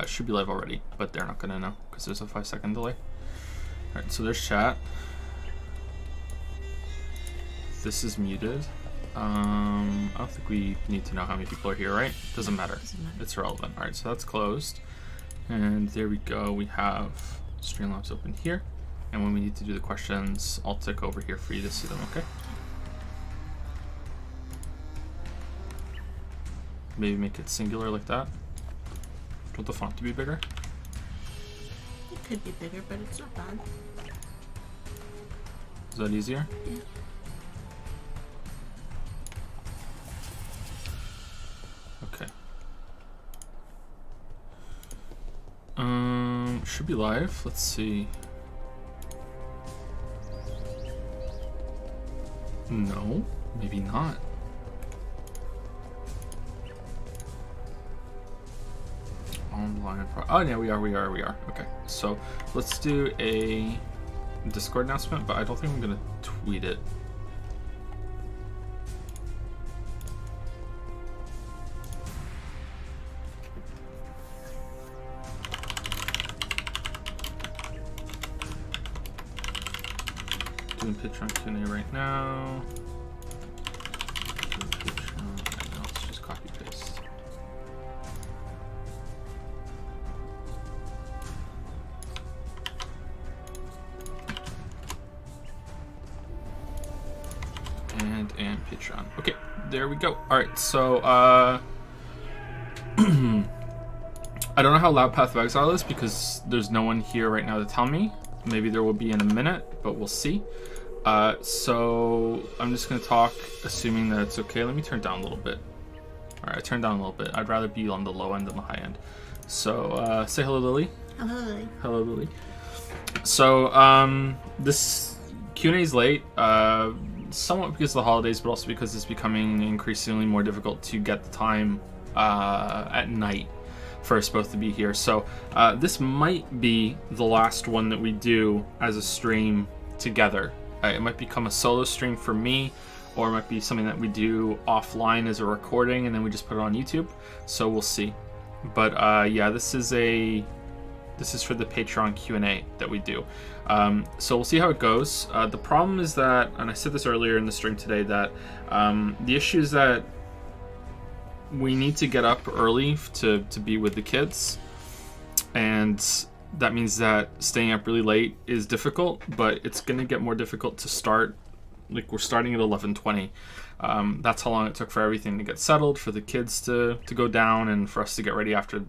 should be live already, but they're not gonna know because there's a 5-second delay. All right, so there's chat. This is muted. I don't think we need to know how many people are here, right? Doesn't matter. It's irrelevant. All right, so that's closed. And there we go. We have Streamlabs open here. And when we need to do the questions, I'll tick over here for you to see them, okay? Maybe make it singular like that. Do you want the font to be bigger? It could be bigger, but it's not bad. Is that easier? Yeah. Okay. Should be live. Let's see. No, maybe not. Online. Oh, yeah, we are. Okay, so let's do a Discord announcement, but I don't think I'm gonna tweet it. Doing Patreon Q&A right now. Doing Patreon right now. Let's just copy paste. And Patreon. Okay, there we go. All right, so I don't know how loud Path of Exile is because there's no one here right now to tell me. Maybe there will be in a minute, but we'll see. So I'm just gonna talk, assuming that it's okay. Let me turn down a little bit. All right, I turned down a little bit. I'd rather be on the low end than the high end. So say hello, Lily. Hello, Lily. Hello, Lily. So this Q&A is late, somewhat because of the holidays, but also because it's becoming increasingly more difficult to get the time at night for us both to be here. So this might be the last one that we do as a stream together. It might become a solo stream for me, or it might be something that we do offline as a recording and then we just put it on YouTube. So we'll see. But yeah, this is for the Patreon Q&A that we do. So we'll see how it goes. The problem is that, and I said this earlier in the stream today, that the issue is that we need to get up early to be with the kids. And that means that staying up really late is difficult, but it's going to get more difficult to start. Like, we're starting at 11:20. That's how long it took for everything to get settled, for the kids to go down, and for us to get ready after,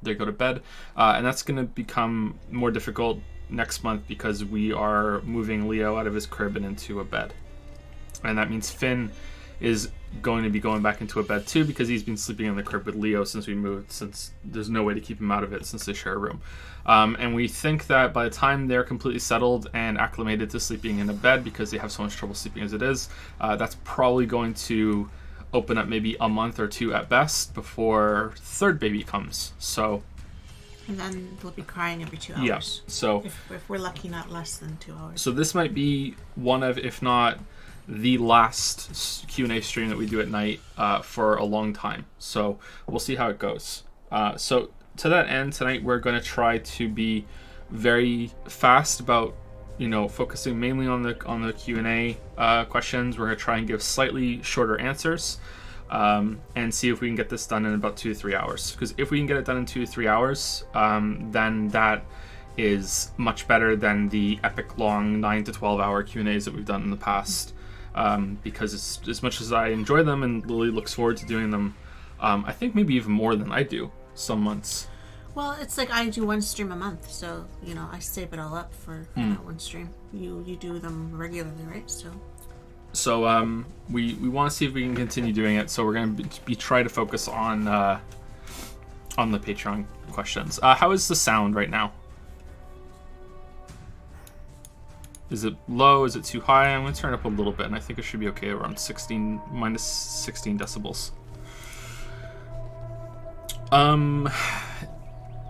they go to bed. And that's going to become more difficult next month because we are moving Leo out of his crib and into a bed. And that means Finn is going to be going back into a bed too, because he's been sleeping in the crib with Leo since we moved, since there's no way to keep him out of it since they share a room. And we think that by the time they're completely settled and acclimated to sleeping in a bed, because they have so much trouble sleeping as it is, that's probably going to open up maybe a month or two at best before third baby comes. So, and then they'll be crying every 2 hours. Yeah, so if we're lucky, not less than 2 hours. So this might be one of, if not the last Q&A stream that we do at night for a long time. So we'll see how it goes. So to that end, tonight we're going to try to be very fast about, focusing mainly on the Q&A questions. We're going to try and give slightly shorter answers and see if we can get this done in about 2 to 3 hours. Because if we can get it done in 2 to 3 hours, then that is much better than the epic long 9 to 12 hour Q&As that we've done in the past. Because as much as I enjoy them and Lily looks forward to doing them, I think maybe even more than I do some months. Well, it's like I do one stream a month, so I save it all up for that one stream. You do them regularly, right? So we want to see if we can continue doing it. So we're going to be try to focus on the Patreon questions. How is the sound right now? Is it low? Is it too high? I'm going to turn it up a little bit, and I think it should be okay around minus 16 decibels.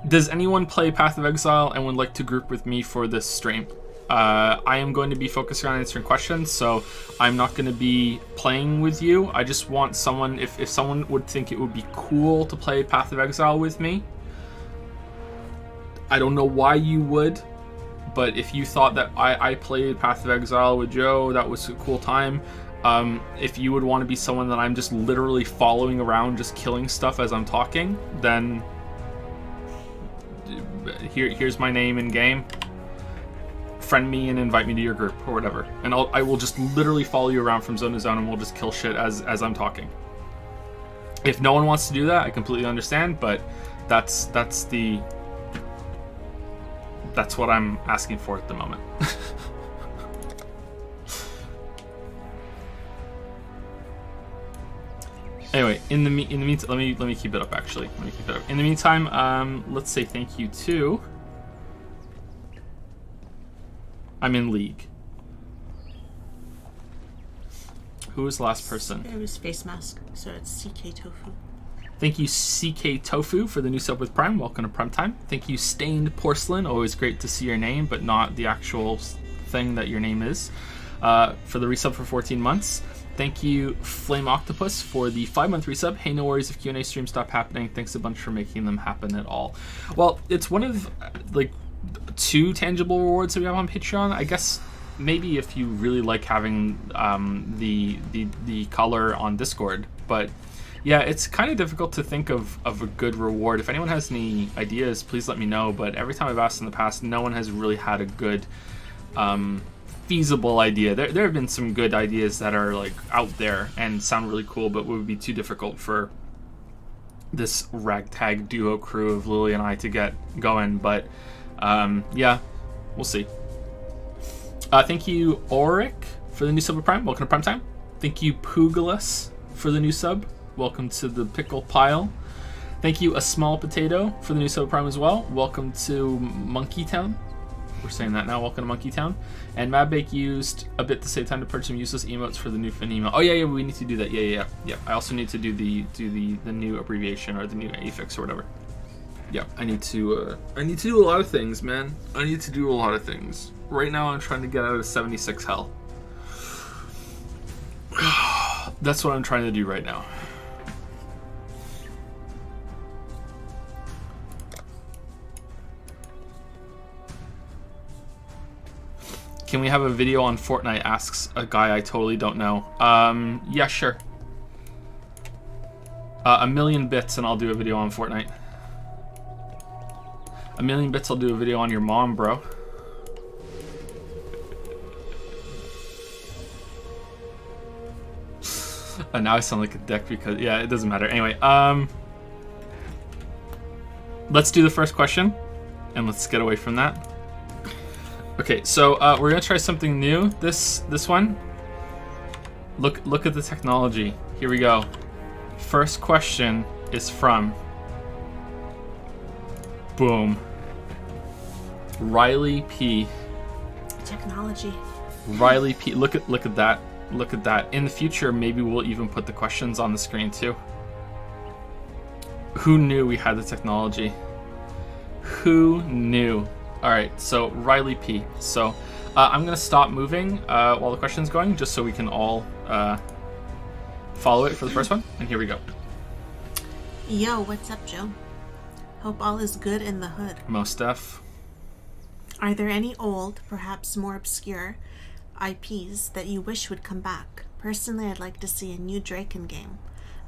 Does anyone play Path of Exile and would like to group with me for this stream? I am going to be focusing on answering questions, so I'm not going to be playing with you. I just want someone, if someone would think it would be cool to play Path of Exile with me, I don't know why you would, but if you thought that I played Path of Exile with Joe, that was a cool time. If you would want to be someone that I'm just literally following around, just killing stuff as I'm talking, then here's my name in game. Friend me and invite me to your group or whatever, and I will just literally follow you around from zone to zone, and we'll just kill shit as I'm talking. If no one wants to do that, I completely understand, but that's what I'm asking for at the moment. Anyway, in the meantime, let me keep it up. Actually, let me keep it up. In the meantime, let's say thank you to. I'm in League. Who was the last person? It was Face Mask, so it's CK Tofu. Thank you, CK Tofu, for the new sub with Prime. Welcome to Prime Time. Thank you, Stained Porcelain. Always great to see your name, but not the actual thing that your name is. For the resub for 14 months. Thank you, Flame Octopus, for the 5-month resub. Hey, no worries if Q&A streams stop happening. Thanks a bunch for making them happen at all. Well, it's one of, like, 2 tangible rewards that we have on Patreon. I guess maybe if you really like having the color on Discord, but yeah, it's kind of difficult to think of a good reward. If anyone has any ideas, please let me know, but every time I've asked in the past, no one has really had a good feasible idea. There have been some good ideas that are like out there and sound really cool, but would be too difficult for this ragtag duo crew of Lily and I to get going, but yeah, we'll see. Thank you, Auric, for the new sub of Prime. Welcome to Prime Time. Thank you, Poogalus, for the new sub. Welcome to the pickle pile. Thank you, A Small Potato, for the new sub of Prime as well. Welcome to Monkey Town. We're saying that now. Welcome to Monkey Town. And Madbake used a bit to save time to purchase some useless emotes for the new fin email. Oh yeah, we need to do that. Yeah. I also need to do the new abbreviation or the new affix or whatever. Yeah, I need to do a lot of things, man. I need to do a lot of things. Right now, I'm trying to get out of 76 hell. That's what I'm trying to do right now. Can we have a video on Fortnite? Asks a guy I totally don't know. Yeah, sure. 1,000,000 bits and I'll do a video on Fortnite. 1,000,000 bits, I'll do a video on your mom, bro. And now I sound like a dick because, yeah, it doesn't matter. Anyway, let's do the first question and let's get away from that. Okay, so we're gonna try something new. This one. Look at the technology. Here we go. First question is from. Boom. Riley P. Technology. Riley P. Look at that. Look at that. In the future, maybe we'll even put the questions on the screen too. Who knew we had the technology? Who knew? All right, so Riley P. So I'm gonna stop moving while the question's going, just so we can all follow it for the first one. And here we go. Yo, what's up, Joe? Hope all is good in the hood. Most def. Are there any old, perhaps more obscure, IPs that you wish would come back? Personally, I'd like to see a new Draken game.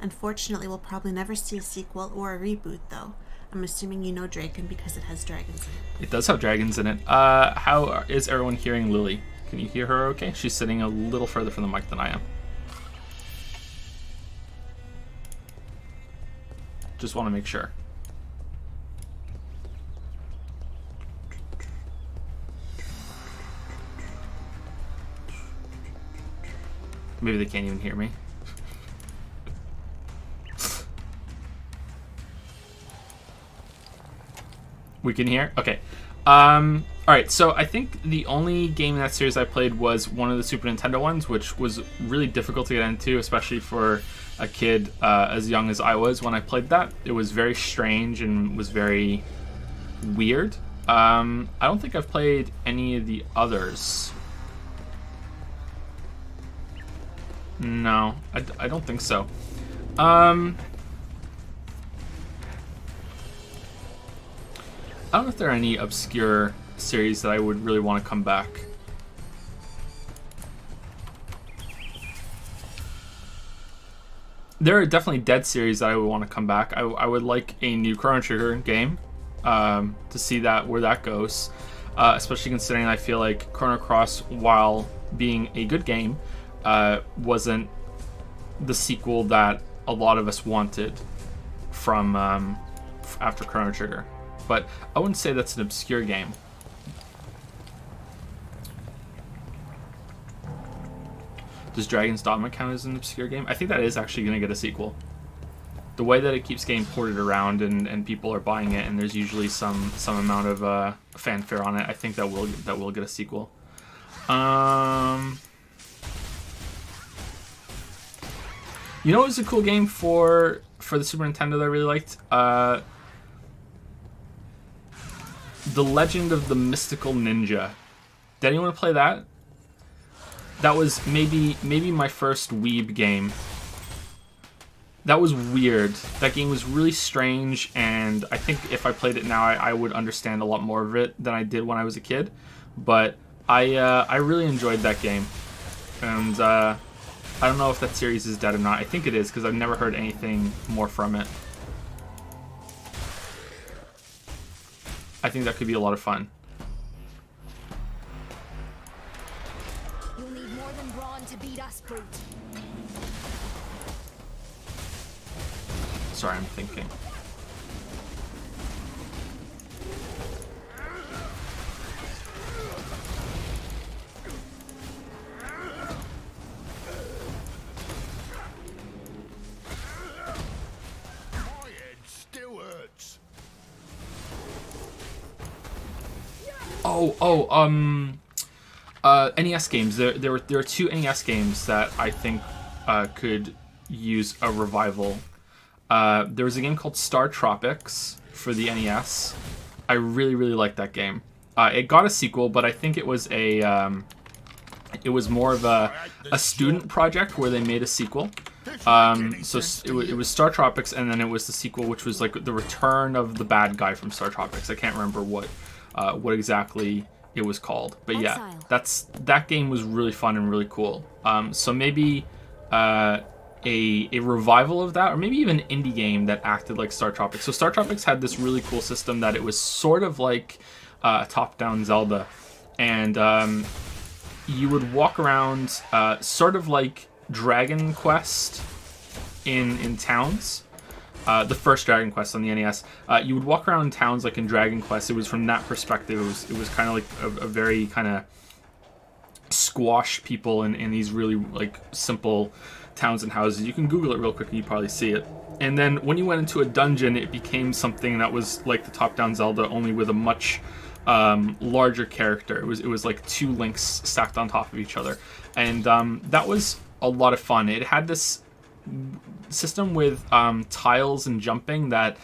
Unfortunately, we'll probably never see a sequel or a reboot, though. I'm assuming you know Draken because it has dragons in it. It does have dragons in it. How is everyone hearing Lily? Can you hear her okay? She's sitting a little further from the mic than I am. Just want to make sure. Maybe they can't even hear me. We can hear? Okay. Alright, so I think the only game in that series I played was one of the Super Nintendo ones, which was really difficult to get into, especially for a kid as young as I was when I played that. It was very strange and was very weird. I don't think I've played any of the others. No, I don't think so. I don't know if there are any obscure series that I would really want to come back. There are definitely dead series that I would want to come back. I would like a new Chrono Trigger game to see where that goes. Especially considering I feel like Chrono Cross, while being a good game, wasn't the sequel that a lot of us wanted from after Chrono Trigger. But I wouldn't say that's an obscure game. Does Dragon's Dogma count as an obscure game? I think that is actually going to get a sequel. The way that it keeps getting ported around and people are buying it, and there's usually some amount of fanfare on it, I think that will get a sequel. You know, it was a cool game for the Super Nintendo that I really liked. The Legend of the Mystical Ninja. Did anyone play that? That was maybe my first weeb game. That was weird. That game was really strange, and I think if I played it now, I would understand a lot more of it than I did when I was a kid. But I really enjoyed that game, and I don't know if that series is dead or not. I think it is, because I've never heard anything more from it. I think that could be a lot of fun. You'll need more than brawn to beat us, brute. Sorry, I'm thinking. NES games. There are two NES games that I think could use a revival. There was a game called Star Tropics for the NES. I really liked that game. It got a sequel, but I think it was it was more of a student project where they made a sequel. So it was Star Tropics, and then it was the sequel, which was like the return of the bad guy from Star Tropics. I can't remember what exactly it was called, but yeah, that game was really fun and really cool. So maybe a revival of that, or maybe even an indie game that acted like Star Tropics. So Star Tropics had this really cool system that it was sort of like a top-down Zelda, and you would walk around sort of like Dragon Quest in towns. The first Dragon Quest on the NES, you would walk around towns like in Dragon Quest. It was from that perspective. It was kind of like a very kind of squash people in these really like simple towns and houses. You can Google it real quick and you probably see it. And then when you went into a dungeon, it became something that was like the top-down Zelda, only with a much larger character. It was like two links stacked on top of each other, and that was a lot of fun. It had this system with tiles and jumping that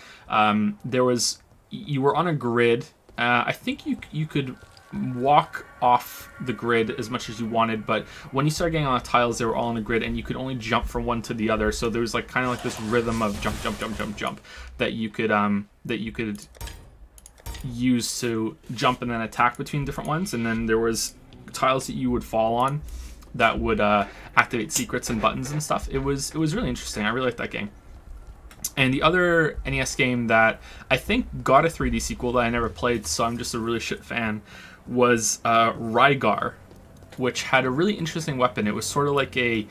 you were on a grid. I think you could walk off the grid as much as you wanted, but when you started getting on the tiles, they were all on the grid, and you could only jump from one to the other. So there was like kind of like this rhythm of jump that you could use to jump and then attack between different ones. And then there was tiles that you would fall on that would activate secrets and buttons and stuff. It was really interesting. I really liked that game. And the other NES game that I think got a 3D sequel that I never played, so I'm just a really shit fan, was Rygar, which had a really interesting weapon. It was sort of like a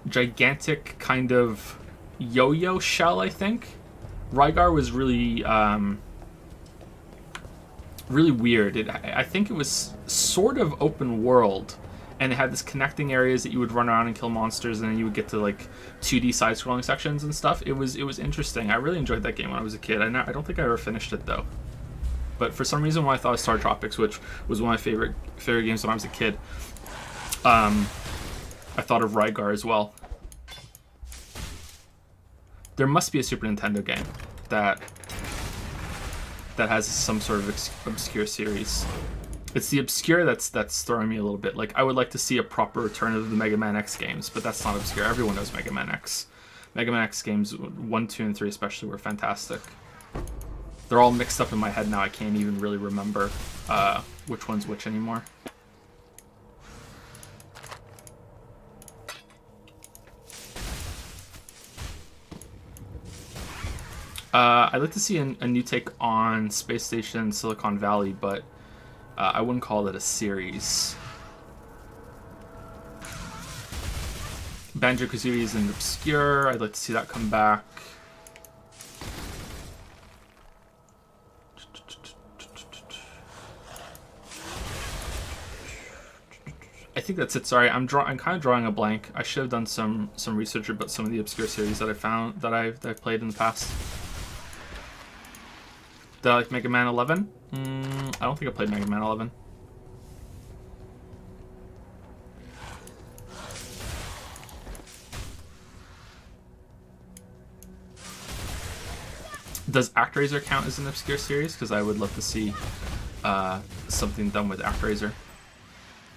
gigantic kind of yo-yo shell, I think. Rygar was really really weird. I think it was sort of open world, and it had this connecting areas that you would run around and kill monsters, and then you would get to like 2D side-scrolling sections and stuff. It was interesting. I really enjoyed that game when I was a kid. I don't think I ever finished it though. But for some reason, when I thought of Star Tropics, which was one of my favorite games when I was a kid, I thought of Rygar as well. There must be a Super Nintendo game that has some sort of obscure series. It's the obscure that's throwing me a little bit. Like, I would like to see a proper return of the Mega Man X games, but that's not obscure. Everyone knows Mega Man X. Mega Man X games 1, 2, and 3 especially were fantastic. they're all mixed up in my head now. I can't even really remember which one's which anymore. I'd like to see a new take on Space Station Silicon Valley, but I wouldn't call it a series. Banjo-Kazooie is an obscure. I'd like to see that come back. I think that's it. Sorry, I'm kind of drawing a blank. I should have done some research about some of the obscure series that I found that I've played in the past. Did I like Mega Man 11? I don't think I played Mega Man 11. Does ActRaiser count as an obscure series? Because I would love to see something done with ActRaiser.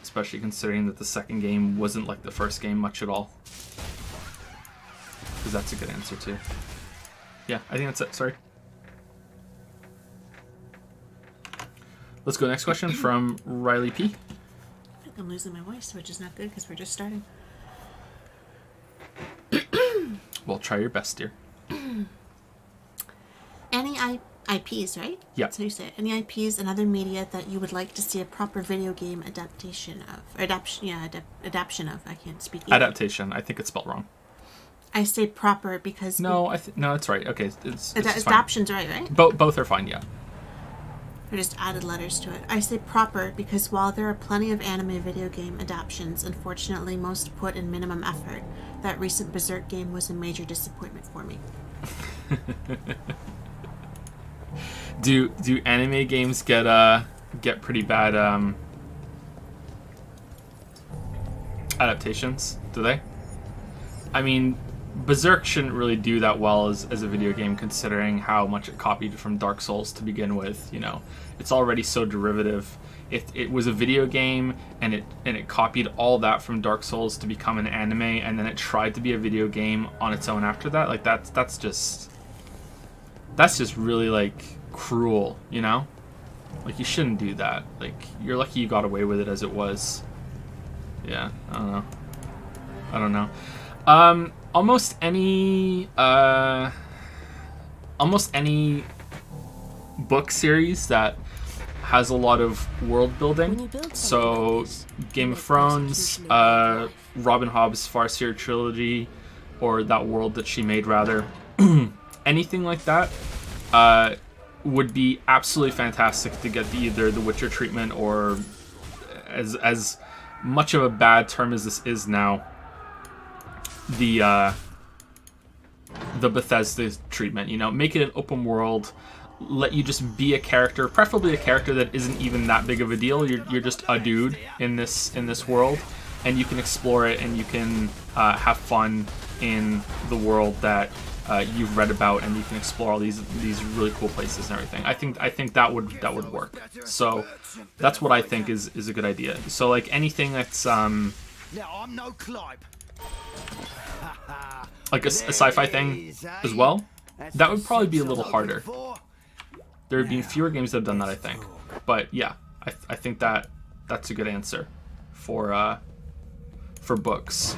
Especially considering that the second game wasn't like the first game much at all. Because that's a good answer too. Yeah, I think that's it. Sorry. Let's go next question from Riley P. I think I'm losing my voice, which is not good because we're just starting. Well, try your best, dear. Any IPs, right? Yeah. That's how you say it. Any IPs and other media that you would like to see a proper video game adaptation of. Or adaptation of. I can't speak either. Adaptation. I think it's spelled wrong. I say proper because... No, no, it's right. Okay, it's just adaption's right? Both are fine, yeah. I just added letters to it. I say proper because while there are plenty of anime video game adaptations, unfortunately most put in minimum effort. That recent Berserk game was a major disappointment for me. Do anime games get pretty bad adaptations? Do they? I mean, Berserk shouldn't really do that well as a video game, considering how much it copied from Dark Souls to begin with. You know, it's already so derivative. It was a video game, and it copied all that from Dark Souls to become an anime, and then it tried to be a video game on its own after that. Like that's just really like cruel, you know? Like, you shouldn't do that. Like, you're lucky you got away with it as it was. Yeah, I don't know. Almost any book series that has a lot of world building. So Game of Thrones, Robin Hobb's Farseer trilogy, or that world that she made, rather. Anything like that would be absolutely fantastic to get either the Witcher treatment, or as much of a bad term as this is now, the Bethesda treatment. You know, make it an open world, let you just be a character, preferably a character that isn't even that big of a deal. You're just a dude in this world, and you can explore it, and you can have fun in the world that you've read about, and you can explore all these really cool places and everything. I think that would work. So that's what I think is a good idea. So like anything that's like a sci-fi thing as well, that would probably be a little harder. There have been fewer games that have done that, I think. But yeah, I think that's a good answer for books.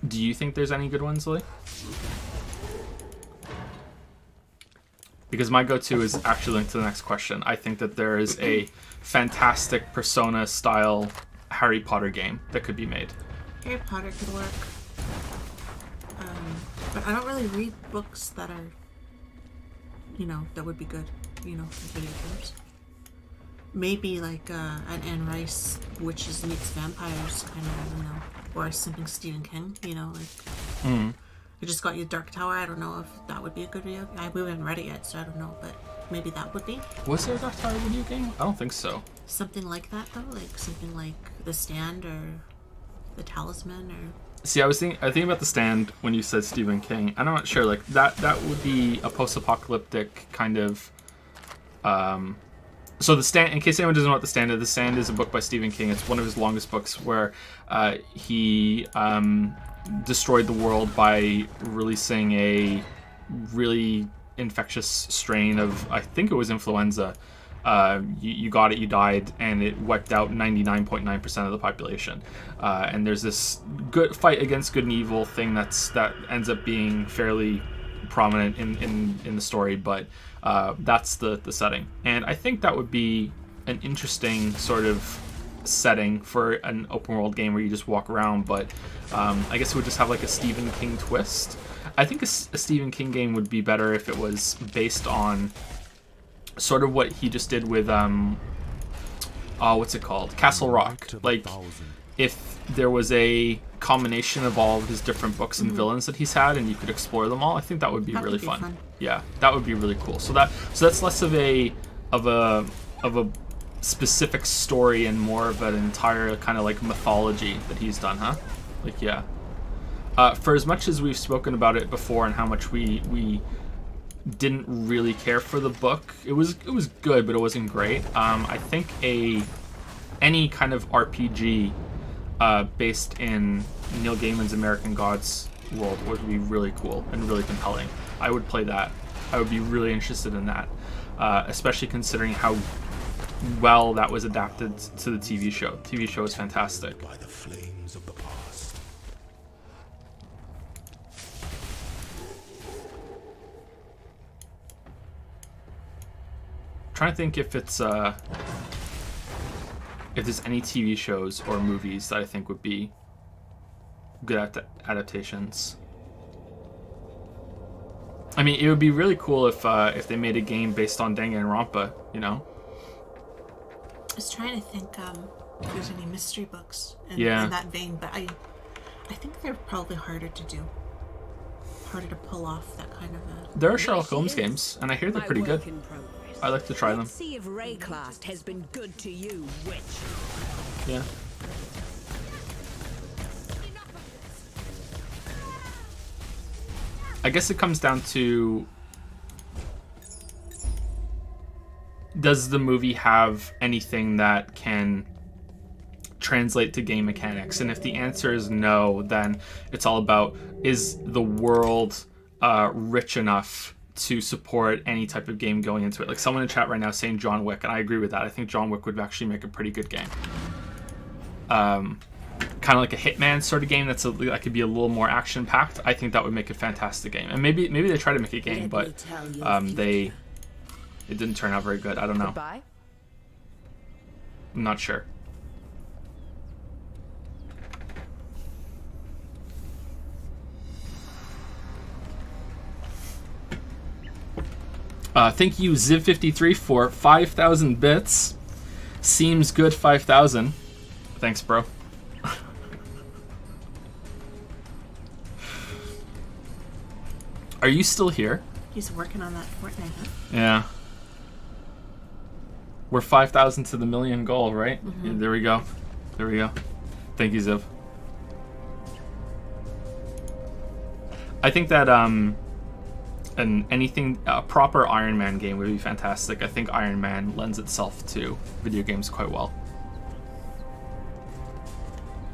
Do you think there's any good ones, Lily? Because my go-to is actually linked to the next question. I think that there is a fantastic Persona-style Harry Potter game that could be made. Harry Potter could work. But I don't really read books that are, that would be good, for video games. Maybe like an Anne Rice Witches Meets Vampires kind of, or something Stephen King, I just got you Dark Tower. I don't know if that would be a good video. We haven't read it yet, so I don't know, but maybe that would be. Was there a Dark Tower video game? I don't think so. Something like that, though? Like something like The Stand or The Talisman or... See, I was thinking about The Stand when you said Stephen King. I'm not sure. Like that would be a post-apocalyptic kind of So The Stand, in case anyone doesn't know what The Stand is a book by Stephen King. It's one of his longest books where he destroyed the world by releasing a really infectious strain of, I think it was influenza. You got it, you died, and it wiped out 99.9% of the population. And there's this good fight against good and evil thing that ends up being fairly prominent in the story, but that's the setting. And I think that would be an interesting sort of setting for an open world game where you just walk around, but I guess it would just have like a Stephen King twist. I think a Stephen King game would be better if it was based on sort of what he just did with what's it called? Castle Rock. Like, if there was a combination of all of his different books and villains that he's had, and you could explore them all, I think that would be really fun. Yeah, that would be really cool. So that's less of a specific story and more of an entire kind of like mythology that he's done, huh? Like, yeah. For as much as we've spoken about it before and how much we didn't really care for the book, it was good, but it wasn't great. I think any kind of RPG based in Neil Gaiman's American Gods world would be really cool and really compelling. I would play that. I would be really interested in that, especially considering how well that was adapted to the TV show. The TV show is fantastic. By the flames of the past. Trying to think if it's if there's any TV shows or movies that I think would be good adaptations. I mean, it would be really cool if they made a game based on Danganronpa, you know? I was trying to think if there's any mystery books in that vein, but I think they're probably harder to do. Harder to pull off that kind of a... There are Sherlock Holmes games, and I hear they're pretty good. I like to try them. Let's see if Rayclast has been good to you, witch. Yeah. I guess it comes down to, does the movie have anything that can translate to game mechanics? And if the answer is no, then it's all about, is the world rich enough to support any type of game going into it? Like someone in chat right now saying John Wick, and I agree with that. I think John Wick would actually make a pretty good game. Kind of like a Hitman sort of game that could be a little more action packed. I think that would make a fantastic game. And maybe they try to make a game, but it didn't turn out very good. I don't know. Goodbye. I'm not sure. Thank you, Ziv53, for 5,000 bits. Seems good, 5,000. Thanks, bro. Are you still here? He's working on that Fortnite, huh? Yeah. We're 5,000 to the million goal, right? Yeah, there we go. There we go. Thank you, Ziv. I think that a proper Iron Man game would be fantastic. I think Iron Man lends itself to video games quite well.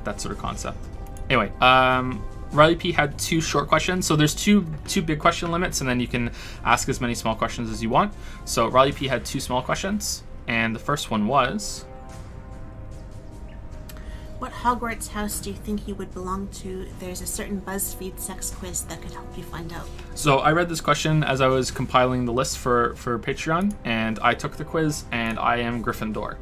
That sort of concept. Anyway, Riley P had 2 short questions. So there's two big question limits, and then you can ask as many small questions as you want. So Riley P had 2 small questions, and the first one was, what Hogwarts house do you think you would belong to? There's a certain BuzzFeed sex quiz that could help you find out. So I read this question as I was compiling the list for Patreon, and I took the quiz, and I am Gryffindor,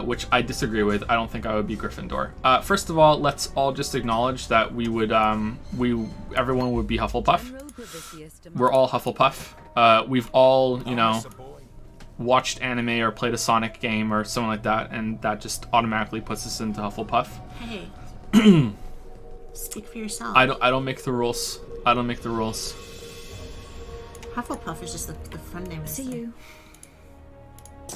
which I disagree with. I don't think I would be Gryffindor. First of all, let's all just acknowledge that we would, everyone would be Hufflepuff. We're all Hufflepuff. We've all, watched anime or played a Sonic game or something like that, and that just automatically puts us into Hufflepuff. Hey. Speak for yourself. I don't make the rules. I don't make the rules. Hufflepuff is just the fun name. See you.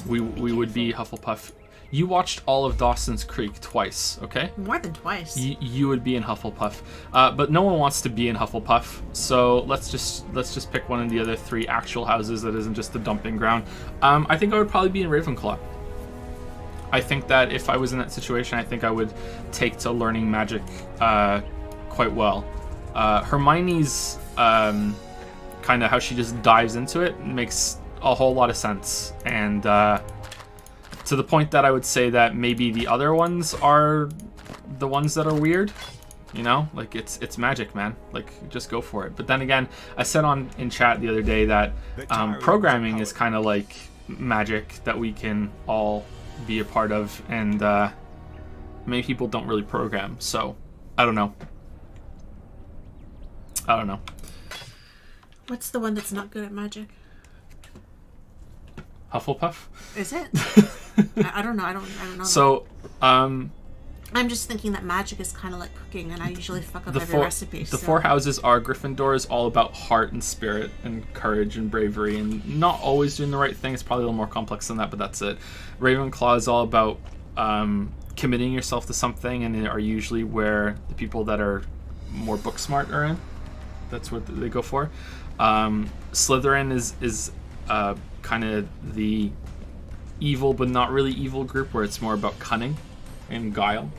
we would be Hufflepuff. You watched all of Dawson's Creek twice, okay? More than twice. You would be in Hufflepuff, but no one wants to be in Hufflepuff. So let's just pick one of the other 3 actual houses that isn't just the dumping ground. I think I would probably be in Ravenclaw. I think that if I was in that situation, I think I would take to learning magic quite well. Hermione's kind of how she just dives into it makes a whole lot of sense, and to the point that I would say that maybe the other ones are the ones that are weird. You know, like it's magic, man. Like, just go for it. But then again, I said in chat the other day that programming is kind of like magic that we can all be a part of, and many people don't really program. So I don't know. What's the one that's not good at magic? Hufflepuff. Is it? I don't know. I don't know. So, I'm just thinking that magic is kind of like cooking, and I usually fuck up every recipe. The 4 houses are Gryffindor is all about heart and spirit and courage and bravery, and not always doing the right thing. It's probably a little more complex than that, but that's it. Ravenclaw is all about committing yourself to something, and they are usually where the people that are more book smart are in. That's what they go for. Slytherin is kind of the evil but not really evil group, where it's more about cunning and guile,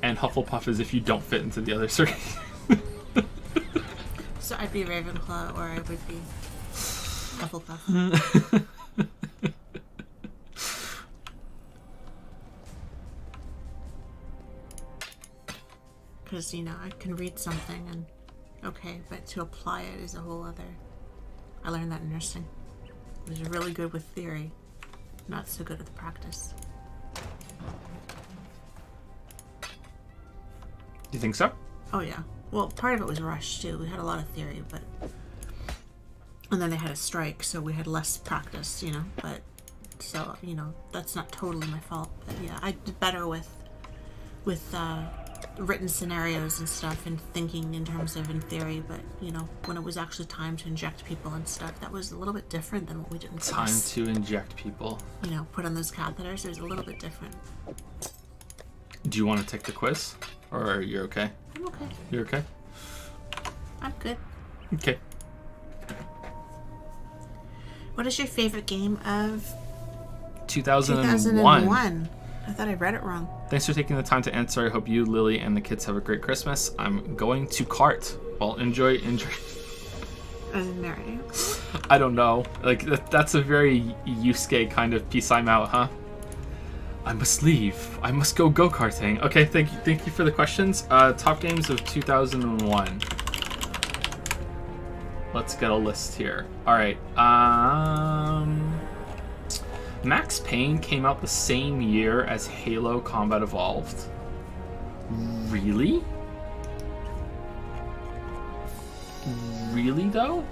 and Hufflepuff is if you don't fit into the other circle. So I'd be Ravenclaw, or I would be Hufflepuff. Because, you know, I can read something and okay, but to apply it is a whole other. I learned that in nursing. I was really good with theory, not so good with practice. You think so? Oh yeah. Well, part of it was rushed too. We had a lot of theory, but and then they had a strike, so we had less practice, you know. But so, you know, that's not totally my fault. But yeah, I did better with written scenarios and stuff and thinking in terms of in theory. But you know, when it was actually time to inject people and stuff, that was a little bit different than what we did in Time class. to inject people. You know, put on those catheters. It was a little bit different. Do you want to take the quiz, or are you okay? I'm okay. You're okay? I'm good. Okay. What is your favorite game of 2001. 2001? I thought I read it wrong. Thanks for taking the time to answer. I hope you, Lily, and the kids have a great Christmas. I'm going to Cart. Well, enjoy. I'm married. I don't know. Like, that's a very Yusuke kind of peace I'm out, huh? I must leave. I must go go-karting. Okay, thank you for the questions. Top games of 2001. Let's get a list here. All right. Max Payne came out the same year as Halo Combat Evolved. Really? Really though?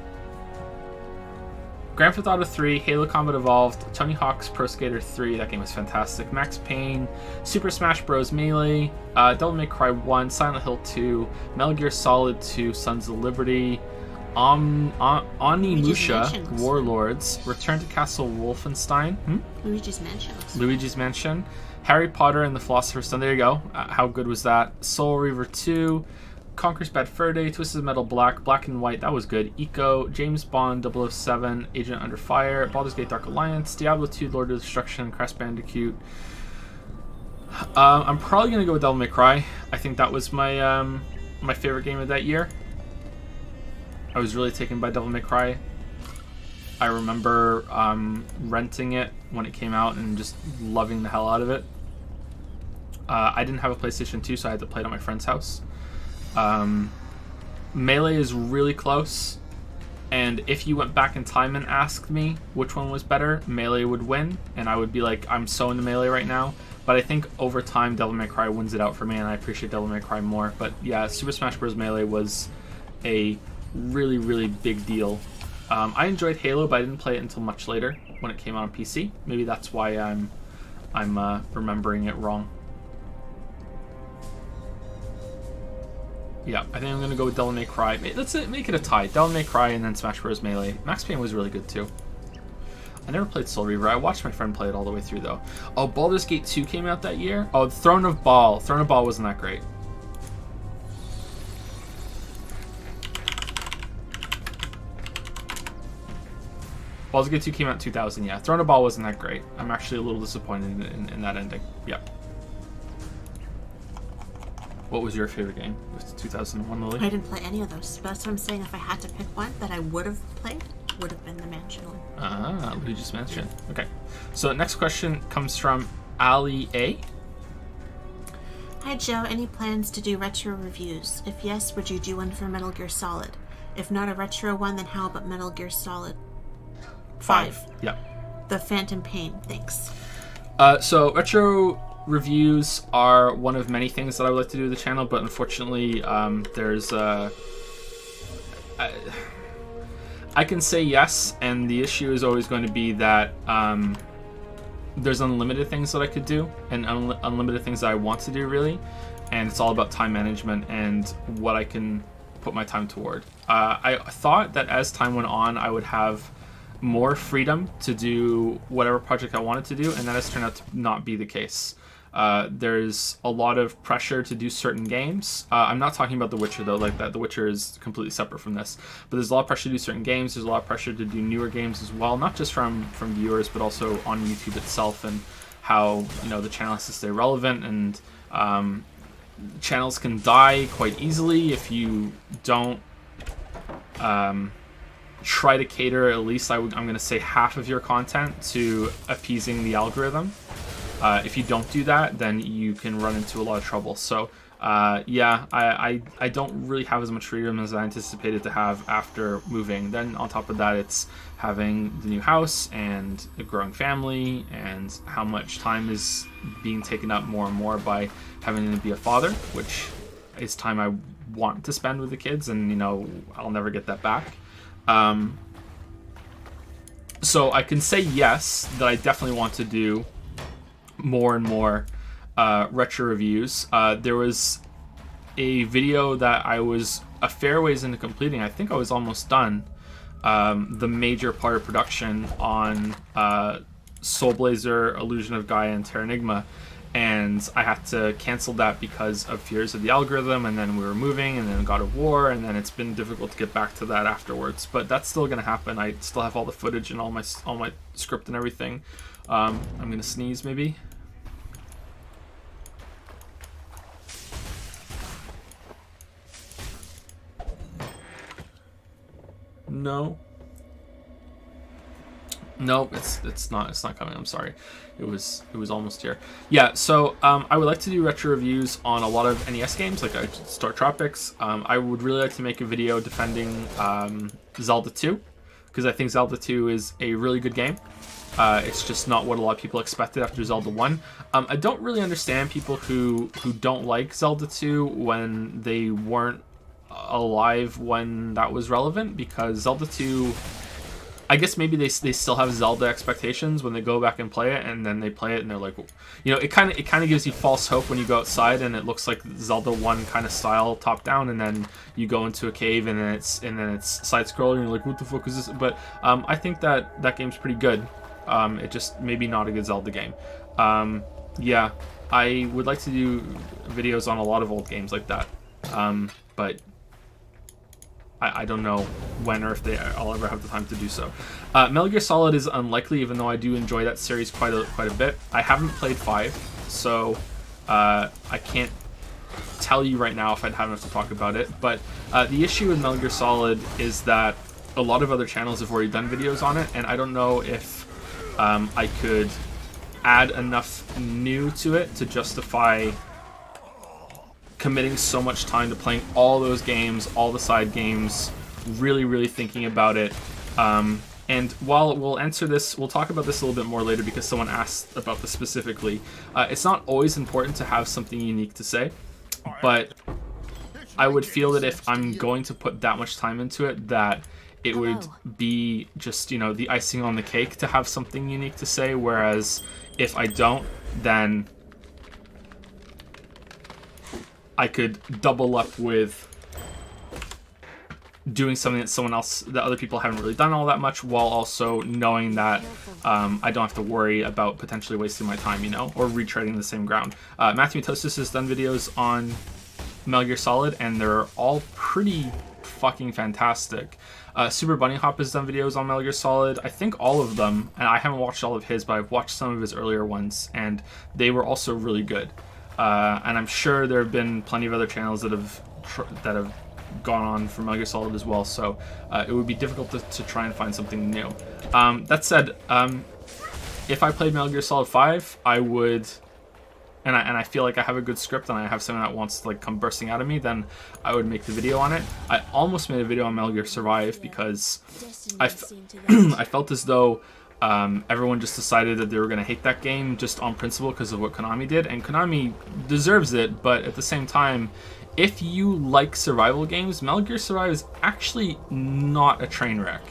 Grand Theft Auto 3, Halo Combat Evolved, Tony Hawk's Pro Skater 3, that game was fantastic. Max Payne, Super Smash Bros. Melee, Devil May Cry 1, Silent Hill 2, Metal Gear Solid 2, Sons of Liberty, Onimusha, Warlords, Return to Castle Wolfenstein, Luigi's Mansion. Harry Potter and the Philosopher's Stone, there you go. How good was that? Soul Reaver 2, Conquer's Bad Fur Day, Twisted Metal Black, Black and White, that was good. Eco, James Bond 007, Agent Under Fire, Baldur's Gate Dark Alliance, Diablo 2, Lord of Destruction, Crash Bandicoot. I'm probably going to go with Devil May Cry. I think that was my my favorite game of that year. I was really taken by Devil May Cry. I remember renting it when it came out and just loving the hell out of it. I didn't have a PlayStation 2, so I had to play it at my friend's house. Melee is really close, and if you went back in time and asked me which one was better, Melee would win, and I would be like, I'm so into Melee right now. But I think over time, Devil May Cry wins it out for me, and I appreciate Devil May Cry more. But yeah, Super Smash Bros. Melee was a really, really big deal. I enjoyed Halo, but I didn't play it until much later when it came out on PC. Maybe that's why I'm remembering it wrong. Yeah, I think I'm gonna go with Devil May Cry. Let's make it a tie. Devil May Cry and then Smash Bros. Melee. Max Payne was really good too. I never played Soul Reaver. I watched my friend play it all the way through, though. Oh, Baldur's Gate 2 came out that year? Oh, Throne of Ball. Throne of Ball wasn't that great. Baldur's Gate 2 came out in 2000, yeah. Throne of Ball wasn't that great. I'm actually a little disappointed in that ending. Yep. What was your favorite game? Was it 2001, Lily? I didn't play any of those. But that's what I'm saying. If I had to pick one that I would have played, would have been the Mansion one. Ah, Luigi's Mansion. Okay. So next question comes from Ali A. Hi Joe, any plans to do retro reviews? If yes, would you do one for Metal Gear Solid? If not a retro one, then how about Metal Gear Solid 5? Yeah. The Phantom Pain, thanks. So retro reviews are one of many things that I would like to do with the channel, but unfortunately, there's I can say yes, and the issue is always going to be that there's unlimited things that I could do, and unlimited things that I want to do, really, and it's all about time management and what I can put my time toward. I thought that as time went on, I would have more freedom to do whatever project I wanted to do, and that has turned out to not be the case. There's a lot of pressure to do certain games. I'm not talking about The Witcher, though, like that. The Witcher is completely separate from this. But there's a lot of pressure to do certain games. There's a lot of pressure to do newer games as well, not just from viewers, but also on YouTube itself, and how, you know, the channel has to stay relevant, and channels can die quite easily if you don't try to cater at least, I'm going to say, half of your content to appeasing the algorithm. If you don't do that, then you can run into a lot of trouble. So yeah, I don't really have as much freedom as I anticipated to have after moving. Then on top of that, it's having the new house and a growing family, and how much time is being taken up more and more by having to be a father, which is time I want to spend with the kids, and, you know, I'll never get that back. So I can say yes, that I definitely want to do more and more retro reviews. There was a video that I was a fair ways into completing. I think I was almost done. The major part of production on Soul Blazer, Illusion of Gaia, and Terranigma, and I had to cancel that because of fears of the algorithm, and then we were moving, and then God of War, and then it's been difficult to get back to that afterwards. But that's still gonna happen. I still have all the footage and all my script and everything. I'm gonna sneeze maybe. No, it's not coming. I'm sorry. It was almost here. Yeah. So I would like to do retro reviews on a lot of NES games, like Star Tropics. I would really like to make a video defending Zelda 2, because I think Zelda 2 is a really good game. It's just not what a lot of people expected after Zelda 1. I don't really understand people who don't like Zelda 2 when they weren't alive when that was relevant, because Zelda 2, I guess maybe they still have Zelda expectations when they go back and play it, and then they play it and they're like, you know, it kind of gives you false hope when you go outside and it looks like Zelda 1 kind of style top down, and then you go into a cave and then it's side scrolling and you're like, what the fuck is this? But I think that game's pretty good. It just maybe not a good Zelda game. Yeah, I would like to do videos on a lot of old games like that, but I don't know when or if I'll ever have the time to do so. Metal Gear Solid is unlikely, even though I do enjoy that series quite a bit. I haven't played 5, so I can't tell you right now if I'd have enough to talk about it. But the issue with Metal Gear Solid is that a lot of other channels have already done videos on it, and I don't know if I could add enough new to it to justify committing so much time to playing all those games, all the side games, really thinking about it. And while we'll answer this, we'll talk about this a little bit more later because someone asked about this specifically. It's not always important to have something unique to say, but I would feel that if I'm going to put that much time into it, that it would be just, you know, the icing on the cake to have something unique to say, whereas if I don't, then I could double up with doing something that other people haven't really done all that much, while also knowing that I don't have to worry about potentially wasting my time, or retreading the same ground. Matthew Matosis has done videos on Metal Gear Solid, and they're all pretty fucking fantastic. Super Bunny Hop has done videos on Metal Gear Solid, I think all of them, and I haven't watched all of his, but I've watched some of his earlier ones, and they were also really good. And I'm sure there have been plenty of other channels that have gone on for Metal Gear Solid as well, so it would be difficult to try and find something new. That said, if I played Metal Gear Solid 5, I would... And I feel like I have a good script and I have someone that wants to like come bursting out of me, then I would make the video on it. I almost made a video on Metal Gear Survive because I felt as though everyone just decided that they were going to hate that game just on principle because of what Konami did. And Konami deserves it, but at the same time, if you like survival games, Metal Gear Survive is actually not a train wreck.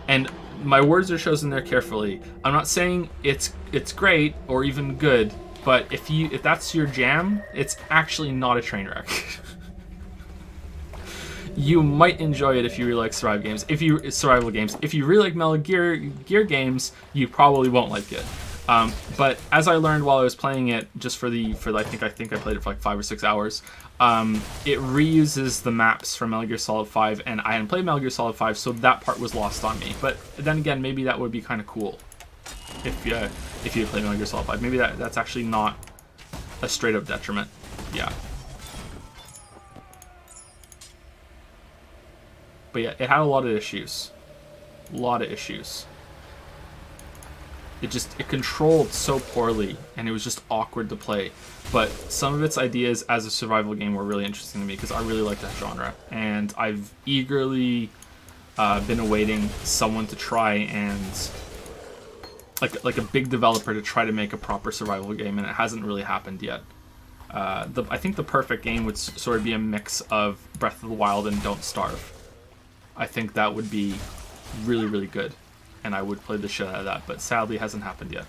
And my words are chosen there carefully. I'm not saying it's great or even good, but if that's your jam, it's actually not a train wreck. You might enjoy it if you really like survival games. If you really like Metal Gear games, you probably won't like it. But as I learned while I was playing it, just for I think I played it for like 5 or 6 hours. It reuses the maps from Metal Gear Solid 5, and I hadn't played Metal Gear Solid 5, so that part was lost on me. But then again, maybe that would be kind of cool if you play Metal Gear Solid 5. Maybe that's actually not a straight up detriment. Yeah. But yeah, it had a lot of issues. It controlled so poorly, and it was just awkward to play. But some of its ideas as a survival game were really interesting to me because I really like that genre, and I've eagerly been awaiting someone to try and like a big developer to try to make a proper survival game, and it hasn't really happened yet. I think the perfect game would sort of be a mix of Breath of the Wild and Don't Starve. I think that would be really, really good, and I would play the shit out of that, but sadly it hasn't happened yet.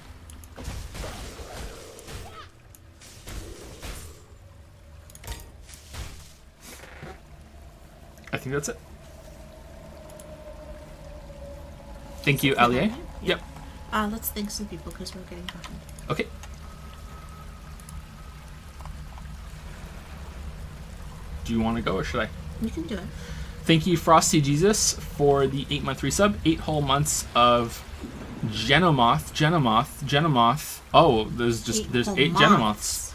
I think that's it. Thank you, Allier. Yep. Let's thank some people because we're getting behind. Okay. Do you want to go or should I? You can do it. Thank you, Frosty Jesus, for the 8-month resub. 8 whole months of Genomoth. Oh, there's 8 Genomoths.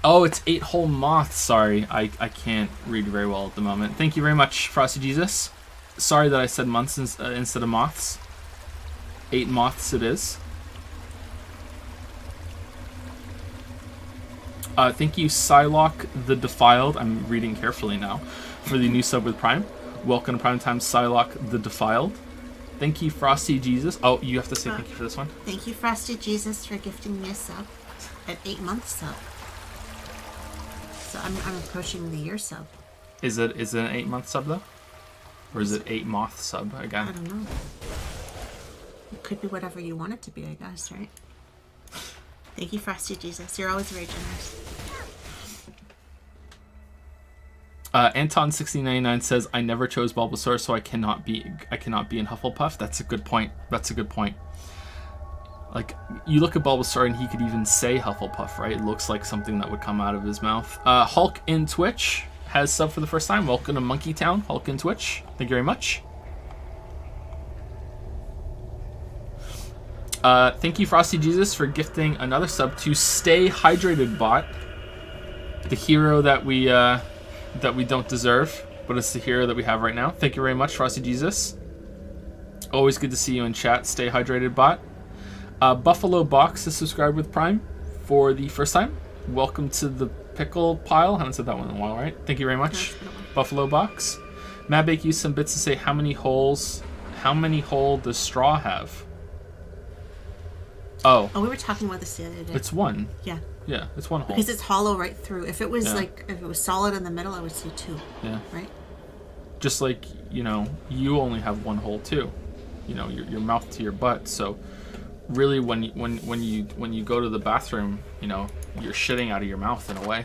Oh, it's 8 whole moths. Sorry, I can't read very well at the moment. Thank you very much, Frosty Jesus. Sorry that I said months instead of moths. 8 moths it is. Thank you, Psylocke the Defiled. I'm reading carefully now. For the new sub with Prime. Welcome to Primetime, Psylocke the Defiled. Thank you, Frosty Jesus. Oh, you have to say thank you for this one. Thank you, Frosty Jesus, for gifting me a sub. An 8-month sub. So I'm approaching the year sub. Is it an 8-month sub though? Or is it 8 moth sub again? I don't know. It could be whatever you want it to be, I guess, right? Thank you, Frosty Jesus. You're always very generous. Anton6099 says, I never chose Bulbasaur, so I cannot be in Hufflepuff. That's a good point. Like, you look at Bulbasaur and he could even say Hufflepuff, right? It looks like something that would come out of his mouth. Hulk in Twitch has sub for the first time. Welcome to Monkey Town, Hulk in Twitch. Thank you very much. Thank you, Frosty Jesus, for gifting another sub to Stay Hydrated Bot, the hero that we don't deserve, but it's the hero that we have right now. Thank you very much, Frosty Jesus. Always good to see you in chat. Stay Hydrated Bot. Buffalo Box is subscribed with Prime for the first time. Welcome to the pickle pile. Haven't said that one in a while, right? Thank you very much, Buffalo Box. Madbake used some bits to say how many hole does straw have? Oh, we were talking about this the other day. It's one. Yeah. Yeah, it's one hole. Because it's hollow right through. If it was if it was solid in the middle, I would say 2. Yeah. Right? Just like, you only have one hole too. Your mouth to your butt. So really when you go to the bathroom, you're shitting out of your mouth in a way.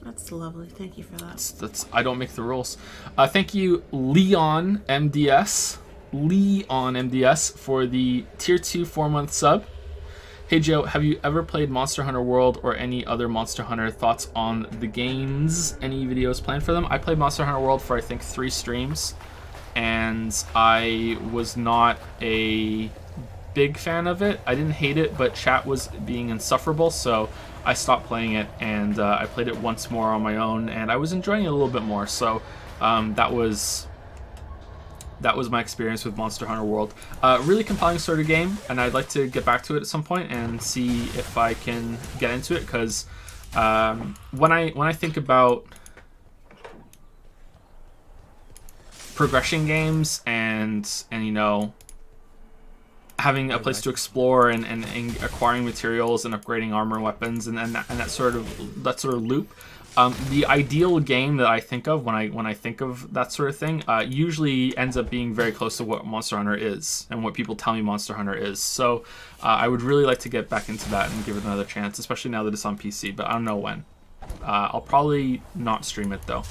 That's lovely. Thank you for that. That's I don't make the rules. Thank you, Leon MDS. Leon MDS for the tier 2 4-month sub. Hey Joe, have you ever played Monster Hunter World or any other Monster Hunter? Thoughts on the games? Any videos planned for them? I played Monster Hunter World for I think 3 streams, and I was not a big fan of it. I didn't hate it, but chat was being insufferable, so I stopped playing it, and I played it once more on my own, and I was enjoying it a little bit more. So that was my experience with Monster Hunter World. Really compelling sort of game, and I'd like to get back to it at some point and see if I can get into it, because when I think about progression games and you know, having a place to explore and acquiring materials and upgrading armor and weapons and that sort of loop. The ideal game that I think of when I think of that sort of thing usually ends up being very close to what Monster Hunter is and what people tell me Monster Hunter is. So I would really like to get back into that and give it another chance, especially now that it's on PC, but I don't know when. I'll probably not stream it though.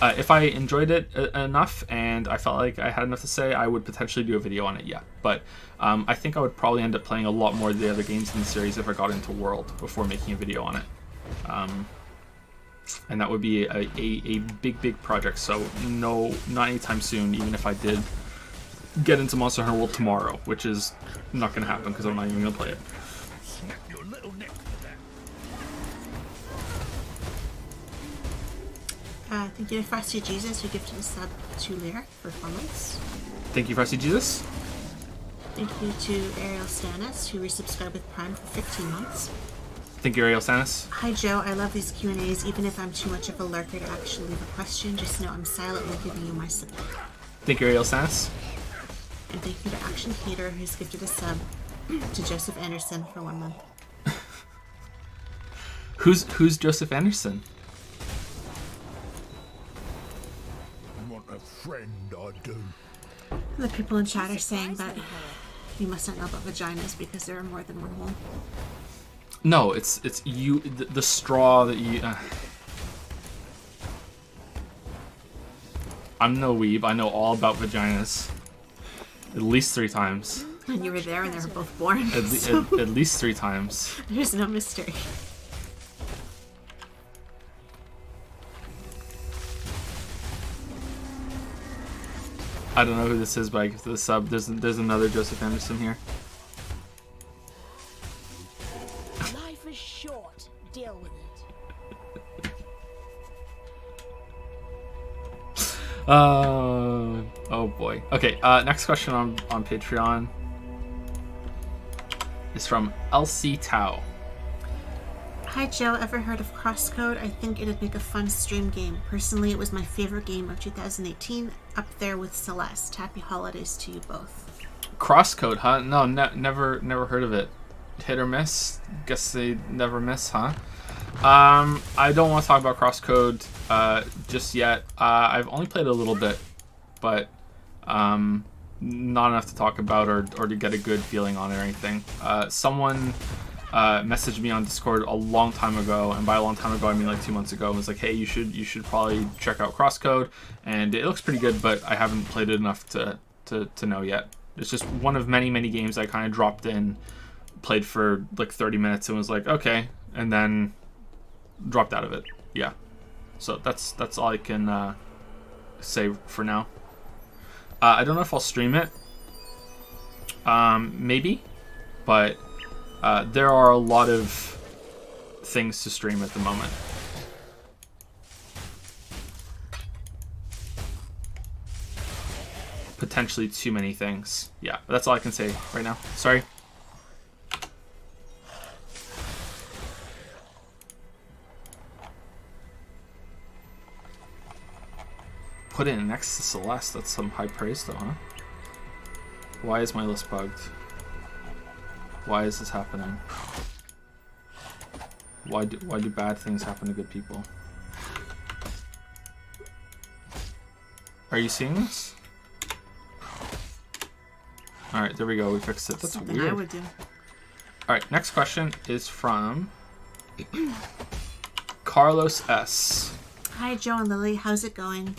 If I enjoyed it enough and I felt like I had enough to say, I would potentially do a video on it, yeah. But I think I would probably end up playing a lot more of the other games in the series if I got into World before making a video on it. And that would be a big project, so no, not anytime soon, even if I did get into Monster Hunter World tomorrow, which is not going to happen because I'm not even going to play it. Thank you to Frosty Jesus, who gifted a sub to Lyric for 4 months. Thank you, Frosty Jesus. Thank you to Ariel Stannis, who resubscribed with Prime for 15 months. Thank you, Ariel Stannis. Hi Joe, I love these Q&As. Even if I'm too much of a lurker to actually leave a question, just know I'm silently giving you my support. Thank you, Ariel Stannis. And thank you to Action Hater, who's gifted a sub to Joseph Anderson for 1 month. Who's Joseph Anderson? Want a friend, I do. The people in chat are saying that you must not know about vaginas because there are more than one hole. No, it's you. The straw that you. I'm no weeb. I know all about vaginas. At least 3 times. And you were there and they were both born. At least 3 times. There's no mystery. I don't know who this is, but I give the sub. There's another Joseph Anderson here. Life is short. Deal with it. Oh boy. Okay, next question on Patreon is from LC Tao. Hi Joe, ever heard of Crosscode? I think it'd make a fun stream game. Personally, it was my favorite game of 2018, up there with Celeste. Happy holidays to you both. Crosscode, huh? No, never heard of it. Hit or miss? Guess they never miss, huh? I don't want to talk about Crosscode just yet. I've only played a little bit, but not enough to talk about or to get a good feeling on it or anything. Someone messaged me on Discord a long time ago, and by a long time ago I mean like 2 months ago, and was like, hey, you should probably check out Crosscode, and it looks pretty good, but I haven't played it enough to know yet. It's just one of many games I kind of dropped in, played for like 30 minutes and was like, okay, and then dropped out of it. Yeah, so that's all I can say for now. I don't know if I'll stream it, maybe, but there are a lot of things to stream at the moment. Potentially too many things. Yeah, that's all I can say right now. Sorry. Put it next to Celeste. That's some high praise though, huh? Why is my list bugged? Why is this happening? Why do bad things happen to good people? Are you seeing this? Alright, there we go. We fixed it. That's something weird. I would do. Alright, next question is from Carlos S. Hi, Joe and Lily. How's it going?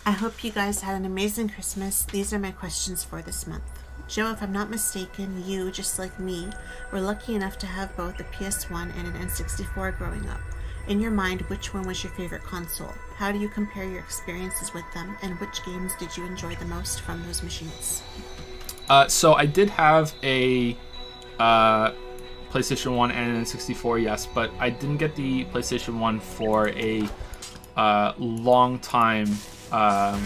I hope you guys had an amazing Christmas. These are my questions for this month. Joe, if I'm not mistaken, you, just like me, were lucky enough to have both a PS1 and an N64 growing up. In your mind, which one was your favorite console? How do you compare your experiences with them, and which games did you enjoy the most from those machines? So I did have a PlayStation 1 and an N64, yes, but I didn't get the PlayStation 1 for a long time. I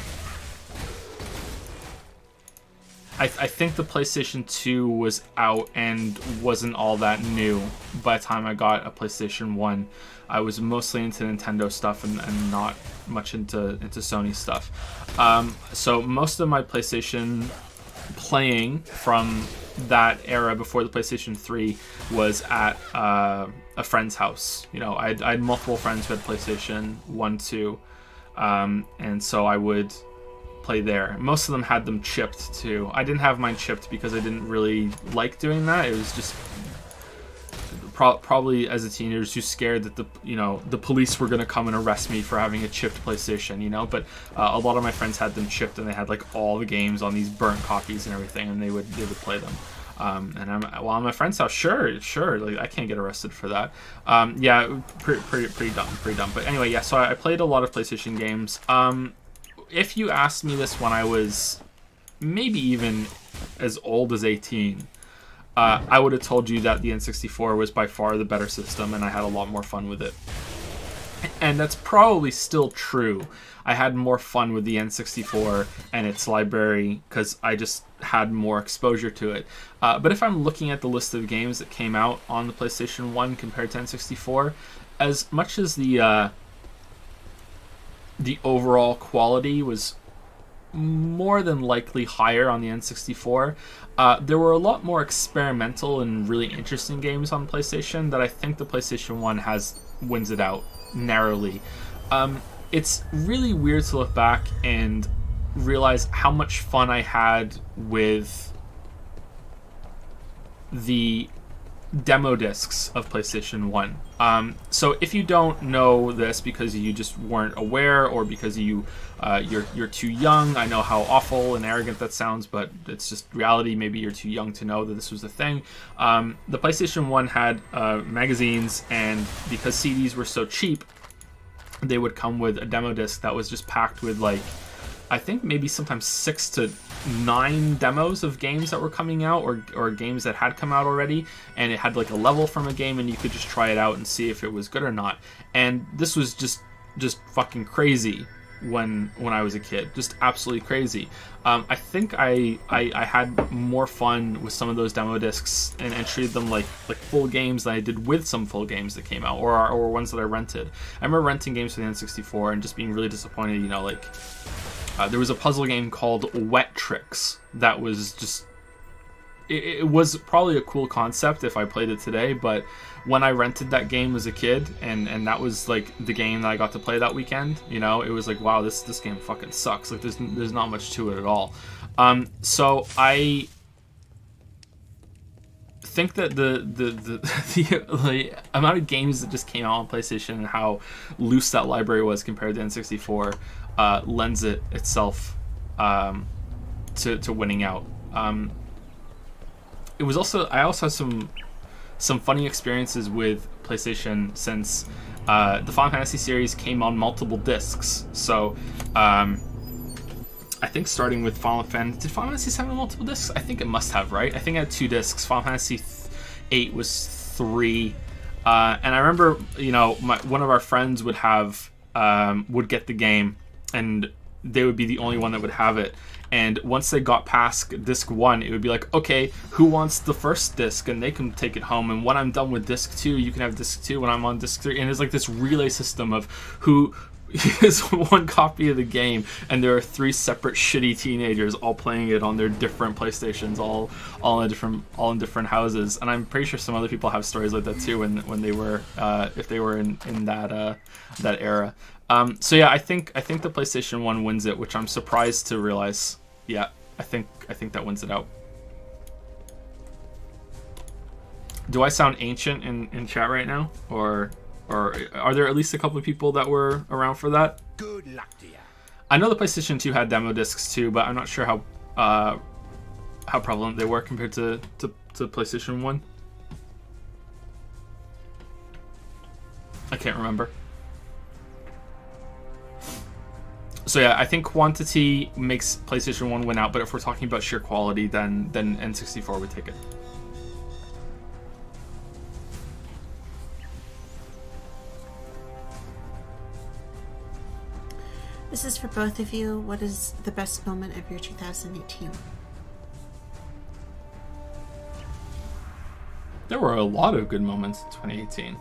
think the PlayStation 2 was out and wasn't all that new by the time I got a PlayStation 1. I was mostly into Nintendo stuff and not much into Sony stuff. So most of my PlayStation playing from that era before the PlayStation 3 was at a friend's house. You know, I had multiple friends who had PlayStation 1, 2, and so I would play there. Most of them had them chipped too. I didn't have mine chipped because I didn't really like doing that. It was just probably as a teenager too scared that the police were going to come and arrest me for having a chipped PlayStation, you know. But a lot of my friends had them chipped and they had like all the games on these burnt copies and everything, and they would play them. And I'm my friend's house. Sure, like I can't get arrested for that. Yeah, pretty dumb. But anyway, yeah. So I played a lot of PlayStation games. If you asked me this when I was maybe even as old as 18, I would have told you that the N64 was by far the better system, and I had a lot more fun with it. And that's probably still true. I had more fun with the N64 and its library because I just had more exposure to it. But if I'm looking at the list of games that came out on the PlayStation 1 compared to N64, as much as the overall quality was more than likely higher on the N64, there were a lot more experimental and really interesting games on PlayStation that I think the PlayStation 1 wins it out narrowly. It's really weird to look back and realize how much fun I had with the demo discs of PlayStation 1. So if you don't know this because you just weren't aware, or because you're too young, I know how awful and arrogant that sounds, but it's just reality. Maybe you're too young to know that this was a thing. The PlayStation 1 had magazines, and because CDs were so cheap, they would come with a demo disc that was just packed with, like, I think maybe sometimes 6 to 9 demos of games that were coming out, or games that had come out already, and it had like a level from a game, and you could just try it out and see if it was good or not. And this was just fucking crazy when I was a kid, just absolutely crazy. I think I had more fun with some of those demo discs and treated them like full games than I did with some full games that came out, or ones that I rented. I remember renting games for the N64 and just being really disappointed, you know, like there was a puzzle game called Wet Tricks that was just, it was probably a cool concept if I played it today, but when I rented that game as a kid, and that was like the game that I got to play that weekend, you know, it was like, wow, this game fucking sucks. Like there's not much to it at all. So I think that the amount of games that just came out on PlayStation and how loose that library was compared to N64 lends it itself to winning out. It was also, I also had some funny experiences with PlayStation since the Final Fantasy series came on multiple discs. So I think starting with Final Fantasy, did Final Fantasy 7 have multiple discs? I think it must have, right? I think it had 2 discs. Final Fantasy 8 was 3. And I remember, you know, one of our friends would get the game, and they would be the only one that would have it. And once they got past disc 1, it would be like, okay, who wants the first disc? And they can take it home. And when I'm done with disc 2, you can have disc 2 when I'm on disc 3. And it's like this relay system of who is one copy of the game. And there are 3 separate shitty teenagers all playing it on their different PlayStations, all in different houses. And I'm pretty sure some other people have stories like that too when they were, if they were in that era. So yeah, I think the PlayStation 1 wins it, which I'm surprised to realize. Yeah, I think that wins it out. Do I sound ancient in chat right now, or Or are there at least a couple of people that were around for that? Good luck to you. I know the PlayStation 2 had demo discs too, but I'm not sure how prevalent they were compared to PlayStation 1. I can't remember. So yeah, I think quantity makes PlayStation 1 win out, but if we're talking about sheer quality, then N64 would take it. This is for both of you. What is the best moment of your 2018? There were a lot of good moments in 2018.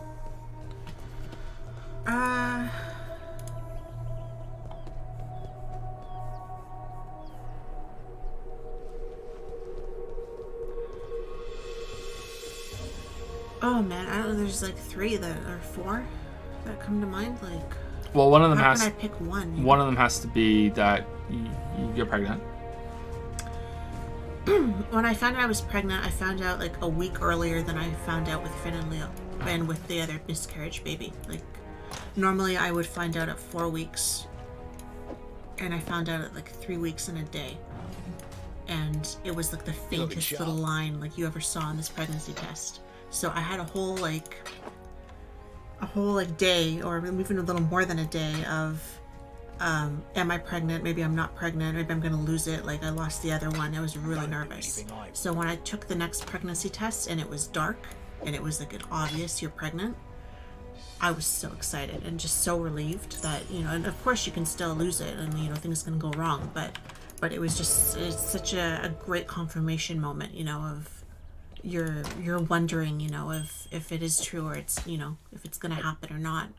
Oh man, I don't know. There's like 3 that or 4 that come to mind. Like, Well, one of them how has can I pick one? one of them has to be that you get pregnant. When I found out I was pregnant, I found out like a week earlier than I found out with Finn and Leo, and with the other miscarriage baby. Like, normally I would find out at 4 weeks, and I found out at like 3 weeks and a day. And it was like the faintest little line like you ever saw in this pregnancy test. So I had a whole day, or even a little more than a day of am I pregnant? Maybe I'm not pregnant. Maybe I'm gonna lose it. Like, I lost the other one. I was really nervous. So when I took the next pregnancy test and it was dark and it was like an obvious you're pregnant, I was so excited and just so relieved that, you know, and of course you can still lose it and, you know, things can go wrong, but it was just, it's such a great confirmation moment, you know, of you're wondering, you know, if it is true, or it's, you know, if it's gonna happen or not.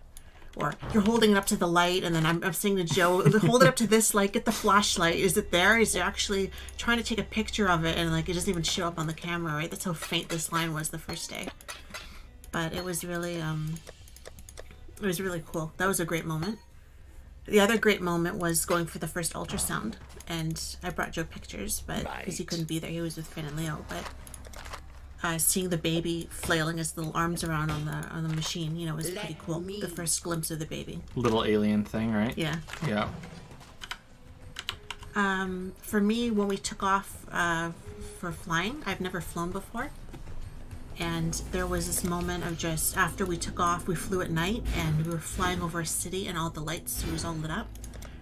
Or you're holding it up to the light, and then I'm saying to Joe, hold it up to this light, get the flashlight. Is it there? Is it actually trying to take a picture of it, and like it doesn't even show up on the camera, right? That's how faint this line was the first day. But it was really cool. That was a great moment. The other great moment was going for the first ultrasound, and I brought Joe pictures, but because he couldn't be there, he was with Finn and Leo. But seeing the baby flailing his little arms around on the machine, you know, was pretty cool. The first glimpse of the baby. Little alien thing, right? Yeah. Yeah. For me, when we took off for flying, I've never flown before. And there was this moment of just after we took off, we flew at night and we were flying over a city and all the lights, it was all lit up.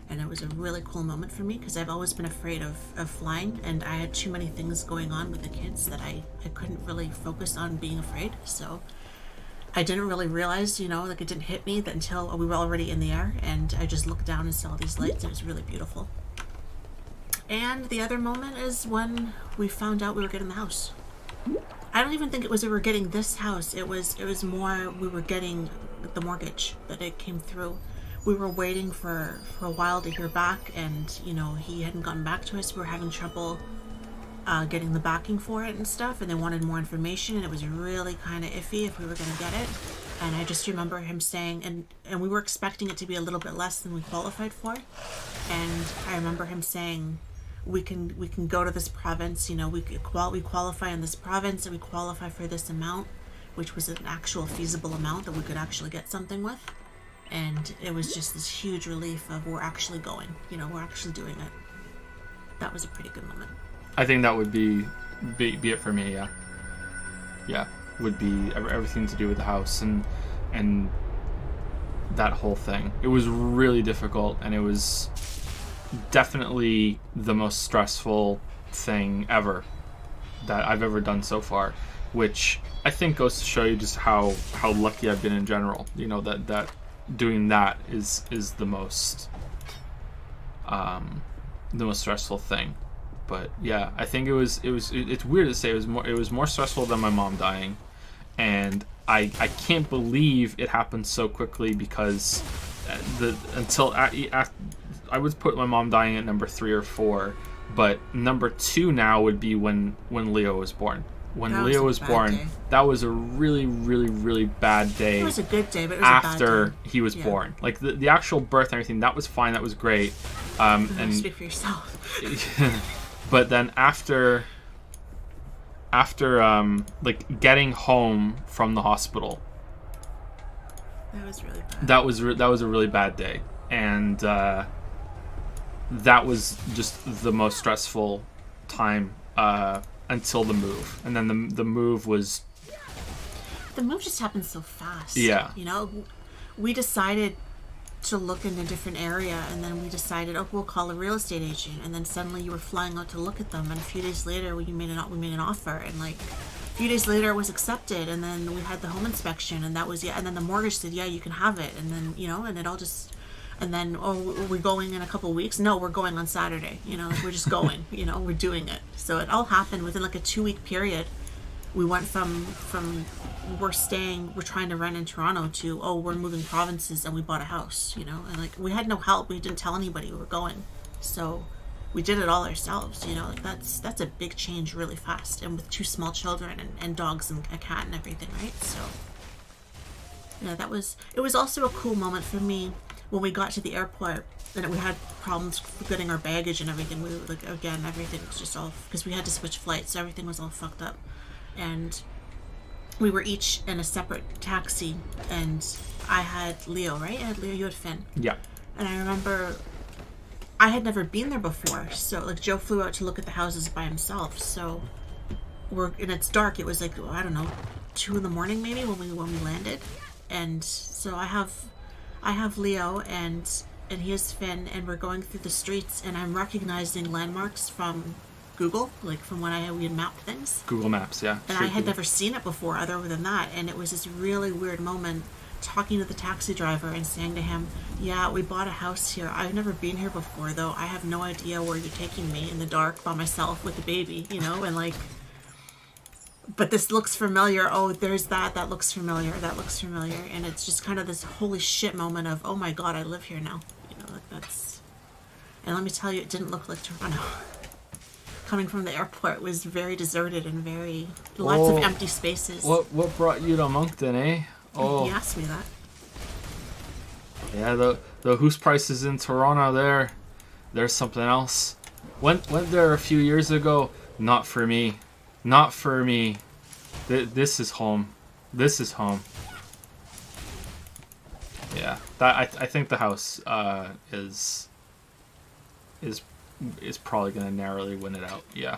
And it was a really cool moment for me because I've always been afraid of flying, and I had too many things going on with the kids that I couldn't really focus on being afraid. So I didn't really realize, you know, like it didn't hit me that until we were already in the air, and I just looked down and saw these lights. It was really beautiful. And the other moment is when we found out we were getting the house. I don't even think it was we were getting this house. It was more we were getting the mortgage, that it came through. We were waiting for a while to hear back, and, you know, he hadn't gotten back to us. We were having trouble getting the backing for it and stuff, and they wanted more information, and it was really kind of iffy if we were going to get it. And I just remember him saying, and we were expecting it to be a little bit less than we qualified for, and I remember him saying, we can go to this province, you know, we qualify in this province, and we qualify for this amount, which was an actual feasible amount that we could actually get something with. And it was just this huge relief of we're actually going, you know, we're actually doing it. That was a pretty good moment. I think that would be it for me. Yeah, would be everything to do with the house and that whole thing. It was really difficult, and it was definitely the most stressful thing ever that I've ever done so far, which I think goes to show you just how lucky I've been in general. You know, that doing that is the most stressful thing. But yeah, I think it's weird to say it was more stressful than my mom dying, and I can't believe it happened so quickly, because I would put my mom dying at number 3 or 4, but number 2 now would be when Leo was born. When Leo was born, that was a really, really, really bad day. It was a good day, but it was a bad day. After he was born. Like, the actual birth and everything, that was fine, that was great. And speak for yourself. But then after like getting home from the hospital, That was really bad. That was a really bad day, and that was just the most stressful time until the move, and then the move was. The move just happened so fast. Yeah. You know, we decided to look in a different area, and then we decided, oh, we'll call a real estate agent, and then suddenly you were flying out to look at them, and a few days later we made an offer, and like a few days later it was accepted, and then we had the home inspection, and that was and then the mortgage said, yeah, you can have it, and then and it all just. And then, we're going in a couple of weeks? No, we're going on Saturday. Like we're just going. We're doing it. So it all happened within like a 2-week period. We went from we're trying to rent in Toronto to, we're moving provinces, and we bought a house. And like we had no help. We didn't tell anybody we were going. So we did it all ourselves. Like that's a big change really fast, and with 2 small children and dogs and a cat and everything, right? So it was also a cool moment for me. When we got to the airport and we had problems getting our baggage and everything, we were like, again, everything was just all, because we had to switch flights, so everything was all fucked up. And we were each in a separate taxi, and I had Leo, right? I had Leo, you had Finn. Yeah. And I remember I had never been there before, so like Joe flew out to look at the houses by himself, so and it's dark, it was like, I don't know, 2 a.m. maybe when we landed. And so I have Leo and he has Finn, and we're going through the streets, and I'm recognizing landmarks from Google, like from when we had mapped things. Google Maps, yeah. And I had never seen it before other than that, and it was this really weird moment talking to the taxi driver and saying to him, yeah, we bought a house here. I've never been here before, though. I have no idea where you're taking me in the dark by myself with the baby, and like, but this looks familiar. Oh, there's that looks familiar. That looks familiar. And it's just kind of this holy shit moment of, oh my God, I live here now. Like that's, and let me tell you, it didn't look like Toronto. Coming from the airport was very deserted and lots of empty spaces. What brought you to Moncton, eh? He asked me that. Yeah, the house prices in Toronto there's something else. Went there a few years ago. Not for me. Not for me. This is home. This is home. Yeah, that I think the house is probably gonna narrowly win it out. Yeah.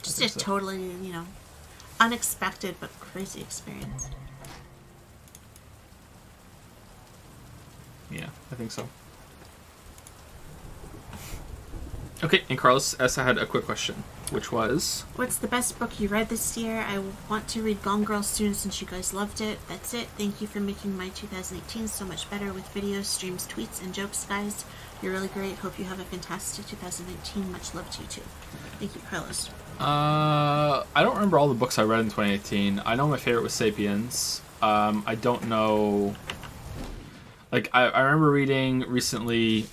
Just a totally unexpected but crazy experience. Yeah, I think so. Okay, and Carlos S. had a quick question, which was... What's the best book you read this year? I want to read Gone Girl soon since you guys loved it. That's it. Thank you for making my 2018 so much better with videos, streams, tweets, and jokes, guys. You're really great. Hope you have a fantastic 2019. Much love to you, too. Thank you, Carlos. I don't remember all the books I read in 2018. I know my favorite was Sapiens. I don't know... Like, I remember reading recently...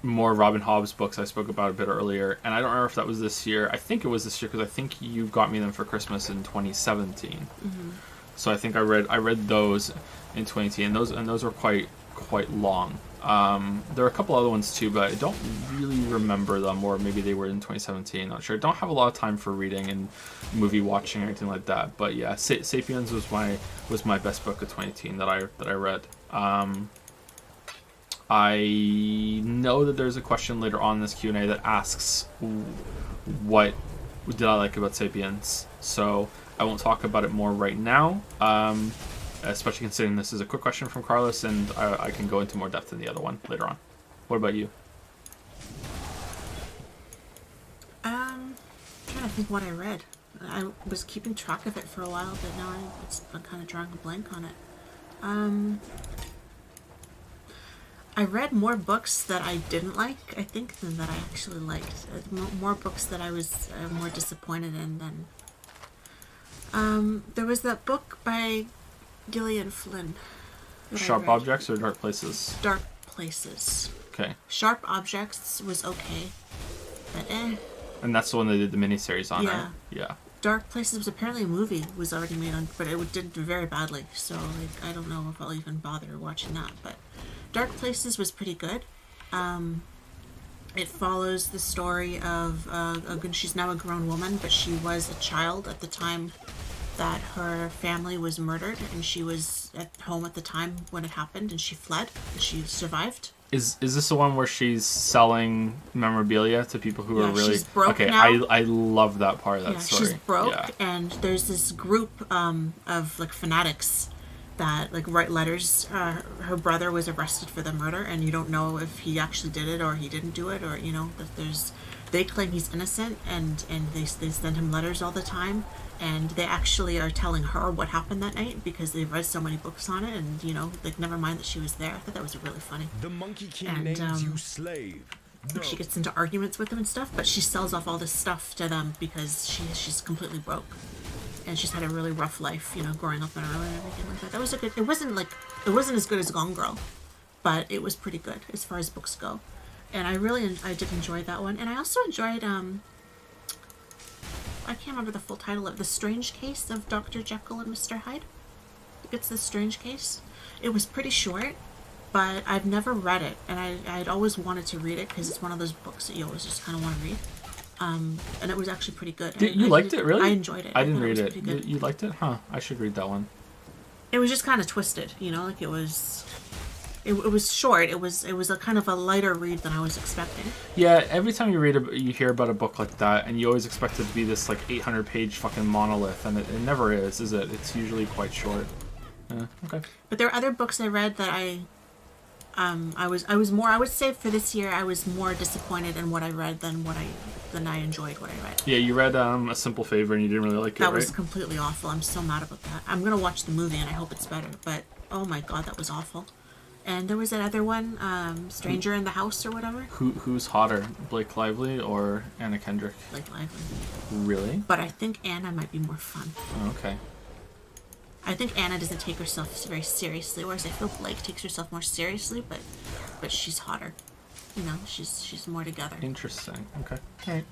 more Robin Hobb's books I spoke about a bit earlier, and I don't remember if that was this year. I think it was this year because I think you got me them for Christmas in 2017. Mm-hmm. So I think I read those in 2018, and those were quite long. There are a couple other ones too, but I don't really remember them, or maybe they were in 2017. Not sure. I don't have a lot of time for reading and movie watching or anything like that. But yeah, Sapiens was my best book of 2018 that I read. I know that there's a question later on in this Q&A that asks what did I like about Sapiens, so I won't talk about it more right now, especially considering this is a quick question from Carlos, and I can go into more depth in the other one later on. What about you? I'm trying to think what I read. I was keeping track of it for a while, but now I'm kind of drawing a blank on it. I read more books that I didn't like, I think, than that I actually liked. More books that I was more disappointed in than... there was that book by Gillian Flynn. Sharp Objects or Dark Places? Dark Places. Okay. Sharp Objects was okay, but And that's the one they did the miniseries on, yeah. right? Yeah. Dark Places was apparently a movie was already made on, but it did very badly, so like, I don't know if I'll even bother watching that, but... Dark Places was pretty good. It follows the story of she's now a grown woman, but she was a child at the time that her family was murdered and she was at home at the time when it happened and she fled and she survived. Is this the one where she's selling memorabilia to people who are really... she's broke okay, now. I love that part of that Yeah, story. she's broke, Yeah. and there's this group of like fanatics that like write letters. Her brother was arrested for the murder, and you don't know if he actually did it or he didn't do it, or you know that there's. They claim he's innocent, and they send him letters all the time, and they actually are telling her what happened that night because they've read so many books on it, and you know, like never mind that she was there. I thought that was really funny. The Monkey King And, names you slave. No. She gets into arguments with them and stuff, but she sells off all this stuff to them because she's completely broke, and she's had a really rough life, you know, growing up in her and everything like that. That was a good. It wasn't as good as Gone Girl, but it was pretty good as far as books go, and I did enjoy that one, and I also enjoyed I can't remember the full title of The Strange Case of Dr. Jekyll and Mr. Hyde. It's The Strange Case. It was pretty short, but I've never read it, and I'd always wanted to read it because it's one of those books that you always just kind of want to read. And it was actually pretty good. You liked it, really? I enjoyed it. I didn't thought read was it. pretty good. You liked it? Huh. I should read that one. It was just kind of twisted, you know, like it was short. It was a kind of a lighter read than I was expecting. Yeah, every time you hear about a book like that, and you always expect it to be this, like, 800-page fucking monolith, and it never is it? It's usually quite short. Yeah, okay. But there are other books I read that I would say for this year I was more disappointed in what I read than I enjoyed what I read. Yeah, you read A Simple Favor and you didn't really like it, That right? was completely awful. I'm so mad about that. I'm gonna watch the movie and I hope it's better, but oh my god, that was awful. And there was that other one, Stranger in the House or whatever. Who's hotter, Blake Lively or Anna Kendrick? Like Lively. Really? But I think Anna might be more fun. Oh, okay. I think Anna doesn't take herself very seriously, whereas I feel Blake takes herself more seriously, but she's hotter. You know, she's more together. Interesting. Okay. All right.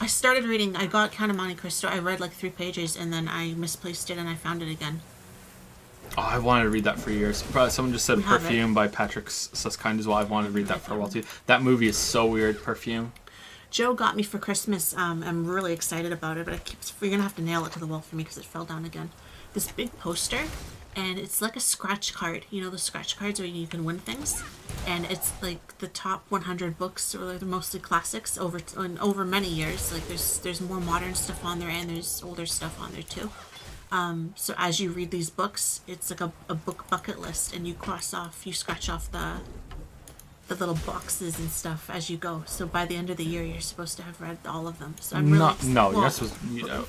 I started reading. I got Count of Monte Cristo. I read like 3 pages, and then I misplaced it, and I found it again. Oh, I wanted to read that for years. Someone just said We have Perfume by Patrick Susskind as well. I've wanted to read that for a while too. That movie is so weird, Perfume. Joe got me for Christmas. I'm really excited about it, but you're gonna have to nail it to the wall for me because it fell down again. This big poster, and it's like a scratch card. You know the scratch cards where you can win things, and it's like the top 100 books, or they're mostly classics over many years. Like there's more modern stuff on there, and there's older stuff on there too. So as you read these books, it's like a book bucket list, and you scratch off the little boxes and stuff as you go. So by the end of the year, you're supposed to have read all of them. So I'm really you're not supposed to,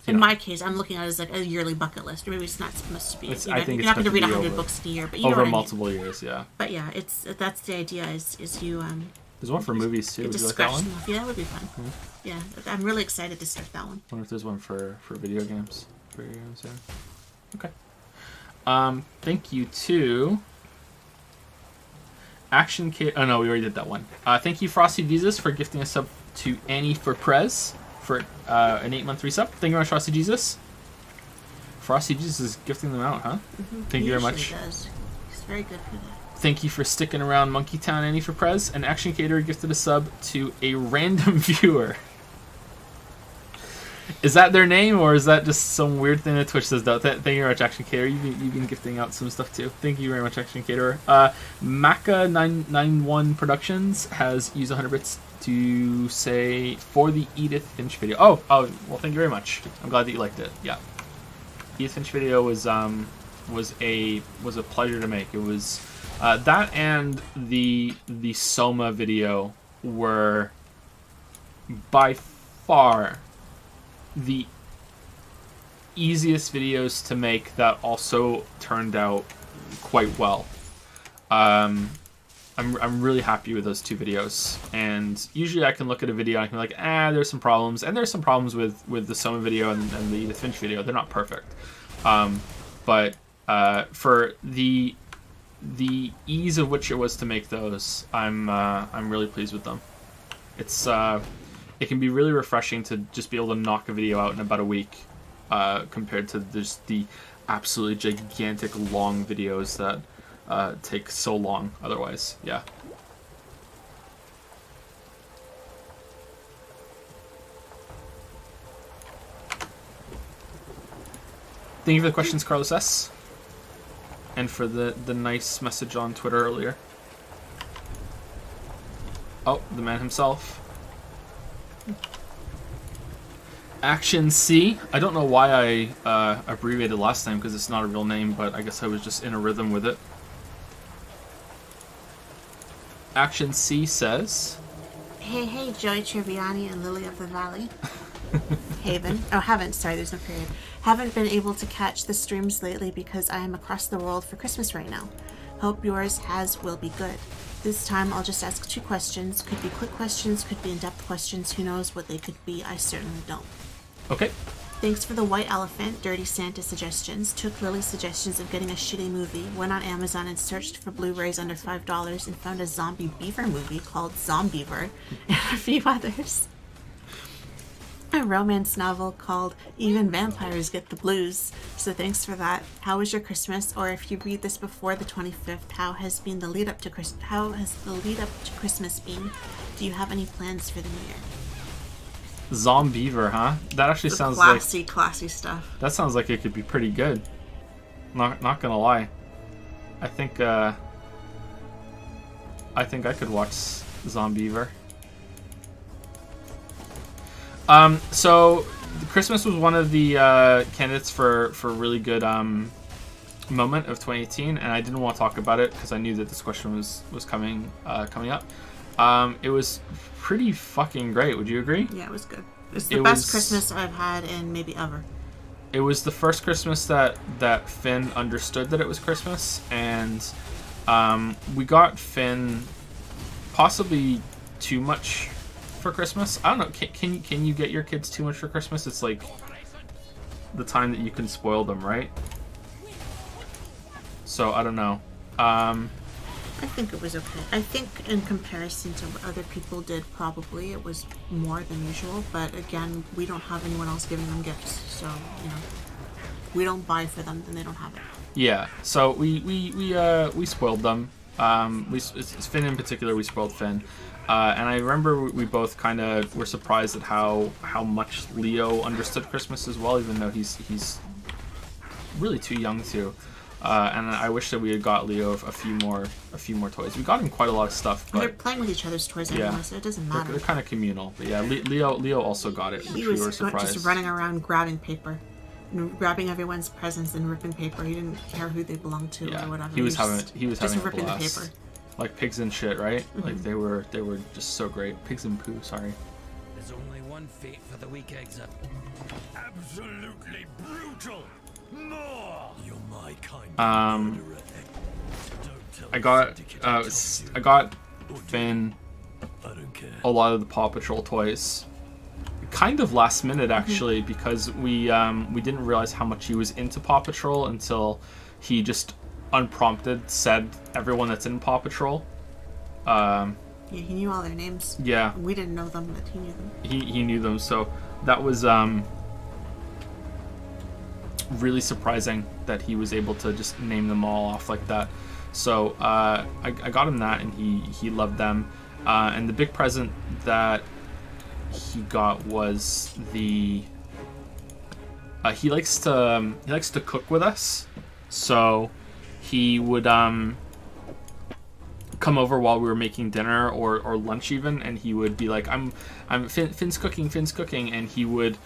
in my case, I'm looking at it as like a yearly bucket list. Or maybe it's not supposed to be. I think you're not going to read meant to be 100 books in a year, but you know over what I mean. multiple years, yeah. But yeah, that's the idea. Is you There's one for movies too. get Would to you like that scratch one? them off. Yeah, that would be fun. Yeah, I'm really excited to start that one. I wonder if there's one for video games. Video games, yeah. Okay. Thank you to Action Kid. Oh no, we already did that one. Thank you, Frosty Jesus, for gifting a sub to Annie for Prez for an 8-month resub. Thank you very much, Frosty Jesus. Frosty Jesus is gifting them out, huh? Thank you very much. He does. He's very good for that. Thank you for sticking around, Monkey Town Annie for Prez. And Action Caterer gifted a sub to a random viewer. Is that their name, or is that just some weird thing that Twitch says? Thank you very much, Action Caterer. You've been gifting out some stuff too. Thank you very much, Action Caterer. Maca991 Productions has used 100 bits to say for the Edith Finch video. Oh, well, thank you very much. I'm glad that you liked it. Yeah, Edith Finch video was a pleasure to make. It was that and the Soma video were by far the easiest videos to make that also turned out quite well. I'm really happy with those 2 videos, and usually I can look at a video and I can be like, there's some problems, and there's some problems with the Soma video and the Edith Finch video. They're not perfect, but for the ease of which it was to make those, I'm really pleased with them. It can be really refreshing to just be able to knock a video out in about a week, compared to just the absolutely gigantic long videos that take so long otherwise. Yeah. Thank you for the questions, Carlos S. And for the nice message on Twitter earlier. Oh, the man himself. Action C. I don't know why I abbreviated last time because it's not a real name, but I guess I was just in a rhythm with it. Action C says... Hey, Joey Triviani and Lily of the Valley. Haven't, sorry, there's no period. Haven't been able to catch the streams lately because I am across the world for Christmas right now. Hope yours will be good. This time I'll just ask 2 questions. Could be quick questions, could be in-depth questions. Who knows what they could be? I certainly don't. Okay. Thanks for the White Elephant, Dirty Santa suggestions. Took Lily's suggestions of getting a shitty movie, went on Amazon and searched for Blu-rays under $5 and found a zombie beaver movie called Zombiever and a few others. A romance novel called Even Vampires Get the Blues. So thanks for that. How was your Christmas? Or if you read this before the 25th, how has the lead up to Christmas been? Do you have any plans for the new year? Zombiever, huh? That actually sounds like classy stuff. that sounds like it could be pretty good. Not gonna lie. I think I could watch Zombiever. So Christmas was one of the candidates for a really good moment of 2018, and I didn't want to talk about it because I knew that this question was coming up. It was pretty fucking great. Would you agree? Yeah, it was good. It's the best Christmas I've had in maybe ever. It was the first Christmas that Finn understood that it was Christmas, and we got Finn possibly too much for Christmas. I don't know. Can you get your kids too much for Christmas? It's like the time that you can spoil them, right? So I don't know. I think it was okay. I think in comparison to what other people did, probably it was more than usual. But again, we don't have anyone else giving them gifts, so we don't buy for them, then they don't have it. Yeah. So we spoiled them. It's Finn in particular. We spoiled Finn. And I remember we both kind of were surprised at how much Leo understood Christmas as well, even though he's really too young to. And I wish that we had got Leo a few more toys. We got him quite a lot of stuff, but they're playing with each other's toys anyway, so it doesn't matter. They're kind of communal. But yeah, Leo also got it, which He we were was surprised. just running around grabbing paper, and grabbing everyone's presents and ripping paper. He didn't care who they belonged to or whatever. He was having a ripping blast. the paper. Like pigs and shit, right? Mm-hmm. Like they were just so great. Pigs and poo, sorry. There's only one fate for the weak eggs up. Absolutely brutal. More. You're my kind. I got Finn a lot of the Paw Patrol toys. Kind of last minute actually, because we didn't realize how much he was into Paw Patrol until he just unprompted said everyone that's in Paw Patrol. Yeah, he knew all their names. Yeah. We didn't know them, but he knew them. He knew them, so that was really surprising that he was able to just name them all off like that. So I got him that, and he loved them. And the big present that he got was the he likes to cook with us, so he would come over while we were making dinner or lunch even, and he would be like, Finn's cooking, and he would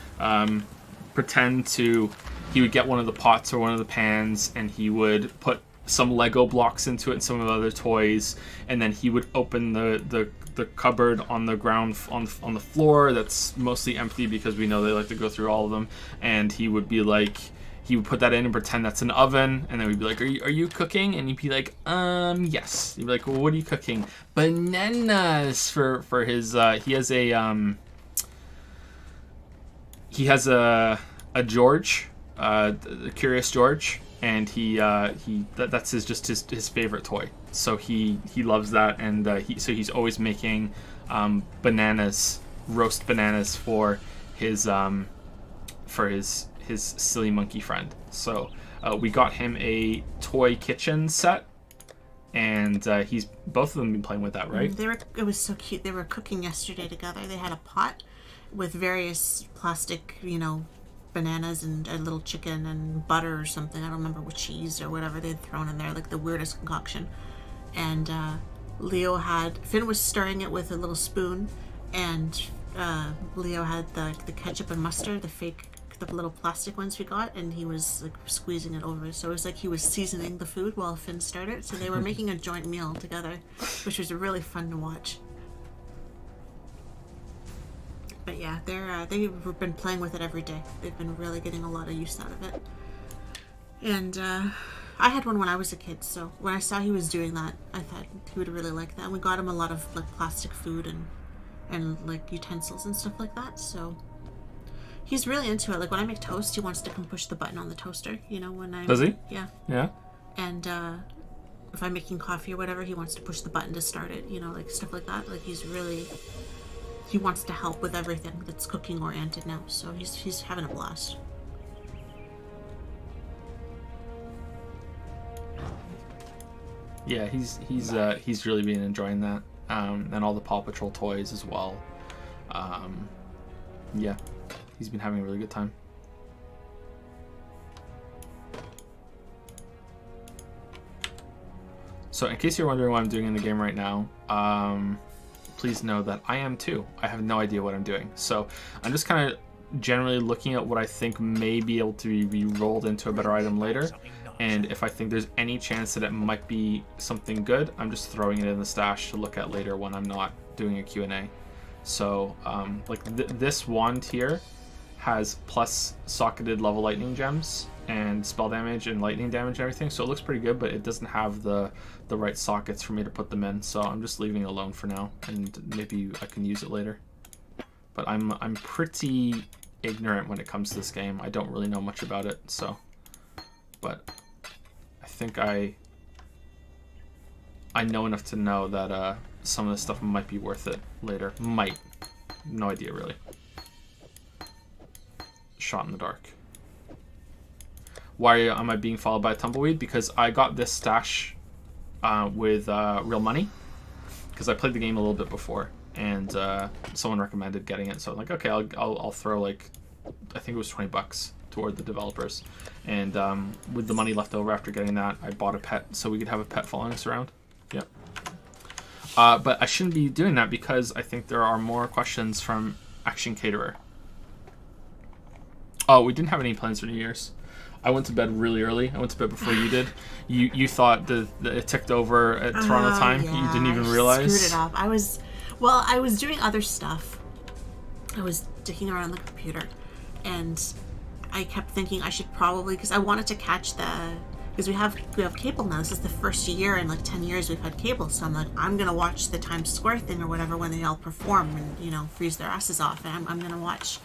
he would get one of the pots or one of the pans, and he would put some Lego blocks into it and some of the other toys, and then he would open the cupboard on the ground on the floor that's mostly empty because we know they like to go through all of them, and he would be like, he would put that in and pretend that's an oven, and then we'd be like, are you cooking? And he'd be like, yes. He'd be like, well, what are you cooking? Bananas for his he has a George, the Curious George, and that's his favorite toy. So he loves that, and he's always making roast bananas for his silly monkey friend. So we got him a toy kitchen set, and he's both of them been playing with that, right? It was so cute. They were cooking yesterday together. They had a pot with various plastic, bananas and a little chicken and butter or something. I don't remember what cheese or whatever they'd thrown in there, like the weirdest concoction. And Finn was stirring it with a little spoon, and Leo had the ketchup and mustard, the little plastic ones we got, and he was like squeezing it over. So it was like he was seasoning the food while Finn stirred it. So they were making a joint meal together, which was really fun to watch. But yeah, they've been playing with it every day. They've been really getting a lot of use out of it. And I had one when I was a kid, so when I saw he was doing that, I thought he would really like that. And we got him a lot of like plastic food and like utensils and stuff like that. So he's really into it. Like when I make toast, he wants to come push the button on the toaster. You know, when I Does he? Yeah. Yeah. And if I'm making coffee or whatever, he wants to push the button to start it. You know, like stuff like that. Like he wants to help with everything that's cooking oriented now. So he's having a blast. Yeah, he's really been enjoying that, and all the Paw Patrol toys as well. Yeah, he's been having a really good time. So in case you're wondering what I'm doing in the game right now, please know that I am too. I have no idea what I'm doing. So I'm just kind of generally looking at what I think may be able to be rolled into a better item later. And if I think there's any chance that it might be something good, I'm just throwing it in the stash to look at later when I'm not doing a Q&A. So like this wand here has plus socketed level lightning gems and spell damage and lightning damage and everything. So it looks pretty good, but it doesn't have the right sockets for me to put them in. So I'm just leaving it alone for now, and maybe I can use it later. But I'm pretty ignorant when it comes to this game. I don't really know much about it, so. But I think I know enough to know that some of this stuff might be worth it later. Might. No idea, really. Shot in the dark. Why am I being followed by a tumbleweed? Because I got this stash with real money. Because I played the game a little bit before, and someone recommended getting it. So I'm like, okay, I'll throw like, I think it was $20 toward the developers. And with the money left over after getting that, I bought a pet so we could have a pet following us around. Yep. But I shouldn't be doing that because I think there are more questions from Action Caterer. Oh, we didn't have any plans for New Year's. I went to bed really early. I went to bed before you did. You thought that it ticked over at Toronto time. Yeah, You didn't even realize. Screwed it up. I was doing other stuff. I was dicking around the computer, and I kept thinking I should probably, because I wanted to catch because we have cable now. This is the first year in like 10 years we've had cable. So I'm like, I'm gonna watch the Times Square thing or whatever when they all perform and freeze their asses off, and I'm gonna watch.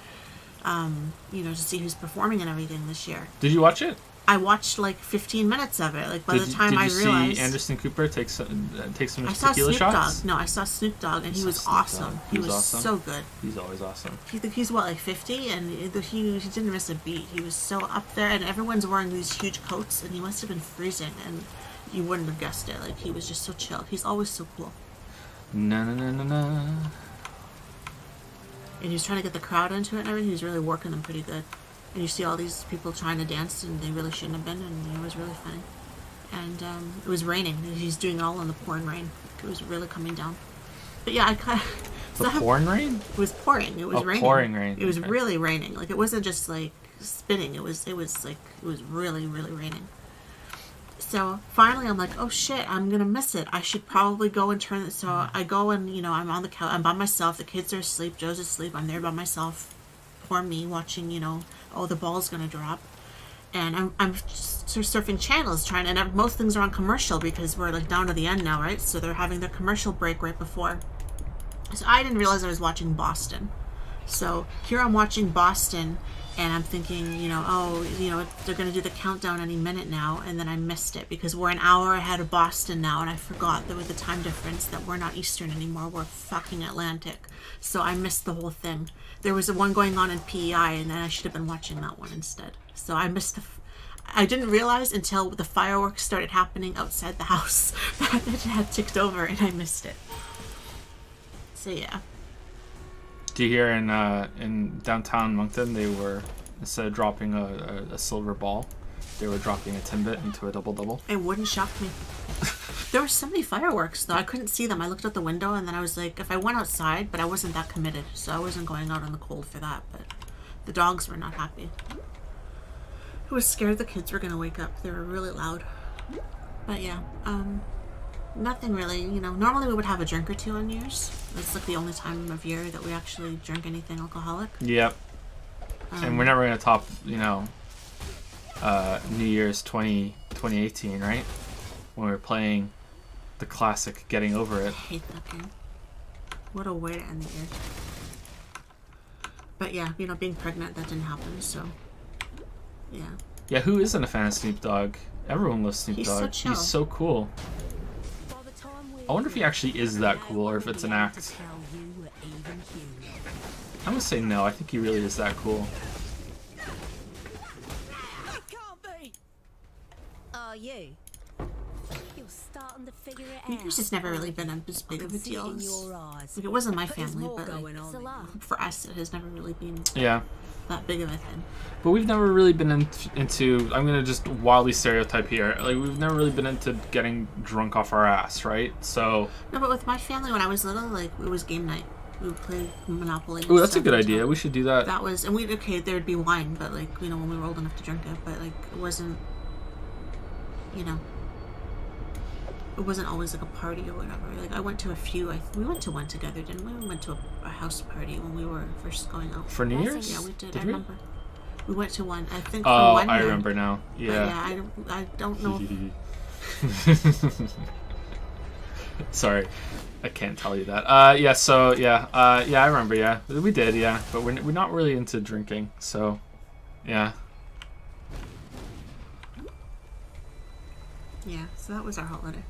To see who's performing and everything this year. Did you watch it? I watched like 15 minutes of it. Like by the time I realized. Did you see Anderson Cooper take some I saw tequila Snoop shots? Dogg. No, I saw Snoop Dogg, and he was awesome. He was awesome. so good. He's always awesome. He's what, like 50, and he didn't miss a beat. He was so up there, and everyone's wearing these huge coats, and he must have been freezing, and you wouldn't have guessed it. Like he was just so chill. He's always so cool. Na na na na na. And he was trying to get the crowd into it and everything. He was really working them pretty good. And you see all these people trying to dance, and they really shouldn't have been, and it was really funny. And it was raining, and he's doing it all in the pouring rain. It was really coming down. But yeah, I kind of... The pouring rain? It was pouring. It was raining. Pouring rain. It was okay. really raining. Like, it wasn't just, like, spitting. It was really, really raining. So finally I'm like, oh shit, I'm gonna miss it. I should probably go and turn it. So I go and, I'm on the couch. I'm by myself. The kids are asleep. Joe's asleep. I'm there by myself. Poor me watching, oh, the ball's gonna drop. And I'm just surfing channels and most things are on commercial because we're like down to the end now, right? So they're having their commercial break right before. So I didn't realize I was watching Boston. So here I'm watching Boston, and I'm thinking, they're going to do the countdown any minute now, and then I missed it because we're an hour ahead of Boston now, and I forgot that with the time difference that we're not Eastern anymore, we're fucking Atlantic. So I missed the whole thing. There was one going on in PEI, and then I should have been watching that one instead. So I missed I didn't realize until the fireworks started happening outside the house that it had ticked over, and I missed it. So yeah. Do you hear in downtown Moncton they were Instead of dropping a silver ball, they were dropping a Timbit into a double-double. It wouldn't shock me. There were so many fireworks, though. I couldn't see them. I looked out the window, and then I was like, if I went outside, but I wasn't that committed, so I wasn't going out in the cold for that, but the dogs were not happy. I was scared the kids were going to wake up. They were really loud. But yeah, nothing really, you know. Normally we would have a drink or two on New Year's. That's like the only time of year that we actually drink anything alcoholic. Yep. And we're never going to top, you know, New Year's 2018, right? When we were playing the classic Getting Over It. I hate that game. What a way to end the year. But yeah, you know, being pregnant, that didn't happen, so yeah. Yeah, who isn't a fan of Snoop Dogg? Everyone loves Snoop He's Dogg. so chill. He's so cool. By the time we I wonder if he actually is that cool or if it's an act. To tell you were even human. I'm gonna say no. I think he really is that cool. It can't be. Are you? You're starting to figure it New out. Year's has never really been as big of a See it deal. in as- your eyes. Like, it wasn't my But there's family, more but going like, It's a on. lot. for us, it has never really been Yeah. that big of a thing. But we've never really been into. I'm gonna just wildly stereotype here. Like we've never really been into getting drunk off our ass, right? So, No, but with my family when I was little, like, it was game night. We would play Monopoly. and oh, that's a stuff good and idea. talk. We should do that. That was, and there'd be wine, but like, you know, when we were old enough to drink it, but like, it wasn't, you know, it wasn't always like a party or whatever. Like, I went to a few, we went to one together, didn't we? We went to a house party when we were first going out. For New That's Year's? Yeah, we did. Did I we? remember. We went to one, I think, for Oh, one I year. remember now. But Yeah. I don't know. Sorry, I can't tell you that. Yeah. So yeah. Yeah, I remember. Yeah, we did. Yeah, but we're not really into drinking. So, yeah. Yeah, so that was our holiday.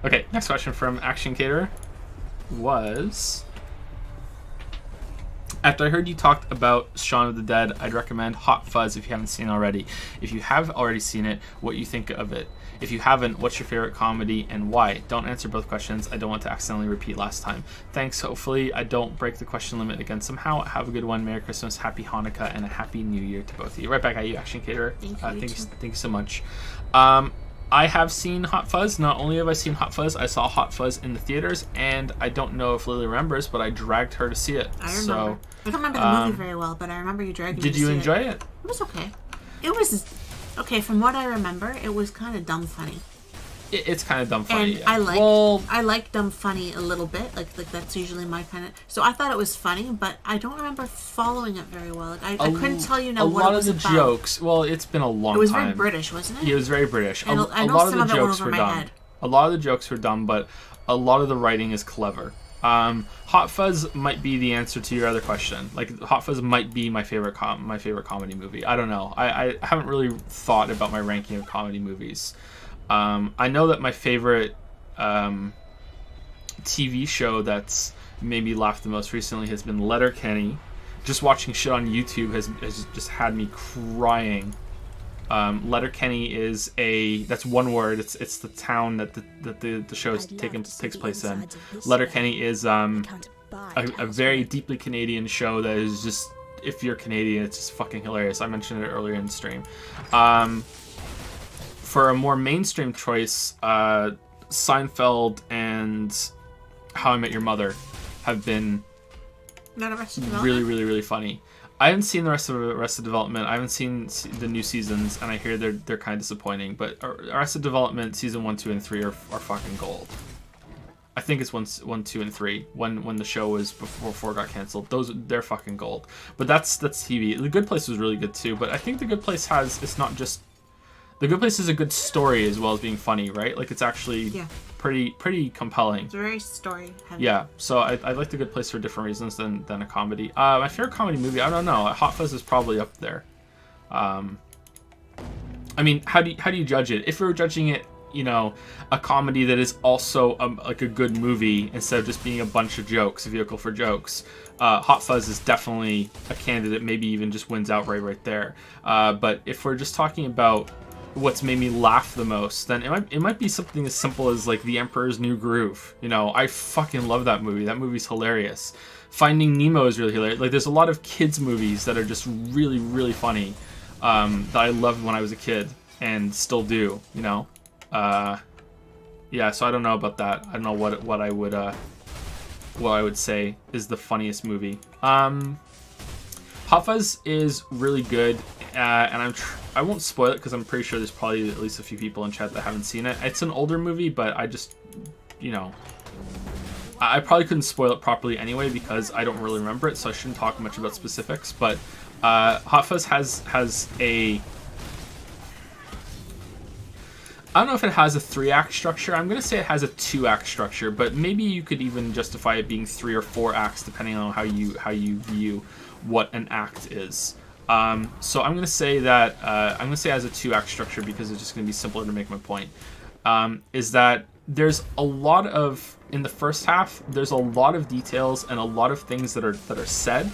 Okay. Next question from Action Caterer was. After I heard you talked about Shaun of the Dead, I'd recommend Hot Fuzz if you haven't seen it already. If you have already seen it, what you think of it. If you haven't, what's your favorite comedy and why? Don't answer both questions. I don't want to accidentally repeat last time. Thanks. Hopefully I don't break the question limit again somehow. Have a good one. Merry Christmas, Happy Hanukkah, and a Happy New Year to both of you. Right back at you, Action Caterer. Thank you, Thank too. you so much. I have seen Hot Fuzz. Not only have I seen Hot Fuzz, I saw Hot Fuzz in the theaters, and I don't know if Lily remembers, but I dragged her to see it. I remember. So, I don't remember the movie very well, but I remember you dragging me did to you see enjoy it. it? It was okay. It was okay from what I remember. It was kind of dumb funny, It's kind of dumb funny. and yeah. I like dumb funny a little bit. Like that's usually my kind of. So I thought it was funny, but I don't remember following it very well. Like I couldn't tell you now what lot it was of the about. jokes. Well, it's been a long time. It was very British, wasn't it? Yeah, it was very British. And I know lot some of the of it went jokes over were my dumb. head. A lot of the jokes were dumb, but a lot of the writing is clever. Hot Fuzz might be the answer to your other question. Like Hot Fuzz might be my favorite comedy movie. I don't know. I haven't really thought about my ranking of comedy movies. I know that my favorite TV show that's made me laugh the most recently has been Letterkenny. Just watching shit on YouTube has just had me crying. Letterkenny is that's one word. It's the town that the show takes place in. Letterkenny is a very deeply Canadian show that is just, if you're Canadian, it's just fucking hilarious. I mentioned it earlier in the stream. For a more mainstream choice, Seinfeld and How I Met Your Mother have been Not Arrested Development. really, really, really funny. I haven't seen the rest of Arrested Development. I haven't seen the new seasons, and I hear they're kind of disappointing. But Arrested Development season 1, 2, and 3 are fucking gold. I think it's 1, 2, and 3 when the show was before it got canceled. They're fucking gold. But that's TV. The Good Place was really good too. But I think The Good Place it's not just. The Good Place is a good story as well as being funny, right? Like it's actually pretty compelling. It's very story heavy. Yeah, so I like The Good Place for different reasons than a comedy. My favorite comedy movie, I don't know. Hot Fuzz is probably up there. I mean, how do you judge it? If we were judging it, you know, a comedy that is also like a good movie instead of just being a bunch of jokes, a vehicle for jokes, Hot Fuzz is definitely a candidate. Maybe even just wins outright right there. But if we're just talking about what's made me laugh the most, then it might be something as simple as like The Emperor's New Groove. You know, I fucking love that movie. That movie's hilarious. Finding Nemo is really hilarious. Like, there's a lot of kids movies that are just really, really funny that I loved when I was a kid and still do. You know, yeah. So I don't know about that. I don't know what I would say is the funniest movie. Hot Fuzz is really good, and I won't spoil it because I'm pretty sure there's probably at least a few people in chat that haven't seen it. It's an older movie, but I just, you know, I probably couldn't spoil it properly anyway because I don't really remember it, so I shouldn't talk much about specifics. But Hot Fuzz has a, I don't know if it has a 3-act structure. I'm gonna say it has a 2-act structure, but maybe you could even justify it being 3 or 4 acts depending on how you view what an act is. So I'm gonna say that it has a 2-act structure because it's just gonna be simpler to make my point. Is that there's a lot of, in the first half, there's a lot of details and a lot of things that are said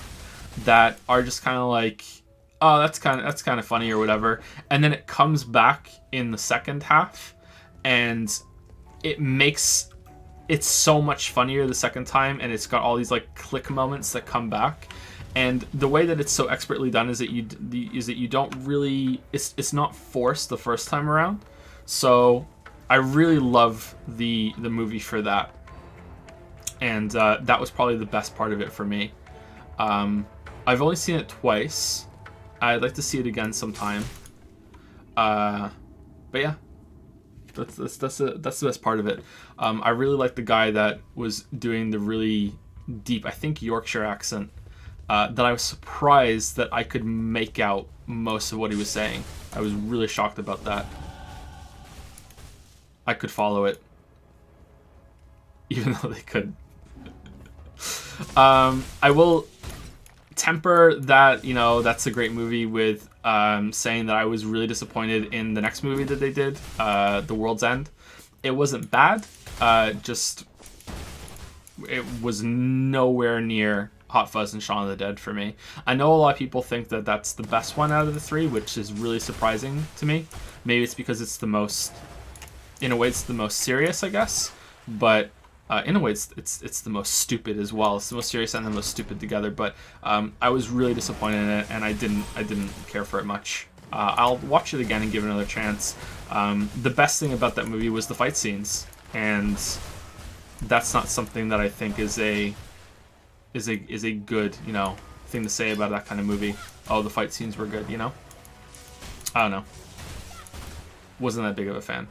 that are just kind of like, oh, that's kind of funny or whatever, and then it comes back in the second half, and it makes it so much funnier the second time, and it's got all these like click moments that come back. And the way that it's so expertly done is that you don't really, it's not forced the first time around. So I really love the movie for that, and that was probably the best part of it for me. I've only seen it twice. I'd like to see it again sometime. But yeah, that's the best part of it. I really like the guy that was doing the really deep, I think, Yorkshire accent. That I was surprised that I could make out most of what he was saying. I was really shocked about that. I could follow it, even though they couldn't. I will temper that, you know, that's a great movie with saying that I was really disappointed in the next movie that they did, The World's End. It wasn't bad, just it was nowhere near Hot Fuzz and Shaun of the Dead for me. I know a lot of people think that that's the best one out of the 3, which is really surprising to me. Maybe it's because it's the most, in a way, it's the most serious, I guess. But in a way, it's the most stupid as well. It's the most serious and the most stupid together. But I was really disappointed in it, and I didn't care for it much. I'll watch it again and give it another chance. The best thing about that movie was the fight scenes, and that's not something that I think is a good, you know, thing to say about that kind of movie. Oh, the fight scenes were good, you know? I don't know. Wasn't that big of a fan.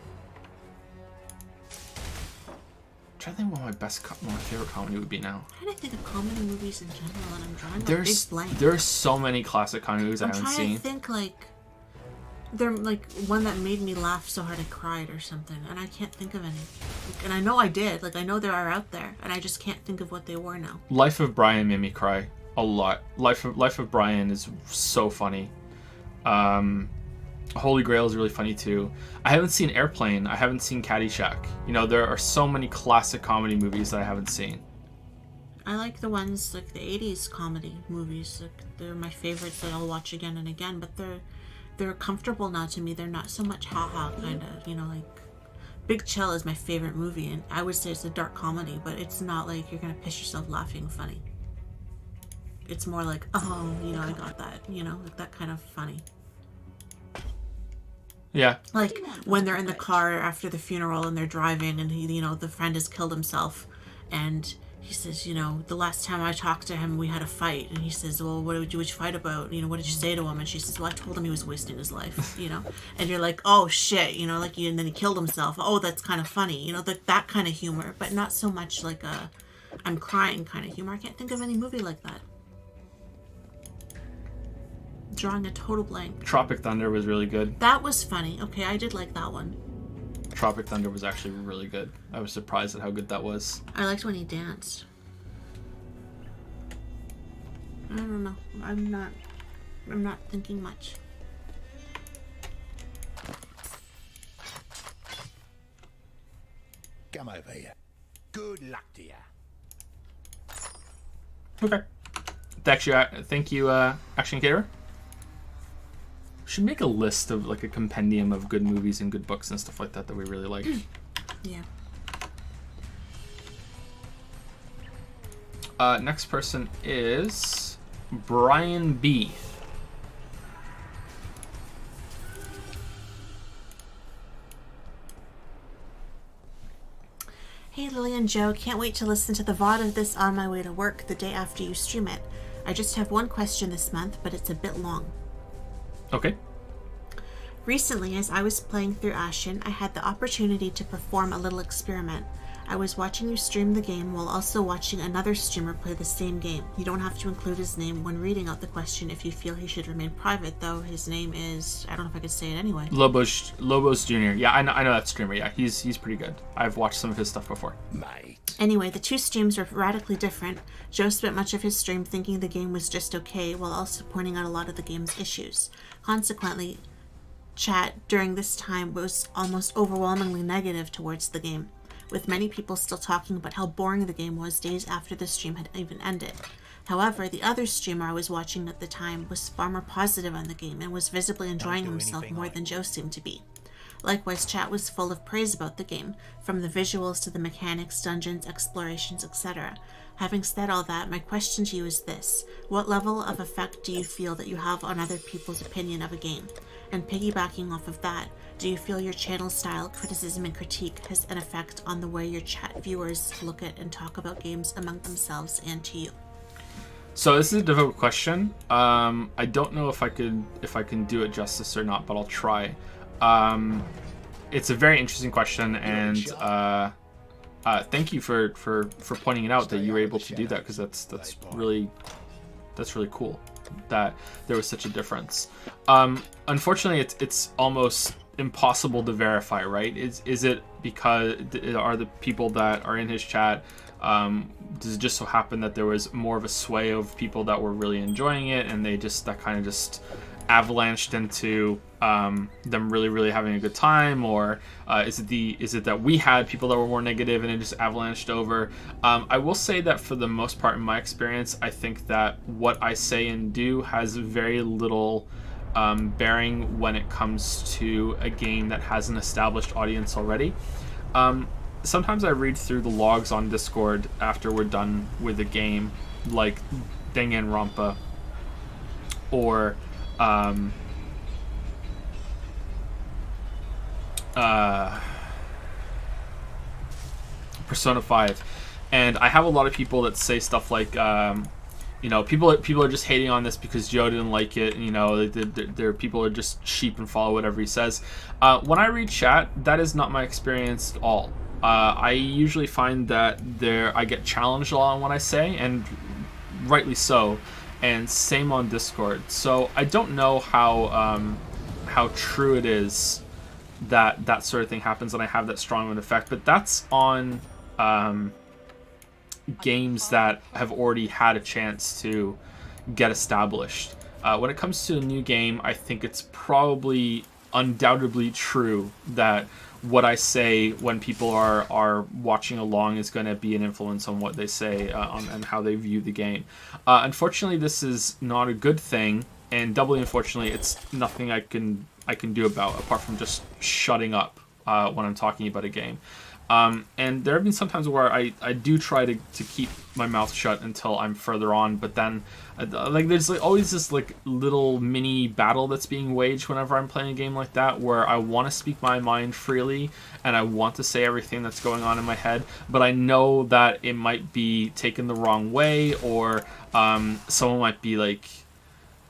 I'm trying to think what my favorite comedy would be now. I'm trying to think of comedy movies in general, and I'm drawing a big blank. There's so many classic comedy movies I haven't seen. I'm trying to think, like, they're like one that made me laugh so hard I cried or something, and I can't think of any. And I know I did. Like, I know there are out there, and I just can't think of what they were now. Life of Brian made me cry a lot. Life of Brian is so funny. Holy Grail is really funny too. I haven't seen Airplane. I haven't seen Caddyshack. You know, there are so many classic comedy movies that I haven't seen. I like the ones, like the 80s comedy movies. Like, they're my favorites that I'll watch again and again, but they're comfortable now to me. They're not so much haha kind of, you know, like Big Chill is my favorite movie, and I would say it's a dark comedy, but it's not like you're gonna piss yourself laughing funny. It's more like, oh, you know, I got that, you know, like that kind of funny. Yeah. Like when they're in the car after the funeral and they're driving, and he, you know, the friend has killed himself, and he says, you know, the last time I talked to him, we had a fight. And he says, well, what did you fight about? You know, what did you say to him? And she says, well, I told him he was wasting his life, you know? And you're like, oh, shit, you know, like, and then he killed himself. Oh, that's kind of funny, you know, that kind of humor, but not so much like a I'm crying kind of humor. I can't think of any movie like that. Drawing a total blank. Tropic Thunder was really good. That was funny. Okay, I did like that one. Tropic Thunder was actually really good. I was surprised at how good that was. I liked when he danced. I don't know. I'm not thinking much. Come over here. Good luck to you. Okay. Thank you, Action Caterer. Should make a list of like a compendium of good movies and good books and stuff like that we really like. Yeah. Next person is Brian B. Hey Lily and Joe, can't wait to listen to the VOD of this on my way to work the day after you stream it. I just have one question this month, but it's a bit long. Okay. Recently, as I was playing through Ashen, I had the opportunity to perform a little experiment. I was watching you stream the game while also watching another streamer play the same game. You don't have to include his name when reading out the question if you feel he should remain private, though. His name is... I don't know if I could say it anyway. Lobos Jr. Yeah, I know that streamer. Yeah, he's pretty good. I've watched some of his stuff before. Mate. Anyway, the two streams are radically different. Joe spent much of his stream thinking the game was just okay, while also pointing out a lot of the game's issues. Consequently, chat during this time was almost overwhelmingly negative towards the game, with many people still talking about how boring the game was days after the stream had even ended. However, the other streamer I was watching at the time was far more positive on the game and was visibly enjoying himself more than Joe seemed to be. Likewise, chat was full of praise about the game, from the visuals to the mechanics, dungeons, explorations, etc. Having said all that, my question to you is this: what level of effect do you feel that you have on other people's opinion of a game? And piggybacking off of that, do you feel your channel style, criticism, and critique has an effect on the way your chat viewers look at and talk about games among themselves and to you? So this is a difficult question. I don't know if I can do it justice or not, but I'll try. It's a very interesting question, and thank you for pointing it out that you were able to do that, because that's really cool that there was such a difference. Unfortunately, it's almost impossible to verify, right? Is it because are the people that are in his chat, does it just so happen that there was more of a sway of people that were really enjoying it, and that kind of just avalanched into them really having a good time, or is it that we had people that were more negative and it just avalanched over? I will say that for the most part, in my experience, I think that what I say and do has very little bearing when it comes to a game that has an established audience already. Sometimes I read through the logs on Discord after we're done with a game, like Danganronpa, or Persona 5, and I have a lot of people that say stuff like, people are just hating on this because Joe didn't like it. Their people are just sheep and follow whatever he says. When I read chat, that is not my experience at all. I usually find that I get challenged a lot on what I say, and rightly so, and same on Discord. So I don't know how true it is that sort of thing happens and I have that strong of an effect, but that's on games that have already had a chance to get established. When it comes to a new game, I think it's probably undoubtedly true that what I say when people are watching along is going to be an influence on what they say and how they view the game. Unfortunately, this is not a good thing, and doubly unfortunately, it's nothing I can do about, apart from just shutting up when I'm talking about a game. And there have been some times where I do try to keep my mouth shut until I'm further on, but then there's always this little mini battle that's being waged whenever I'm playing a game like that, where I want to speak my mind freely and I want to say everything that's going on in my head, but I know that it might be taken the wrong way, or someone might be like,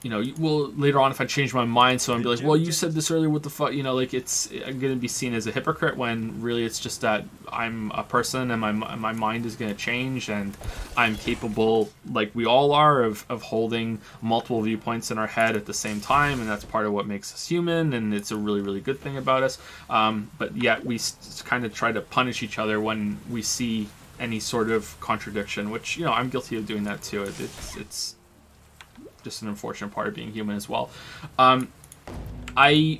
well, later on if I change my mind, someone will be like, well, you said this earlier, what the fuck, it's going to be seen as a hypocrite, when really it's just that I'm a person and my mind is going to change, and I'm capable, like we all are, of holding multiple viewpoints in our head at the same time, and that's part of what makes us human, and it's a really good thing about us. But yet we kind of try to punish each other when we see any sort of contradiction, which, I'm guilty of doing that too. It's just an unfortunate part of being human as well. I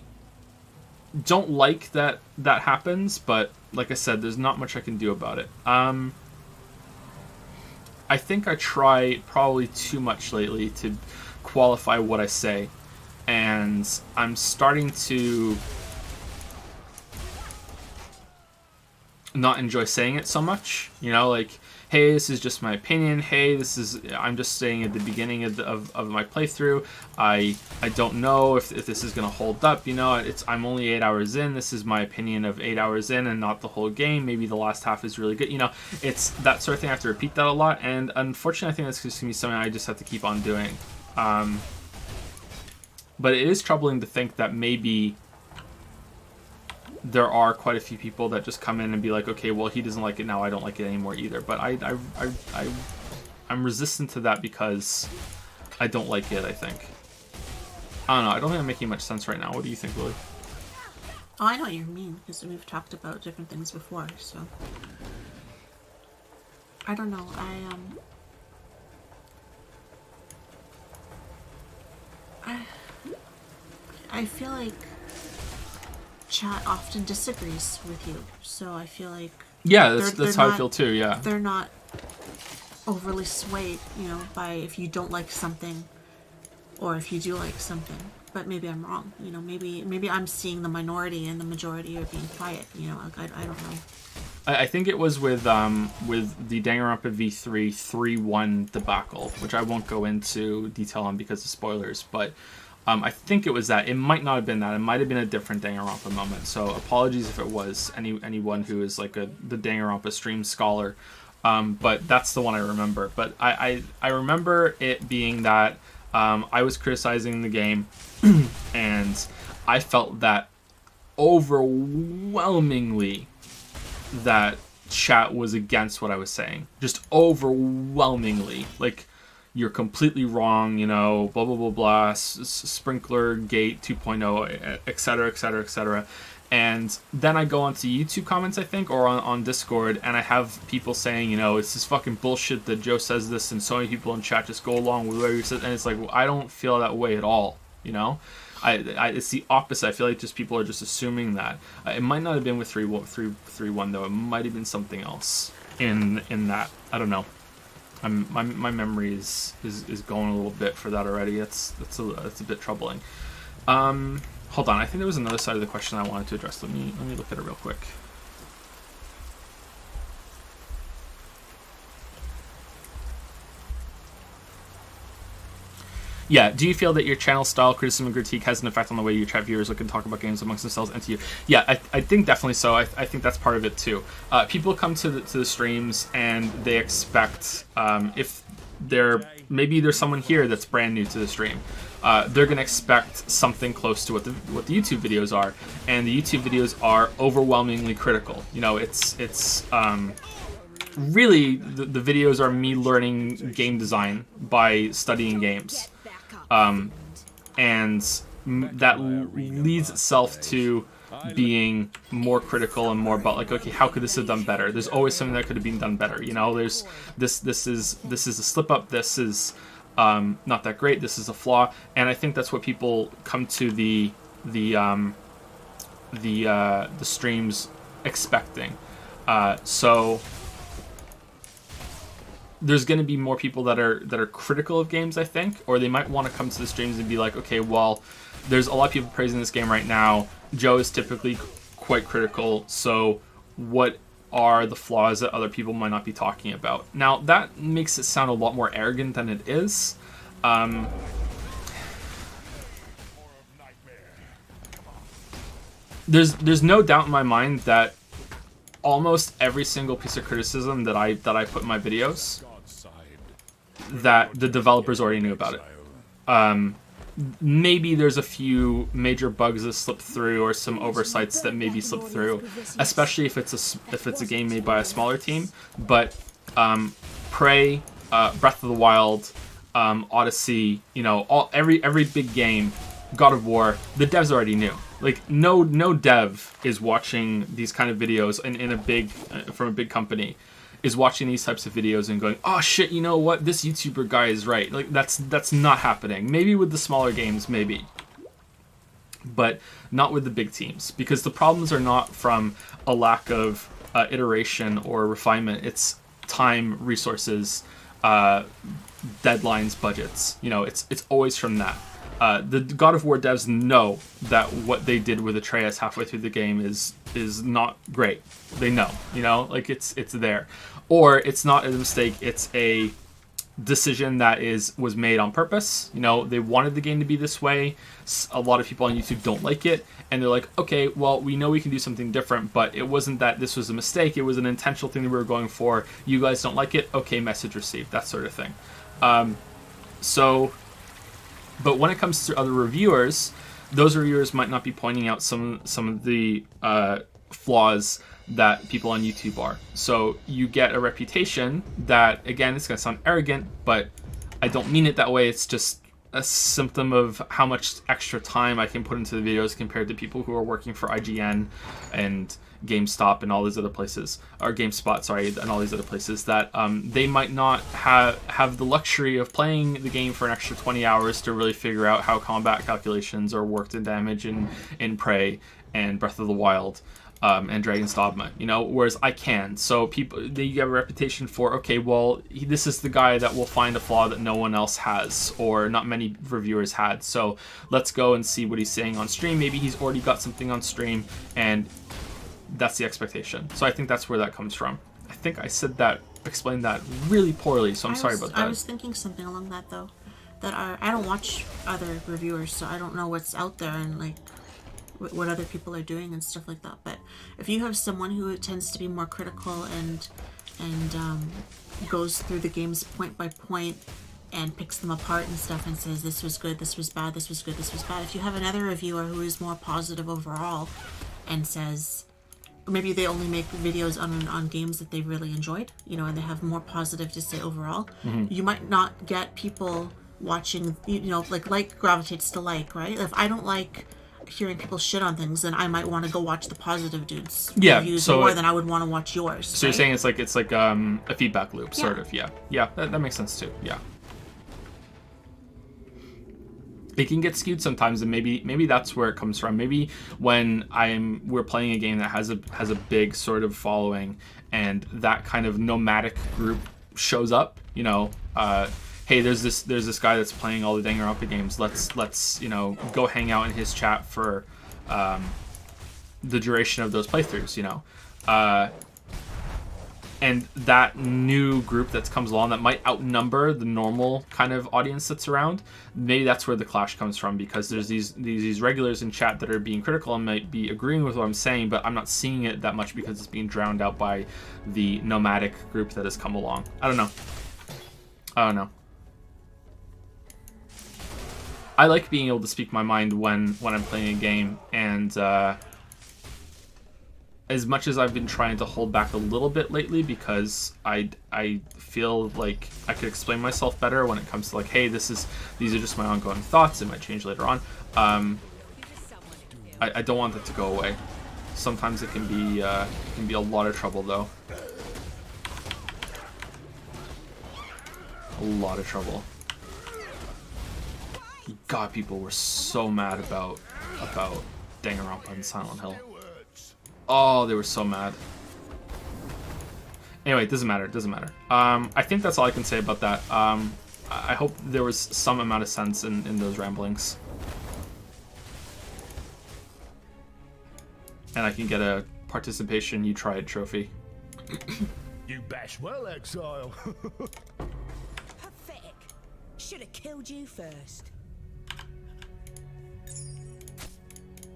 don't like that happens, but like I said, there's not much I can do about it. I think I try probably too much lately to qualify what I say, and I'm starting to not enjoy saying it so much. hey, this is just my opinion. Hey, I'm just saying at the beginning of my playthrough. I don't know if this is gonna hold up. You know, I'm only 8 hours in. This is my opinion of 8 hours in and not the whole game. Maybe the last half is really good. You know, it's that sort of thing. I have to repeat that a lot, and unfortunately, I think that's just gonna be something I just have to keep on doing. But it is troubling to think that maybe there are quite a few people that just come in and be like, okay, well, he doesn't like it now, I don't like it anymore either. But I'm resistant to that because I don't like it, I think. I don't know, I don't think I'm making much sense right now. What do you think, Lily? Oh, I know what you mean, because we've talked about different things before, so... I don't know, I feel like chat often disagrees with you, so I feel like yeah, that's how I feel too. Yeah, they're not overly swayed, you know, by if you don't like something or if you do like something. But maybe I'm wrong, you know. Maybe I'm seeing the minority and the majority are being quiet. You know, like, I don't know. I think it was with the Danganronpa V3 3-1 debacle, which I won't go into detail on because of spoilers, but. I think it was that. It might not have been that. It might have been a different Danganronpa moment. So apologies if it was anyone who is like the Danganronpa stream scholar. But that's the one I remember. But I remember it being that I was criticizing the game, and I felt that overwhelmingly that chat was against what I was saying. Just overwhelmingly. Like, you're completely wrong, you know, blah, blah, blah, blah, Sprinkler Gate 2.0, etc., etc., etc. And then I go onto YouTube comments, I think, or on Discord, and I have people saying, you know, it's this fucking bullshit that Joe says this, and so many people in chat just go along with what he says, and it's like, well, I don't feel that way at all, you know? It's the opposite. I feel like just people are just assuming that. It might not have been with 3-1, though. It might have been something else in that. I don't know. My memory is going a little bit for that already. It's a bit troubling. Hold on, I think there was another side of the question I wanted to address. Let me look at it real quick. Yeah, do you feel that your channel style, criticism, and critique has an effect on the way your chat viewers look and talk about games amongst themselves and to you? Yeah, I think definitely so. I think that's part of it too. People come to the streams and they expect, if maybe there's someone here that's brand new to the stream, they're gonna expect something close to what the YouTube videos are, and the YouTube videos are overwhelmingly critical. You know, it's really the videos are me learning game design by studying games. And that leads itself to being more critical and more about like, okay, how could this have done better? There's always something that could have been done better. You know, there's this is a slip up. This is not that great. This is a flaw. And I think that's what people come to the streams expecting. So there's going to be more people that are critical of games, I think, or they might want to come to the streams and be like, okay, well, there's a lot of people praising this game right now. Joe is typically quite critical, so what are the flaws that other people might not be talking about? Now, that makes it sound a lot more arrogant than it is. There's no doubt in my mind that almost every single piece of criticism that I put in my videos, that the developers already knew about it. Maybe there's a few major bugs that slip through, or some oversights that maybe slip through, especially if it's a game made by a smaller team. But Prey, Breath of the Wild, Odyssey, you know, every big game, God of War, the devs already knew. Like, no dev is watching these kind of videos in a big from a big company is watching these types of videos and going, oh shit, you know what, this YouTuber guy is right. Like, that's not happening. Maybe with the smaller games, maybe, but not with the big teams, because the problems are not from a lack of iteration or refinement. It's time, resources, deadlines, budgets. You know, it's always from that. The God of War devs know that what they did with Atreus halfway through the game is not great. They know, you know, like it's there. or it's not a mistake, it's a decision that was made on purpose. You know, they wanted the game to be this way. A lot of people on YouTube don't like it, and they're like, okay, well, we know we can do something different, but it wasn't that this was a mistake, it was an intentional thing that we were going for. You guys don't like it, okay, message received, that sort of thing. But when it comes to other reviewers, those reviewers might not be pointing out some of the flaws that people on YouTube are. So you get a reputation that, again, it's going to sound arrogant, but I don't mean it that way. It's just a symptom of how much extra time I can put into the videos compared to people who are working for IGN and GameStop and all these other places, or GameSpot, sorry, and all these other places that they might not have the luxury of playing the game for an extra 20 hours to really figure out how combat calculations are worked in damage in Prey and Breath of the Wild. And Dragon's Dogma, you know, whereas I can. So they get a reputation for, okay, well, this is the guy that will find a flaw that no one else has, or not many reviewers had. So let's go and see what he's saying on stream. Maybe he's already got something on stream, and that's the expectation. So I think that's where that comes from. I think I explained that really poorly, so I'm sorry about that. I was thinking something along that, though. I don't watch other reviewers, so I don't know what's out there and, like, what other people are doing and stuff like that. But if you have someone who tends to be more critical and goes through the games point by point and picks them apart and stuff and says this was good, this was bad, this was good, this was bad. If you have another reviewer who is more positive overall and says, maybe they only make videos on games that they really enjoyed, you know, and they have more positive to say overall, you might not get people watching, you know, like gravitates to like, right? If I don't like hearing people shit on things, then I might want to go watch the positive dudes reviews more than I would want to watch yours. So you're saying it's like a feedback loop, sort of. Yeah, that makes sense too. Yeah, it can get skewed sometimes, and maybe that's where it comes from. Maybe when we're playing a game that has a big sort of following, and that kind of nomadic group shows up, you know. Hey, there's this guy that's playing all the Danganronpa games. Let's you know, go hang out in his chat for the duration of those playthroughs, you know. And that new group that comes along that might outnumber the normal kind of audience that's around, maybe that's where the clash comes from, because there's these regulars in chat that are being critical and might be agreeing with what I'm saying, but I'm not seeing it that much because it's being drowned out by the nomadic group that has come along. I don't know. I like being able to speak my mind when I'm playing a game, and as much as I've been trying to hold back a little bit lately because I feel like I could explain myself better when it comes to, like, hey, these are just my ongoing thoughts, it might change later on. I don't want that to go away. Sometimes it can be a lot of trouble, though. A lot of trouble. God, people were so mad about Danganronpa and Silent Hill. Oh, they were so mad. Anyway, it doesn't matter. I think that's all I can say about that. I hope there was some amount of sense in those ramblings. And I can get a participation you tried trophy. You bash well, Exile. Pathetic. Should have killed you first.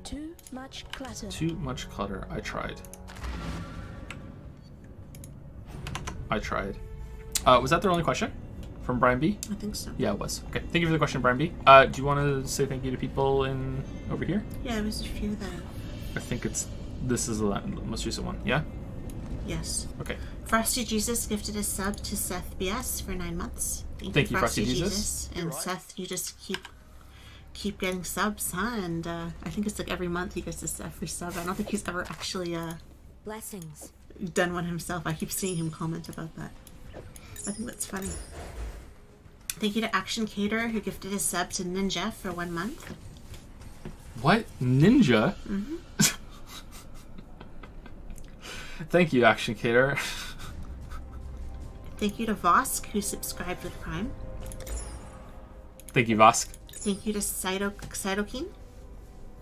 Too much clutter. Too much clutter. I tried. Was that their only question from Brian B? I think so. Yeah, it was. Okay, thank you for the question, Brian B. Do you want to say thank you to people over here? Yeah, it was a few that. I think this is the most recent one. Yeah. Yes. Okay. Frosty Jesus gifted a sub to Seth BS for 9 months. Thank you, Frosty Jesus. And Seth, you just keep getting subs, huh? And I think it's like every month he gets this free sub. I don't think he's ever actually Blessings. done one himself. I keep seeing him comment about that. I think that's funny. Thank you to Action Cater, who gifted a sub to Ninja for 1 month. What? Ninja? Mm-hmm. Thank you, Action Cater. Thank you to Vosk, who subscribed with Prime. Thank you, Vosk. Thank you to Cytokine.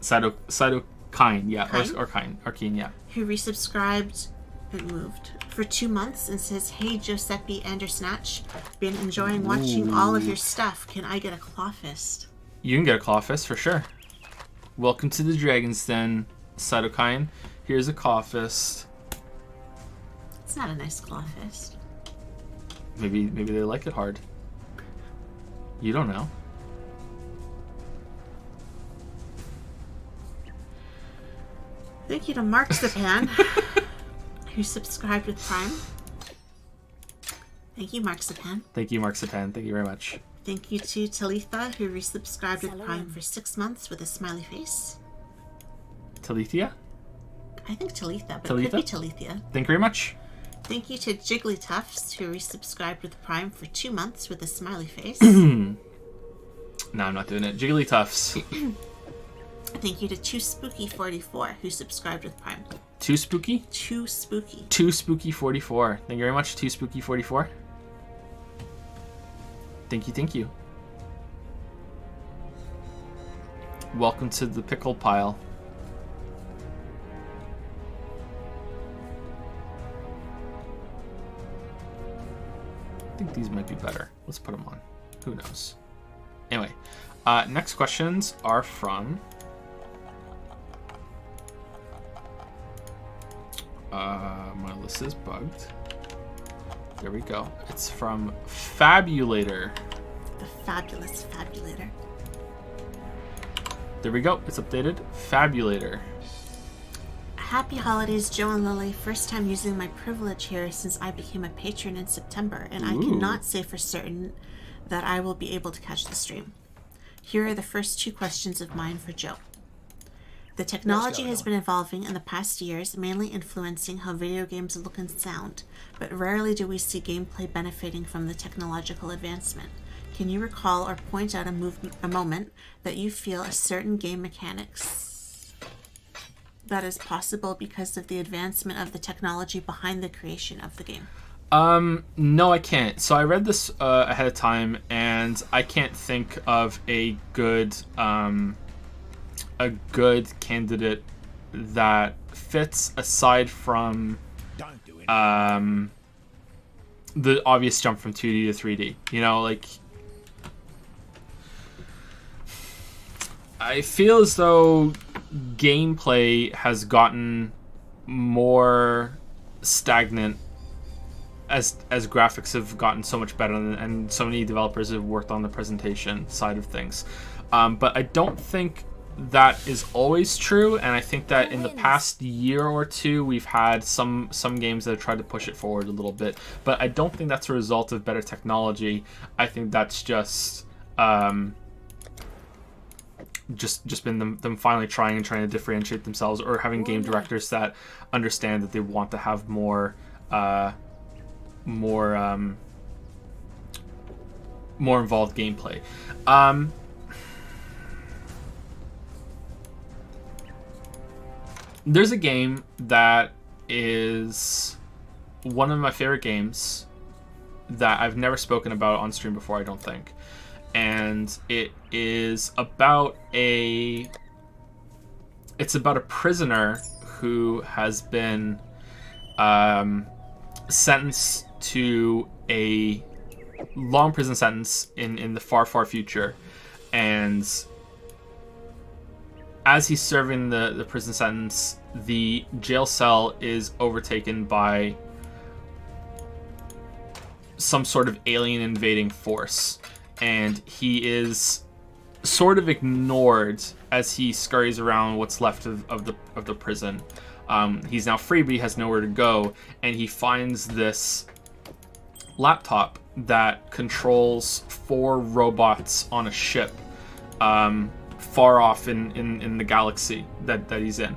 Cytokine, yeah. Kine? Or Kine, yeah. Who resubscribed been moved for 2 months and says, "Hey Giuseppe Andersnatch, been enjoying watching all of your stuff. Can I get a claw fist?" You can get a claw fist for sure. Welcome to the Dragon's Den, Cytokine. Here's a claw fist. It's not a nice claw fist. Maybe they like it hard. You don't know. Thank you to Markzipan, who subscribed with Prime. Thank you, Markzipan. Thank you, Markzipan. Thank you very much. Thank you to Talitha, who resubscribed with Prime for 6 months with a smiley face. Talithia? I think Talitha, but Talitha? it could be Talithia. Thank you very much. Thank you to Jigglytuffs, who resubscribed with Prime for 2 months with a smiley face. No, I'm not doing it. Jigglytuffs. Thank you to Too Spooky 44, who subscribed with Prime. Too spooky? Too Spooky. Too spooky 44. Thank you very much, Too spooky 44. Thank you, thank you. Welcome to the pickle pile. I think these might be better. Let's put them on. Who knows? Anyway, next questions are from my list is bugged. There we go. It's from Fabulator. The fabulous Fabulator. There we go. It's updated. Fabulator. Happy holidays, Joe and Lily. First time using my privilege here since I became a patron in September, and I cannot say for certain that I will be able to catch the stream. Here are the first 2 questions of mine for Joe. The technology has been evolving in the past years, mainly influencing how video games look and sound, but rarely do we see gameplay benefiting from the technological advancement. Can you recall or point out a moment that you feel a certain game mechanics that is possible because of the advancement of the technology behind the creation of the game? No, I can't. So I read this ahead of time, and I can't think of a good candidate that fits aside from Don't do it. the obvious jump from 2D to 3D. You know, like, I feel as though gameplay has gotten more stagnant as graphics have gotten so much better, and so many developers have worked on the presentation side of things. But I don't think that is always true, and I think that in the past year or two we've had some games that have tried to push it forward a little bit, but I don't think that's a result of better technology. I think that's just been them finally trying to differentiate themselves, or having game directors that understand that they want to have more involved gameplay. There's a game that is one of my favorite games that I've never spoken about on stream before, I don't think. And it is about a prisoner who has been sentenced to a long prison sentence in the far, far future. And as he's serving the prison sentence, the jail cell is overtaken by some sort of alien invading force, and he is sort of ignored as he scurries around what's left of the prison. He's now free, but he has nowhere to go, and he finds this laptop that controls 4 robots on a ship far off in the galaxy that he's in.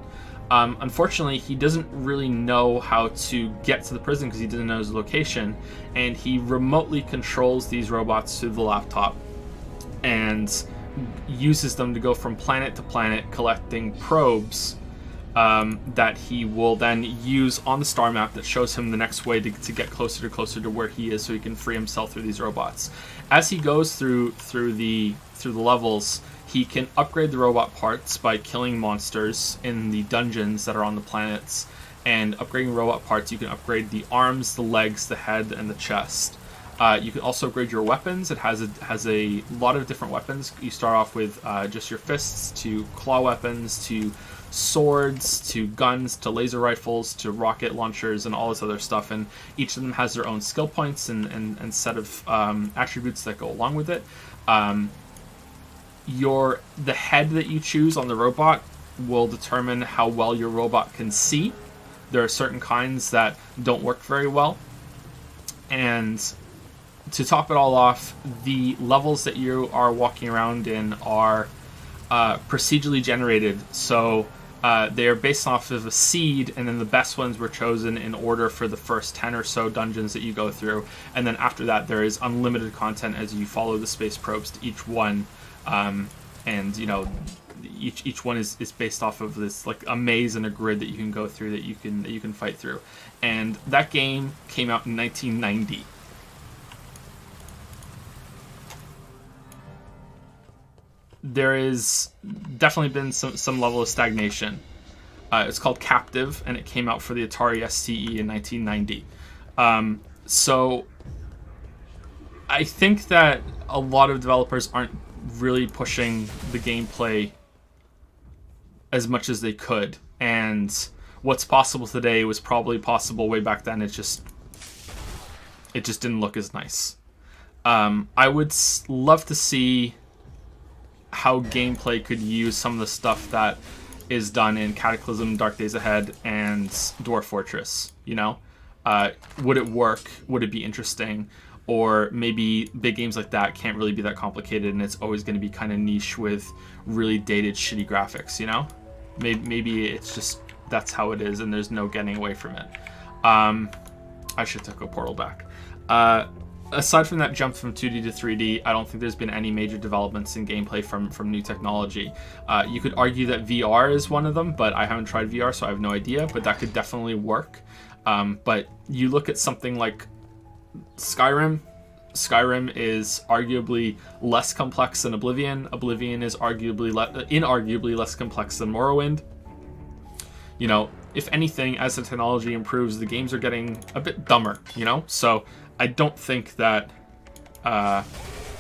Unfortunately, he doesn't really know how to get to the prison because he doesn't know his location, and he remotely controls these robots through the laptop and uses them to go from planet to planet collecting probes that he will then use on the star map that shows him the next way to get closer to where he is, so he can free himself through these robots. As he goes through the levels, he can upgrade the robot parts by killing monsters in the dungeons that are on the planets, and upgrading robot parts, you can upgrade the arms, the legs, the head, and the chest. You can also upgrade your weapons. It has a lot of different weapons. You start off with just your fists, to claw weapons, to swords, to guns, to laser rifles, to rocket launchers, and all this other stuff. And each of them has their own skill points and set of attributes that go along with it. The head that you choose on the robot will determine how well your robot can see. There are certain kinds that don't work very well. And to top it all off, the levels that you are walking around in are procedurally generated. So they are based off of a seed, and then the best ones were chosen in order for the first 10 or so dungeons that you go through. And then after that, there is unlimited content as you follow the space probes to each one. And, you know, each one is based off of this like a maze and a grid that you can go through that you can fight through. And that game came out in 1990. There is definitely been some level of stagnation. It's called Captive, and it came out for the Atari STE in 1990. So I think that a lot of developers aren't really pushing the gameplay as much as they could, and what's possible today was probably possible way back then. It just didn't look as nice. I would love to see how gameplay could use some of the stuff that is done in Cataclysm, Dark Days Ahead, and Dwarf Fortress. You know, would it work? Would it be interesting? Or maybe big games like that can't really be that complicated, and it's always going to be kind of niche with really dated, shitty graphics, you know? Maybe it's just, that's how it is, and there's no getting away from it. I should take a portal back. Aside from that jump from 2D to 3D, I don't think there's been any major developments in gameplay from new technology. You could argue that VR is one of them, but I haven't tried VR, so I have no idea, but that could definitely work. But you look at something like Skyrim. Skyrim is arguably less complex than Oblivion. Oblivion is inarguably less complex than Morrowind. You know, if anything, as the technology improves, the games are getting a bit dumber, you know? So I don't think that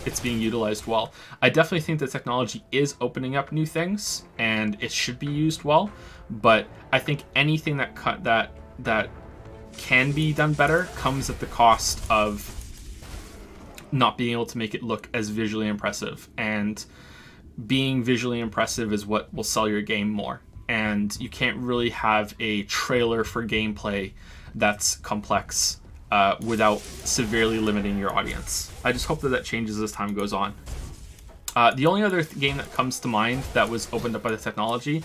it's being utilized well. I definitely think the technology is opening up new things, and it should be used well, but I think anything that can be done better comes at the cost of not being able to make it look as visually impressive, and being visually impressive is what will sell your game more. And you can't really have a trailer for gameplay that's complex without severely limiting your audience. I just hope that changes as time goes on. The only other game that comes to mind that was opened up by the technology,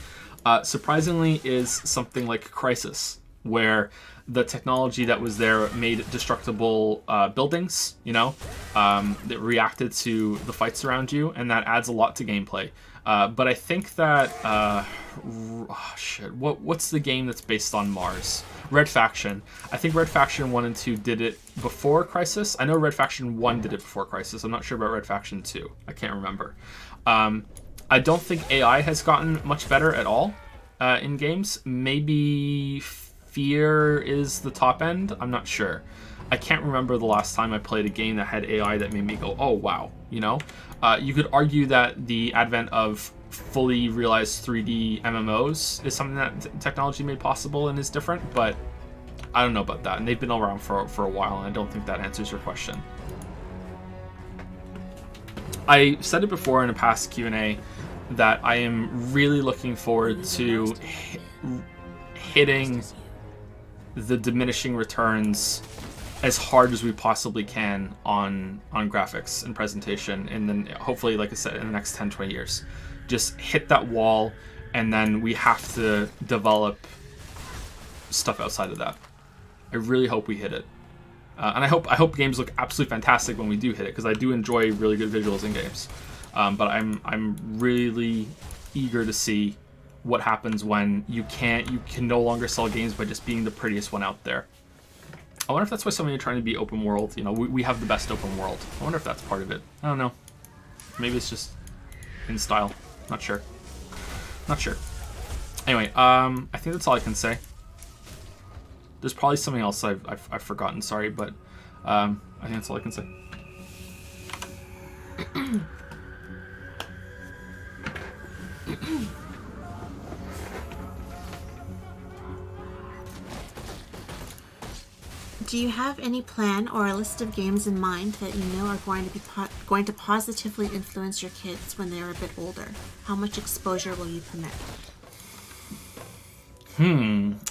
surprisingly, is something like Crysis, where the technology that was there made destructible buildings, you know, that reacted to the fights around you, and that adds a lot to gameplay. But I think that what's the game that's based on Mars? Red Faction. I think Red Faction 1 and 2 did it before Crysis. I know Red Faction 1 did it before Crysis. I'm not sure about Red Faction 2. I can't remember. I don't think AI has gotten much better at all in games. Maybe Fear is the top end. I'm not sure. I can't remember the last time I played a game that had AI that made me go, oh, wow, you know? You could argue that the advent of fully realized 3D MMOs is something that technology made possible and is different, but I don't know about that. And they've been around for a while, and I don't think that answers your question. I said it before in a past Q&A that I am really looking forward to hitting the diminishing returns as hard as we possibly can on graphics and presentation, and then hopefully, like I said, in the next 10-20 years. Just hit that wall, and then we have to develop stuff outside of that. I really hope we hit it. And I hope games look absolutely fantastic when we do hit it, because I do enjoy really good visuals in games. But I'm really eager to see what happens when you can no longer sell games by just being the prettiest one out there. I wonder if that's why so many are trying to be open world. You know, we have the best open world. I wonder if that's part of it. I don't know. Maybe it's just in style. Not sure. Anyway, I think that's all I can say. There's probably something else I've forgotten. Sorry, but I think that's all I can say. Do you have any plan or a list of games in mind that you know are going to positively influence your kids when they are a bit older? How much exposure will you permit?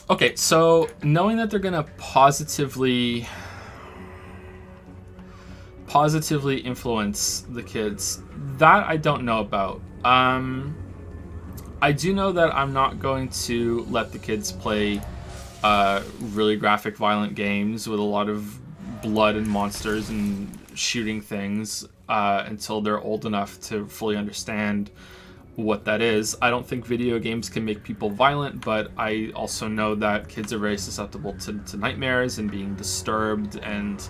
Okay, so knowing that they're gonna positively influence the kids, that I don't know about. I do know that I'm not going to let the kids play really graphic, violent games with a lot of blood and monsters and shooting things until they're old enough to fully understand what that is. I don't think video games can make people violent, but I also know that kids are very susceptible to nightmares and being disturbed, and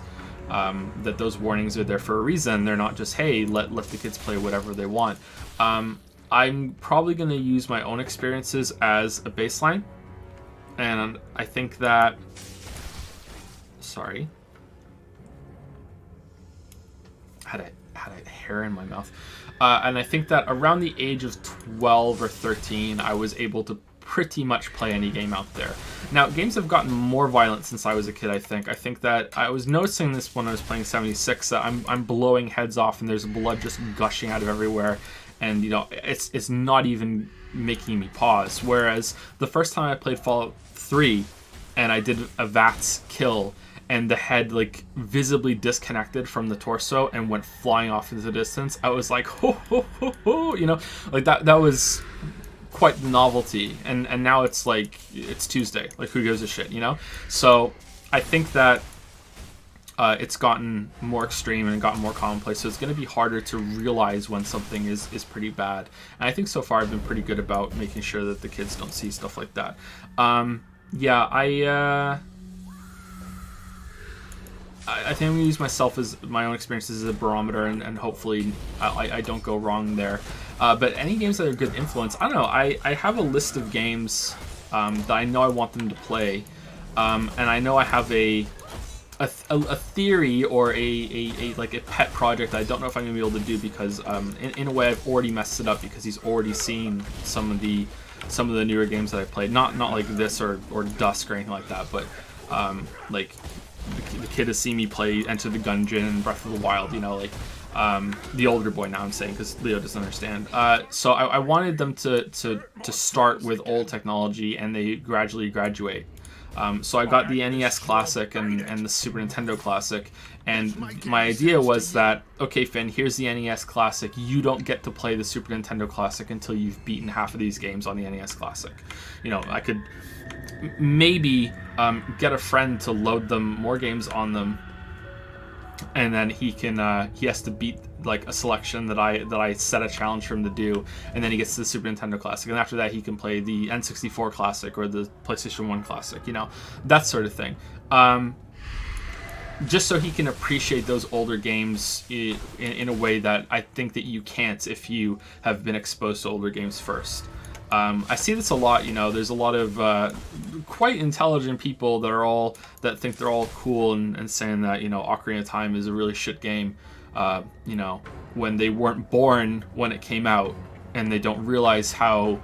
that those warnings are there for a reason. They're not just, hey, let the kids play whatever they want. I'm probably going to use my own experiences as a baseline. And I think that... Sorry. Had a hair in my mouth. And I think that around the age of 12 or 13, I was able to pretty much play any game out there. Now, games have gotten more violent since I was a kid, I think. I think that I was noticing this when I was playing 76, that I'm blowing heads off and there's blood just gushing out of everywhere. And, you know, it's not even making me pause. Whereas the first time I played Fallout 3 and I did a VATS kill and the head like visibly disconnected from the torso and went flying off into the distance, I was like, ho, ho, ho, ho, you know, like that was quite the novelty. And now it's like, it's Tuesday, like who gives a shit, you know? So I think that it's gotten more extreme and gotten more commonplace, so it's going to be harder to realize when something is pretty bad. And I think so far I've been pretty good about making sure that the kids don't see stuff like that. Yeah, I think I'm going to use myself as my own experiences as a barometer, and hopefully I don't go wrong there. But any games that are good influence, I don't know. I have a list of games that I know I want them to play, and I know I have a theory or a like a pet project that I don't know if I'm gonna be able to do, because in a way I've already messed it up, because he's already seen some of the newer games that I played. Not like this or Dusk or anything like that, but like the kid has seen me play Enter the Gungeon and Breath of the Wild, you know, like the older boy now I'm saying, because Leo doesn't understand. So I wanted them to start with old technology and they gradually graduate. So I got the NES Classic and the Super Nintendo Classic, and my idea was that, okay, Finn, here's the NES Classic. You don't get to play the Super Nintendo Classic until you've beaten half of these games on the NES Classic. You know, I could maybe get a friend to load them more games on them, and then he has to beat like a selection that I set a challenge for him to do, and then he gets to the Super Nintendo Classic, and after that he can play the N64 Classic or the PlayStation 1 Classic, you know, that sort of thing. Just so he can appreciate those older games in a way that I think that you can't if you have been exposed to older games first. I see this a lot, you know, there's a lot of quite intelligent people that think they're all cool and saying that, you know, Ocarina of Time is a really shit game, you know, when they weren't born when it came out, and they don't realize how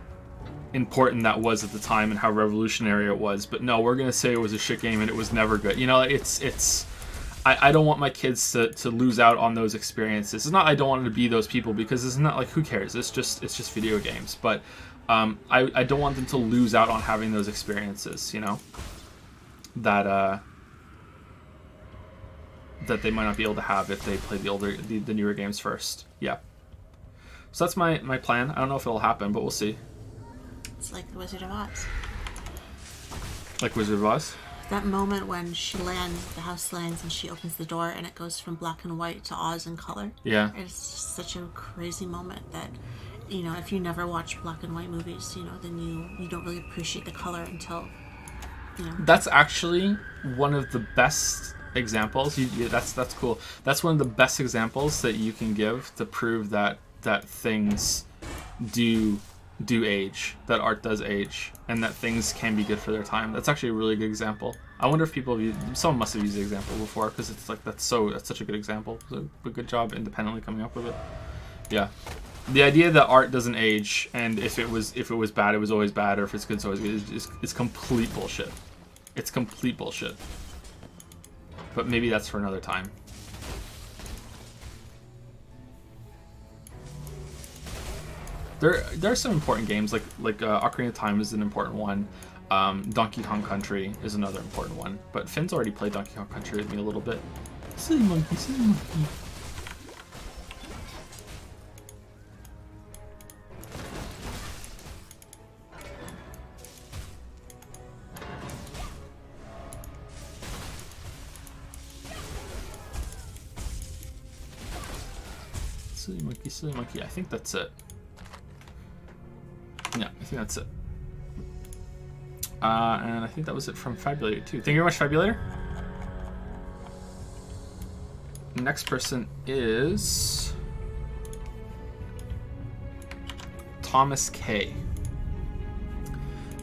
important that was at the time and how revolutionary it was. But no, we're going to say it was a shit game and it was never good. You know, I don't want my kids to lose out on those experiences. It's not I don't want them to be those people, because it's not like, who cares? It's just video games. But I don't want them to lose out on having those experiences, you know, that they might not be able to have if they play the newer games first. Yeah. So that's my plan. I don't know if it'll happen, but we'll see. It's like the Wizard of Oz. Like Wizard of Oz? That moment when the house lands and she opens the door and it goes from black and white to Oz in color. Yeah. It's such a crazy moment that, you know, if you never watch black and white movies, you know, then you don't really appreciate the color until, you know. That's actually one of the best examples. That's cool. That's one of the best examples that you can give to prove that things do age, that art does age, and that things can be good for their time. That's actually a really good example. I wonder if people have used, someone must have used the example before, because it's like that's such a good example. So a good job independently coming up with it. Yeah, the idea that art doesn't age, and if it was bad, it was always bad, or if it's good, it's always good, is complete bullshit. It's complete bullshit. But maybe that's for another time. There are some important games like Ocarina of Time is an important one. Donkey Kong Country is another important one. But Finn's already played Donkey Kong Country with me a little bit. Silly monkey, silly monkey. Silly monkey, silly monkey. I think that's it. Yeah, I think that's it. And I think that was it from Fabulator too. Thank you very much, Fabulator. Next person is Thomas K.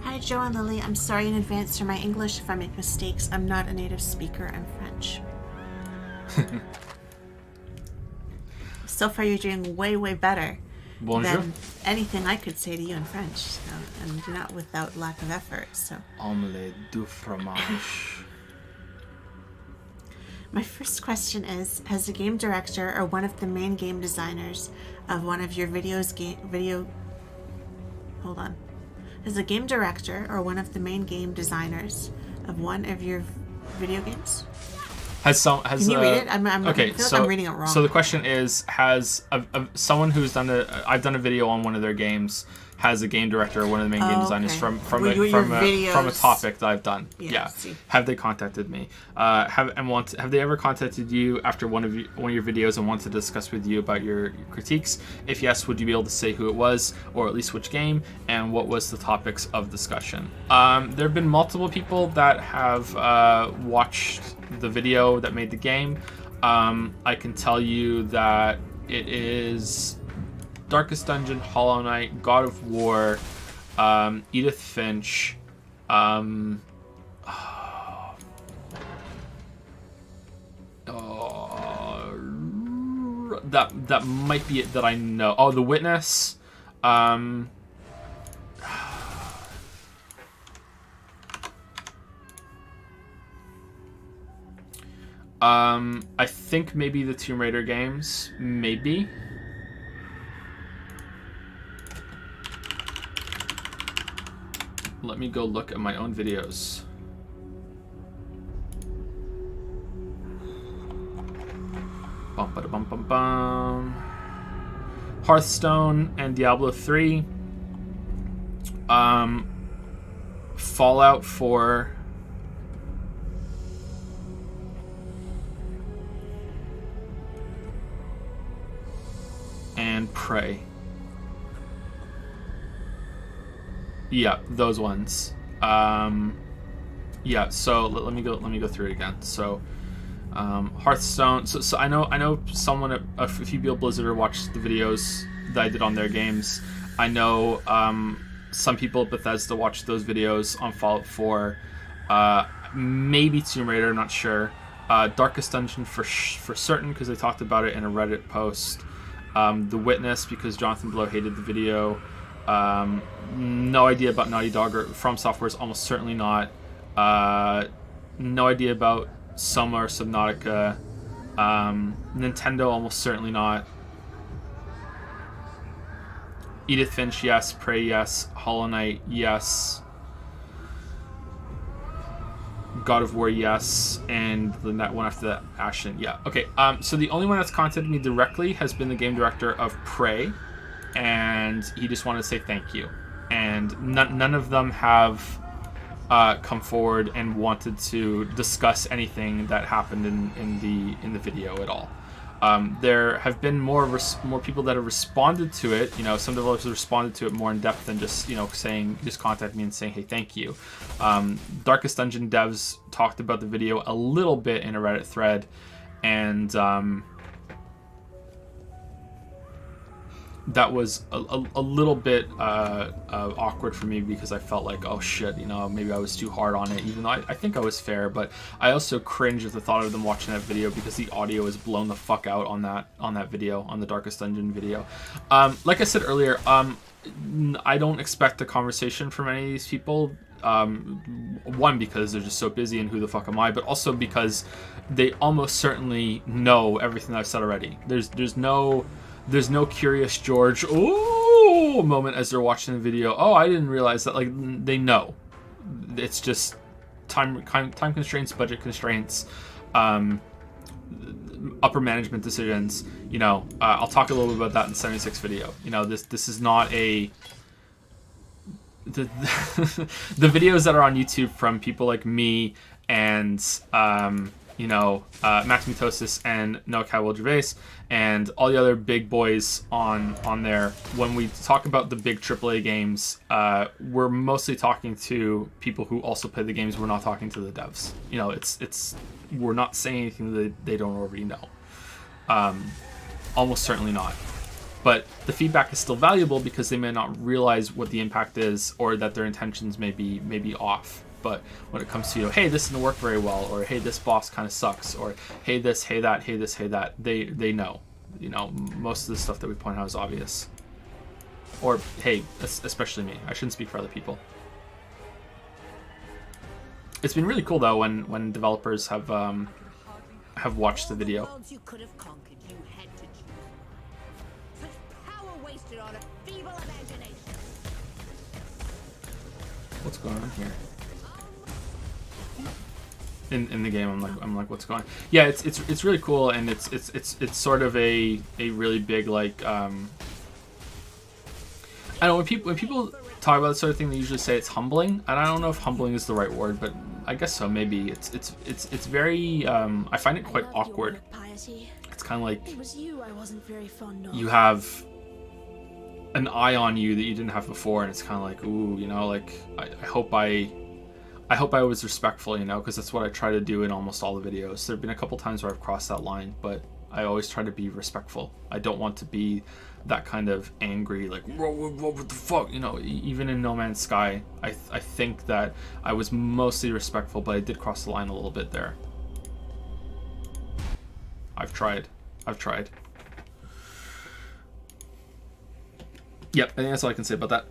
Hi, Joe and Lily. I'm sorry in advance for my English if I make mistakes. I'm not a native speaker. I'm French. So far, you're doing way, way better Bonjour. than anything I could say to you in French, so, and not without lack of effort. So, Omelette du fromage. my first question is: has the game director or one of the main game designers of one of your Has the game director or one of the main game designers of one of your video games? Can you read it? Okay, I feel like I'm reading it wrong. So the question is, has someone who's done I've done a video on one of their games, has a game director or one of the main game designers okay. from Your a topic that I've done? Yeah. Have they contacted me? Have they ever contacted you after one of your videos and wanted to discuss with you about your critiques? If yes, would you be able to say who it was, or at least which game, and what was the topics of discussion? There have been multiple people that have watched the video that made the game. I can tell you that it is Darkest Dungeon, Hollow Knight, God of War, Edith Finch, that might be it that I know. Oh, The Witness. I think maybe the Tomb Raider games, maybe. Let me go look at my own videos. Bum ba da bum bum bum. Hearthstone and Diablo 3. Fallout 4. And Prey. Yeah, those ones. Yeah, so let me go through it again. So Hearthstone. So I know someone, a few people at Blizzard watched the videos that I did on their games. I know some people at Bethesda watched those videos on Fallout 4. Maybe Tomb Raider, I'm not sure. Darkest Dungeon for certain, because they talked about it in a Reddit post. The Witness, because Jonathan Blow hated the video. No idea about Naughty Dog or From Software's almost certainly not. No idea about Soma or Subnautica. Nintendo almost certainly not. Edith Finch, yes. Prey, yes. Hollow Knight, yes. God of War, yes. And then that one after that, Ashen, yeah. Okay, so the only one that's contacted me directly has been the game director of Prey, and he just wanted to say thank you. And none of them have come forward and wanted to discuss anything that happened in the video at all. There have been more people that have responded to it. You know, some developers have responded to it more in depth than just, you know, saying, just contact me and saying, hey, thank you. Darkest Dungeon devs talked about the video a little bit in a Reddit thread, and that was a little bit awkward for me, because I felt like, oh shit, you know, maybe I was too hard on it, even though I think I was fair. But I also cringe at the thought of them watching that video, because the audio is blown the fuck out on that video, on the Darkest Dungeon video. Like I said earlier, I don't expect a conversation from any of these people. One, because they're just so busy, and who the fuck am I? But also because they almost certainly know everything I've said already. There's no Curious George ooh moment as they're watching the video. Oh, I didn't realize that. Like, they know. It's just time constraints, budget constraints, upper management decisions. You know, I'll talk a little bit about that in 76 video. You know, this is not a the videos that are on YouTube from people like me and you know, Max Mitosis and Noah Cowell Gervais and all the other big boys on there. When we talk about the big AAA games, we're mostly talking to people who also play the games. We're not talking to the devs. You know, it's we're not saying anything that they don't already know. Almost certainly not. But the feedback is still valuable, because they may not realize what the impact is, or that their intentions may be off. But when it comes to, you know, hey, this didn't work very well, or hey, this boss kind of sucks, or hey this, hey that, hey this, hey that, they know. You know, most of the stuff that we point out is obvious. Or hey, especially me. I shouldn't speak for other people. It's been really cool though when developers have watched the video. Worlds you could have conquered, you had to choose. Such power wasted on a feeble imagination. What's going on here? In the game, I'm like, what's going on? Yeah, it's really cool, and it's sort of a really big, like, I don't know, when people talk about this sort of thing, they usually say it's humbling, and I don't know if humbling is the right word, but I guess so. Maybe it's very I find it quite awkward. It's kind of like It was you I wasn't very fond of. you have an eye on you that you didn't have before, and it's kind of like, ooh, you know, like I hope I was respectful, you know, because that's what I try to do in almost all the videos. There have been a couple times where I've crossed that line, but I always try to be respectful. I don't want to be that kind of angry, like, what the fuck, you know. Even in No Man's Sky, I think that I was mostly respectful, but I did cross the line a little bit there. I've tried. Yep, I think that's all I can say about that.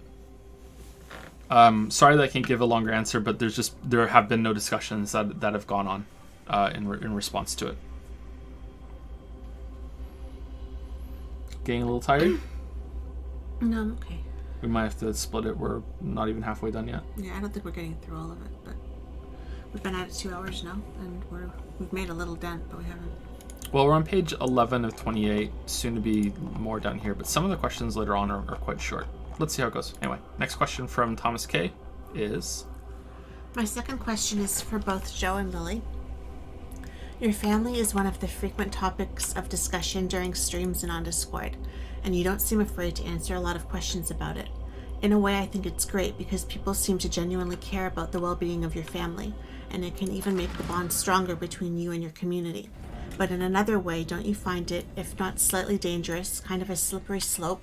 Sorry that I can't give a longer answer, but there have been no discussions that have gone on in response to it. Getting a little tired? No, I'm okay. We might have to split it. We're not even halfway done yet. Yeah, I don't think we're getting through all of it, but we've been at it 2 hours now, and we've made a little dent, but we haven't. Well, we're on page 11 of 28, soon to be more down here, but some of the questions later on are quite short. Let's see how it goes. Anyway, next question from Thomas K is... My second question is for both Joe and Lily. Your family is one of the frequent topics of discussion during streams and on Discord, and you don't seem afraid to answer a lot of questions about it. In a way, I think it's great, because people seem to genuinely care about the well-being of your family, and it can even make the bond stronger between you and your community. But in another way, don't you find it, if not slightly dangerous, kind of a slippery slope,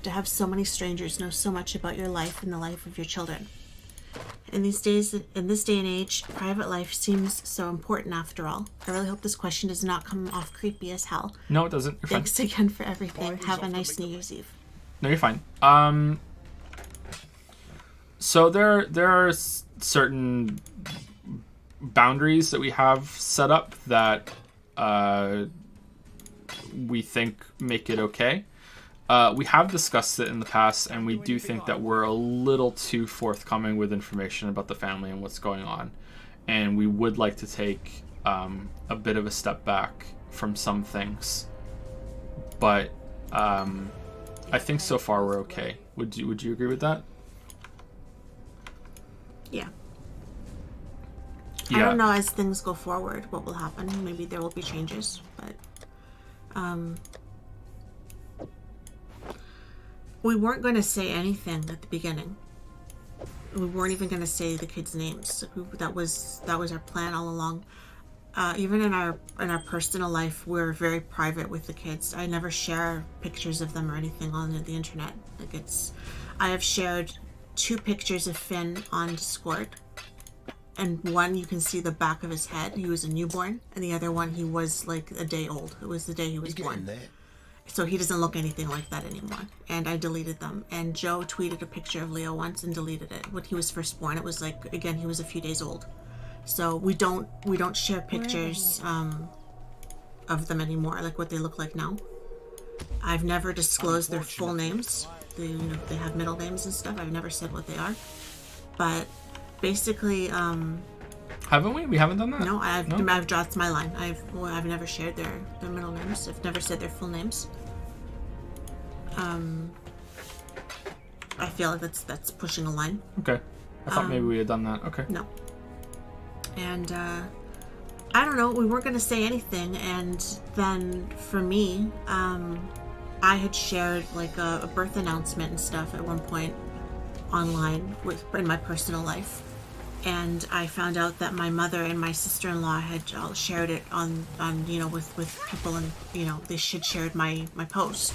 to have so many strangers know so much about your life and the life of your children? In this day and age, private life seems so important after all. I really hope this question does not come off creepy as hell. No, it doesn't. You're Thanks fine. again for everything. Have a nice New Year's Eve. No, you're fine. So there are certain boundaries that we have set up that we think make it okay. We have discussed it in the past, and we do think that we're a little too forthcoming with information about the family and what's going on. And we would like to take a bit of a step back from some things. But I think so far we're okay. Would you agree with that? Yeah. I don't know, as things go forward, what will happen. Maybe there will be changes, but we weren't going to say anything at the beginning. We weren't even going to say the kids' names. That was our plan all along. even in our personal life, we're very private with the kids. I never share pictures of them or anything on the internet. Like I have shared 2 pictures of Finn on Discord, and one you can see the back of his head. He was a newborn, and the other one he was like a day old. It was the day he was born. So he doesn't look anything like that anymore. And I deleted them. And Joe tweeted a picture of Leo once and deleted it. When he was first born, it was like, again, he was a few days old. So we don't share pictures of them anymore, like what they look like now. I've never disclosed their full names. They have middle names and stuff. I've never said what they are. But basically, Haven't we? We haven't done that? no, I've that's my line. I've never shared their middle names. I've never said their full names. I feel like that's pushing a line. Okay. I thought maybe we had done that. Okay. No. And I don't know, we weren't going to say anything, and then for me, I had shared like a birth announcement and stuff at one point online in my personal life, and I found out that my mother and my sister-in-law had all shared it on with people, and they shared my post.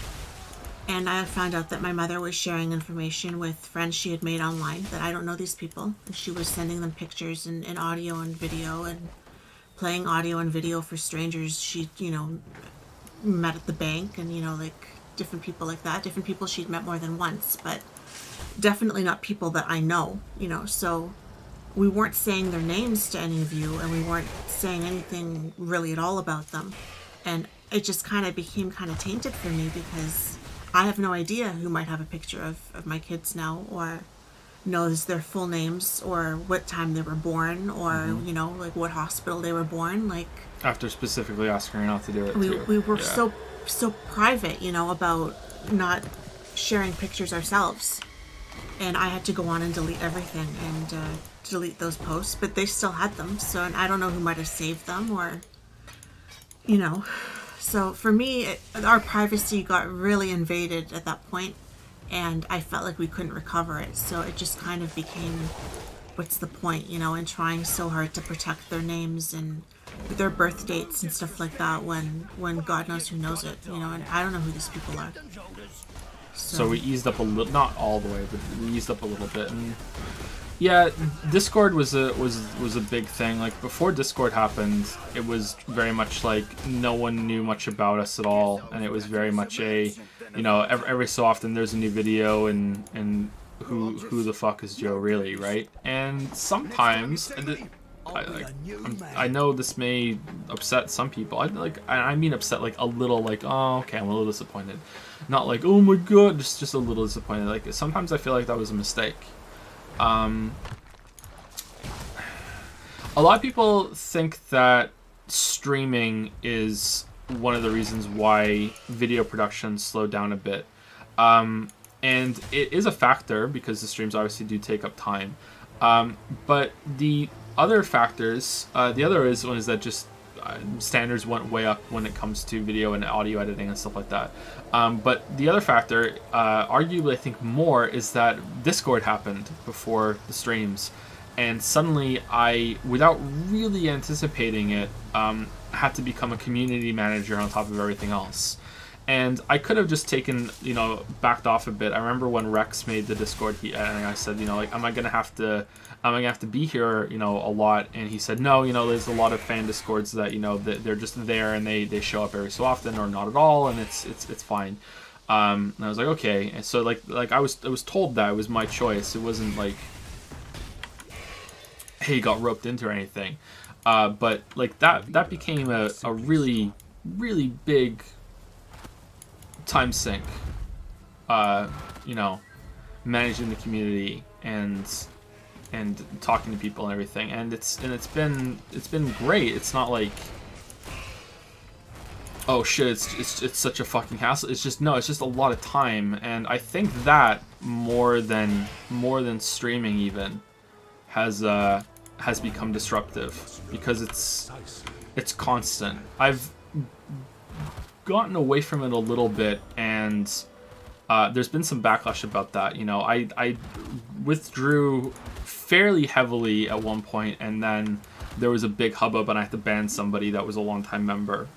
And I found out that my mother was sharing information with friends she had made online that I don't know these people. And she was sending them pictures and audio and video and playing audio and video for strangers she, met at the bank, and, like different people like that. Different people she'd met more than once, but definitely not people that I know, So we weren't saying their names to any of you, and we weren't saying anything really at all about them. And it just kind of became kind of tainted for me, because I have no idea who might have a picture of my kids now, or knows their full names, or what time they were born, or like what hospital they were born. Like, After specifically asking her not to do it. we were so private, about not sharing pictures ourselves, and I had to go on and delete everything and delete those posts, but they still had them. So, and I don't know who might have saved them, or So for me, our privacy got really invaded at that point, and I felt like we couldn't recover it. So it just kind of became, what's the point, and trying so hard to protect their names and their birth dates and stuff like that when God knows who knows it, and I don't know who these people are. So we eased up a little, not all the way, but we eased up a little bit. And yeah, Discord was a big thing. Like, before Discord happened, it was very much like no one knew much about us at all, and it was very much a, every so often there's a new video, and who the fuck is Joe really, right? And sometimes, I know this may upset some people. I mean upset, like a little, like, oh, okay, I'm a little disappointed. Not like, oh my god, just a little disappointed. Like, sometimes I feel like that was a mistake. A lot of people think that streaming is one of the reasons why video production slowed down a bit. And it is a factor, because the streams obviously do take up time. But the other factors, the other one is that just standards went way up when it comes to video and audio editing and stuff like that. But the other factor, arguably I think more, is that Discord happened before the streams, and suddenly I, without really anticipating it, had to become a community manager on top of everything else. And I could have just taken, backed off a bit. I remember when Rex made the Discord, and I said, like, am I gonna have to be here, a lot? And he said, no, there's a lot of fan Discords that, they're just there and they show up every so often, or not at all, and it's fine. And I was like, okay. And so like I was told that it was my choice. It wasn't like, hey, got roped into or anything. But like that became a really, really big time sink, managing the community and talking to people and everything, and it's been great. It's not like, oh shit, it's such a fucking hassle. It's just a lot of time, and I think that more than streaming even has become disruptive, because it's constant. I've gotten away from it a little bit, and there's been some backlash about that. I withdrew fairly heavily at one point, and then there was a big hubbub and I had to ban somebody that was a longtime member,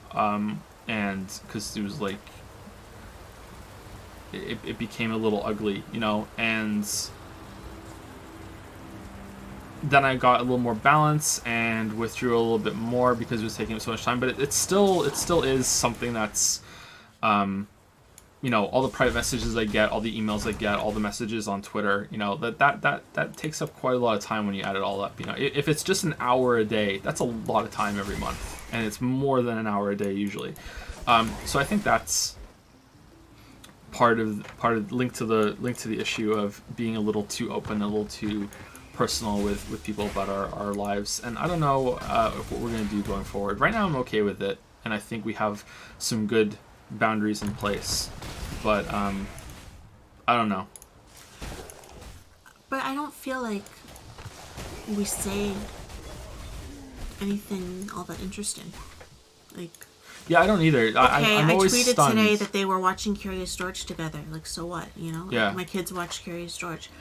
and because it was like it became a little ugly, you know, and then I got a little more balance and withdrew a little bit more because it was taking up so much time. But it still is something that's, you know, all the private messages I get, all the emails I get, all the messages on Twitter, you know, that takes up quite a lot of time when you add it all up. You know, if it's just an hour a day, that's a lot of time every month, and it's more than an hour a day usually. So I think that's part of linked to the issue of being a little too open, a little too personal with people about our lives. And I don't know what we're going to do going forward. Right now I'm okay with it, and I think we have some good boundaries in place, but I don't know. But I don't feel like we say anything all that interesting. Like, yeah, I don't either. okay, I'm always tweeted stunned. today that they were watching Curious George together. Like, so what? You know? Like, Yeah. my kids watch Curious George.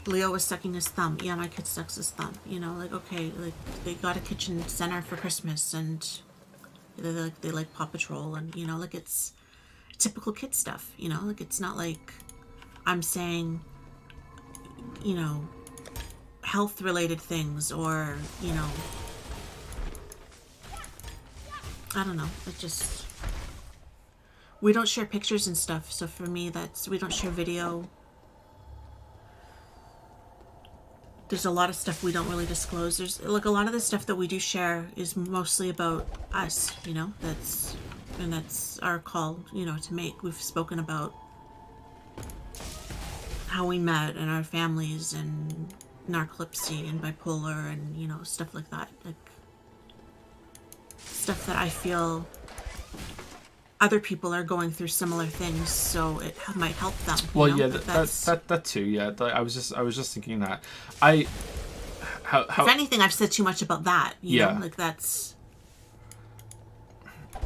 Leo was sucking his thumb. Yeah, my kid sucks his thumb. You know, like, okay, like, they got a kitchen center for Christmas, and they like Paw Patrol, and, you know, like, it's typical kid stuff, you know? Like, it's not like I'm saying, you know, health-related things, or, you know, I don't know. It just... We don't share pictures and stuff, so for me, we don't share video. There's a lot of stuff we don't really disclose. There's, like, a lot of the stuff that we do share is mostly about us, you know? That's our call, you know, to make. We've spoken about how we met and our families and narcolepsy and bipolar and, you know, stuff like that. Like, stuff that I feel other people are going through similar things, so it might help them. Well, you know? yeah, that too. Yeah, I was just thinking that. How if anything, I've said too much about that. You know? Like, that's...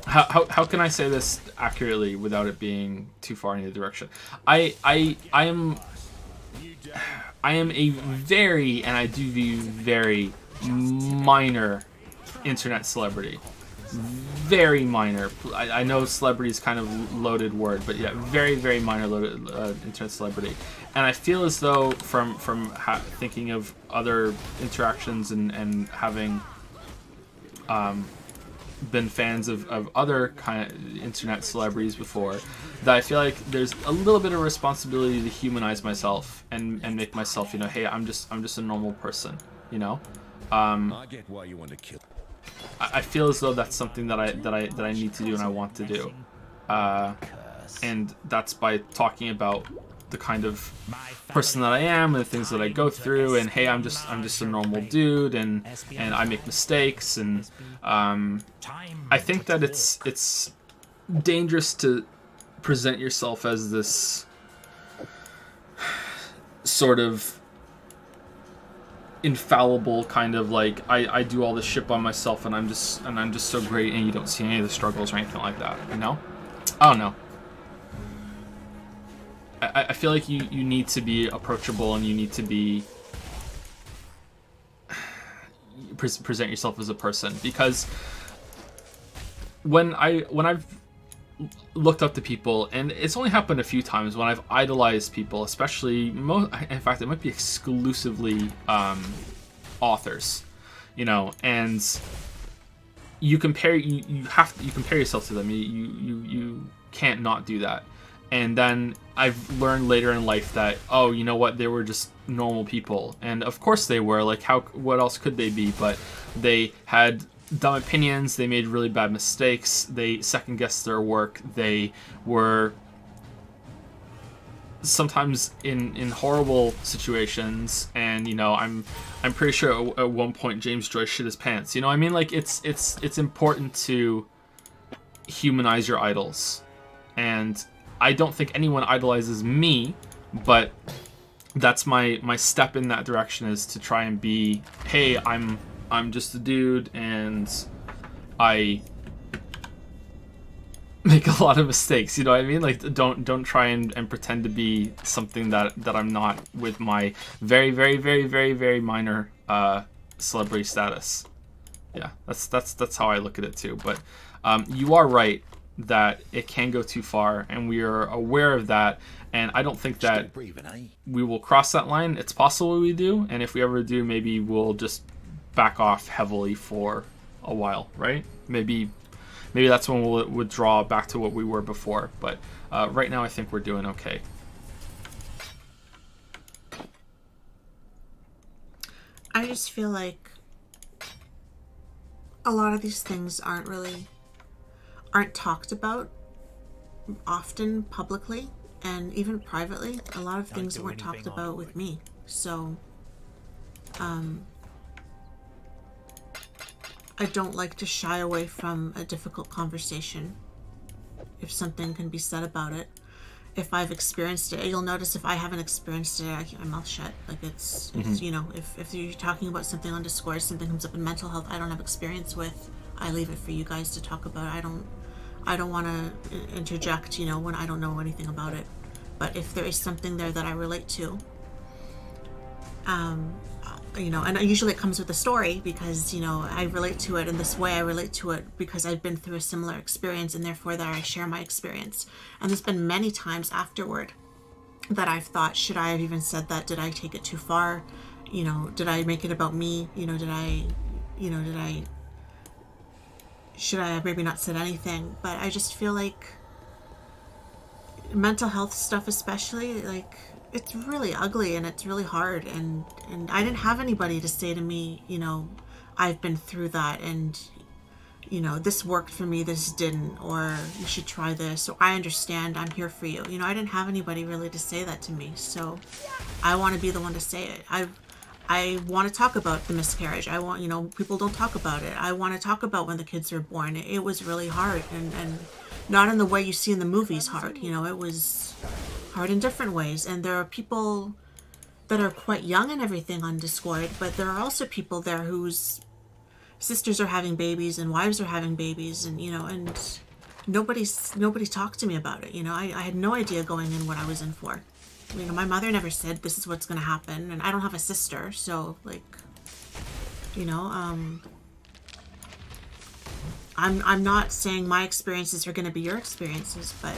How can I say this accurately without it being too far in either direction? I am a very, and I do view very minor internet celebrity. Very minor. I know celebrity is kind of loaded word, but yeah, very, very minor loaded internet celebrity. And I feel as though from thinking of other interactions and having been fans of other kind of internet celebrities before, that I feel like there's a little bit of responsibility to humanize myself and make myself, you know, hey, I'm just a normal person, you know. I get why you want to kill. I feel as though that's something that I need to do and I want to do, and that's by talking about the kind of person that I am and the things that I go through, and hey, I'm just a normal dude, and I make mistakes, and I think that it's dangerous to present yourself as this sort of infallible kind of, like, I do all this shit by myself and I'm just so great, and you don't see any of the struggles or anything like that, you know? I don't know. I feel like you need to be approachable, and you need to be present yourself as a person, because when I've looked up to people, and it's only happened a few times when I've idolized people, especially in fact it might be exclusively authors, you know, and you compare yourself to them. You can't not do that. And then I've learned later in life that, oh, you know what, they were just normal people, and of course they were, like, what else could they be? But they had dumb opinions, they made really bad mistakes, they second guessed their work, they were sometimes in horrible situations, and, you know, I'm pretty sure at one point James Joyce shit his pants, you know. I mean, like, it's important to humanize your idols, and I don't think anyone idolizes me, but that's my step in that direction, is to try and be, hey, I'm just a dude, and I make a lot of mistakes, you know what I mean? Like, don't try and pretend to be something that I'm not with my very, very, very, very, very minor celebrity status. Yeah, that's how I look at it too. But you are right that it can go too far, and we are aware of that. And I don't think that Breathing, eh? we will cross that line. It's possible we do, and if we ever do, maybe we'll just back off heavily for a while, right? Maybe that's when we'll withdraw back to what we were before. But right now, I think we're doing okay. I just feel like a lot of these things aren't talked about often publicly, and even privately. A lot of things weren't talked about with me. So I don't like to shy away from a difficult conversation if something can be said about it. If I've experienced it, you'll notice if I haven't experienced it, I keep my mouth shut. Like it's you know, if you're talking about something on Discord, something comes up in mental health I don't have experience with, I leave it for you guys to talk about. I don't want to interject, you know, when I don't know anything about it. But if there is something there that I relate to, you know, and usually it comes with a story because, you know, I relate to it in this way. I relate to it because I've been through a similar experience, and therefore that I share my experience. And there's been many times afterward that I've thought, should I have even said that? Did I take it too far? You know, did I make it about me? You know, should I have maybe not said anything? But I just feel like mental health stuff, especially, like, it's really ugly and it's really hard, and I didn't have anybody to say to me, you know, I've been through that, and, you know, this worked for me, this didn't, or you should try this, or I understand, I'm here for you. You know, I didn't have anybody really to say that to me, so I want to be the one to say it. I want to talk about the miscarriage. I want, you know, people don't talk about it. I want to talk about when the kids were born. It was really hard, and not in the way you see in the movies hard, you know, it was hard in different ways. And there are people that are quite young and everything on Discord, but there are also people there whose sisters are having babies and wives are having babies, and, you know, and nobody talked to me about it. You know, I had no idea going in what I was in for. You know, my mother never said this is what's going to happen, and I don't have a sister, so, like, you know, I'm not saying my experiences are going to be your experiences, but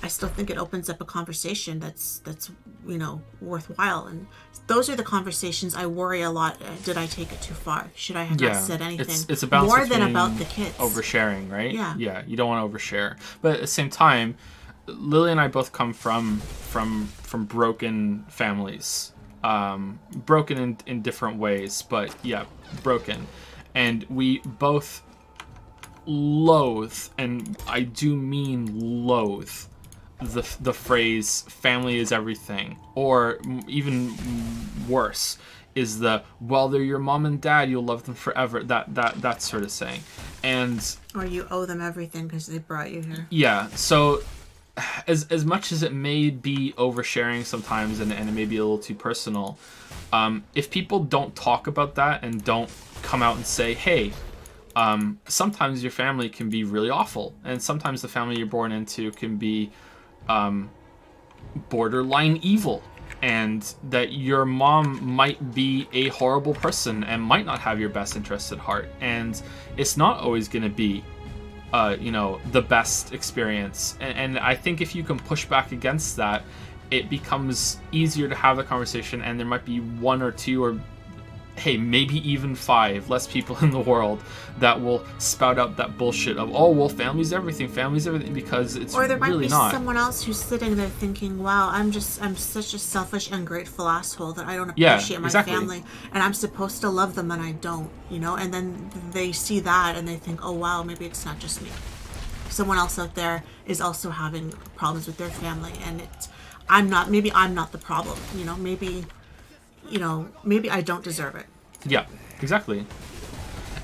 I still think it opens up a conversation that's you know, worthwhile. And those are the conversations I worry a lot. Did I take it too far? Should I have not said anything? It's about more than about the kids. Oversharing, right? Yeah. You don't want to overshare, but at the same time, Lily and I both come from broken families, broken in different ways, but yeah, broken, and we both loathe, and I do mean loathe, the phrase "family is everything," or even worse is the "well, they're your mom and dad, you'll love them forever," that sort of saying, and or you owe them everything because they brought you here. Yeah, so as much as it may be oversharing sometimes, and it may be a little too personal, if people don't talk about that and don't come out and say, hey, sometimes your family can be really awful, and sometimes the family you're born into can be borderline evil, and that your mom might be a horrible person and might not have your best interests at heart, and it's not always going to be you know, the best experience. And I think if you can push back against that, it becomes easier to have the conversation, and there might be one or two, or hey, maybe even 5 less people in the world that will spout out that bullshit of, oh, well, family's everything, because it's or there might really be not. Someone else who's sitting there thinking, wow, I'm such a selfish, ungrateful asshole that I don't appreciate my family, and I'm supposed to love them and I don't, you know. And then they see that and they think, oh wow, maybe it's not just me. Someone else out there is also having problems with their family, and maybe I'm not the problem, you know. Maybe I don't deserve it. Yeah, exactly.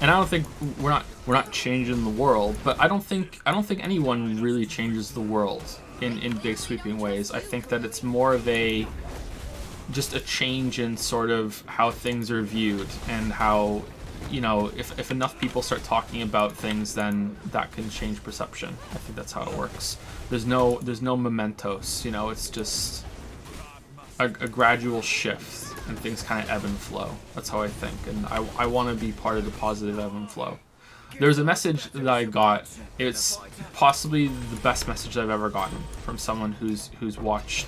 And I don't think we're not changing the world, but I don't think anyone really changes the world in big sweeping ways. I think that it's more of just a change in sort of how things are viewed, and how, you know, if enough people start talking about things, then that can change perception. I think that's how it works. There's no mementos, you know. It's just a gradual shift. and things kind of ebb and flow. That's how I think, and I want to be part of the positive ebb and flow. There's a message that I got. It's possibly the best message I've ever gotten from someone who's watched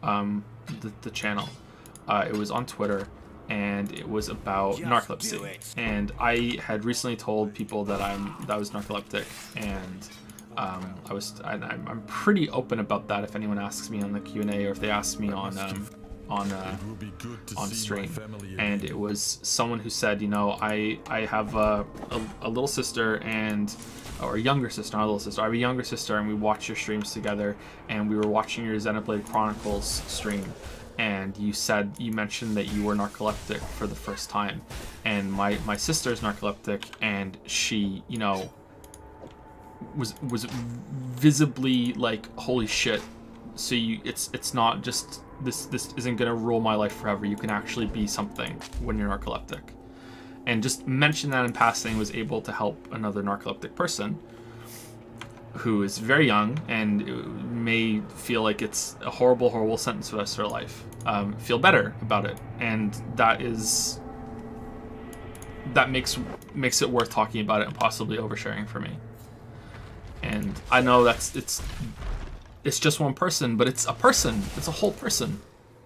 the channel. It was on Twitter, and it was about narcolepsy. And I had recently told people that I was narcoleptic, and I'm pretty open about that. If anyone asks me on the Q&A, or if they ask me on stream. And it was someone who said, you know, I have a little sister or a younger sister, not a little sister. I have a younger sister, and we watch your streams together, and we were watching your Xenoblade Chronicles stream, and you mentioned that you were narcoleptic for the first time, and my sister's narcoleptic, and she, you know, was visibly like, holy shit. So it's not just this isn't gonna rule my life forever. You can actually be something when you're narcoleptic. And just mention that in passing was able to help another narcoleptic person who is very young and may feel like it's a horrible sentence for the rest of their life, feel better about it. And that makes it worth talking about it and possibly oversharing for me. And I know it's just one person, but it's a person. It's a whole person.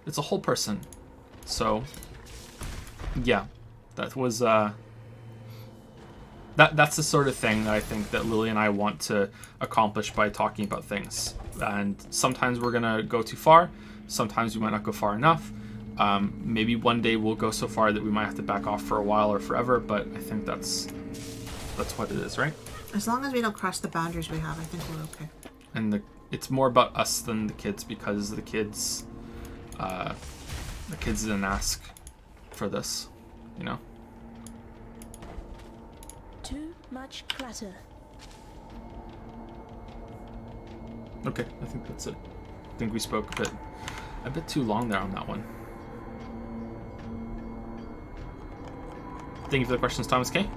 It's a whole person. So, yeah, that was that's the sort of thing that I think that Lily and I want to accomplish by talking about things. And sometimes we're gonna go too far. Sometimes we might not go far enough. Maybe one day we'll go so far that we might have to back off for a while or forever. But I think that's what it is, right? As long as we don't cross the boundaries we have, I think we're okay. And it's more about us than the kids, because the kids didn't ask for this, you know? Too much clutter. Okay, I think that's it. I think we spoke a bit too long there on that one. Thank you for the questions, Thomas K.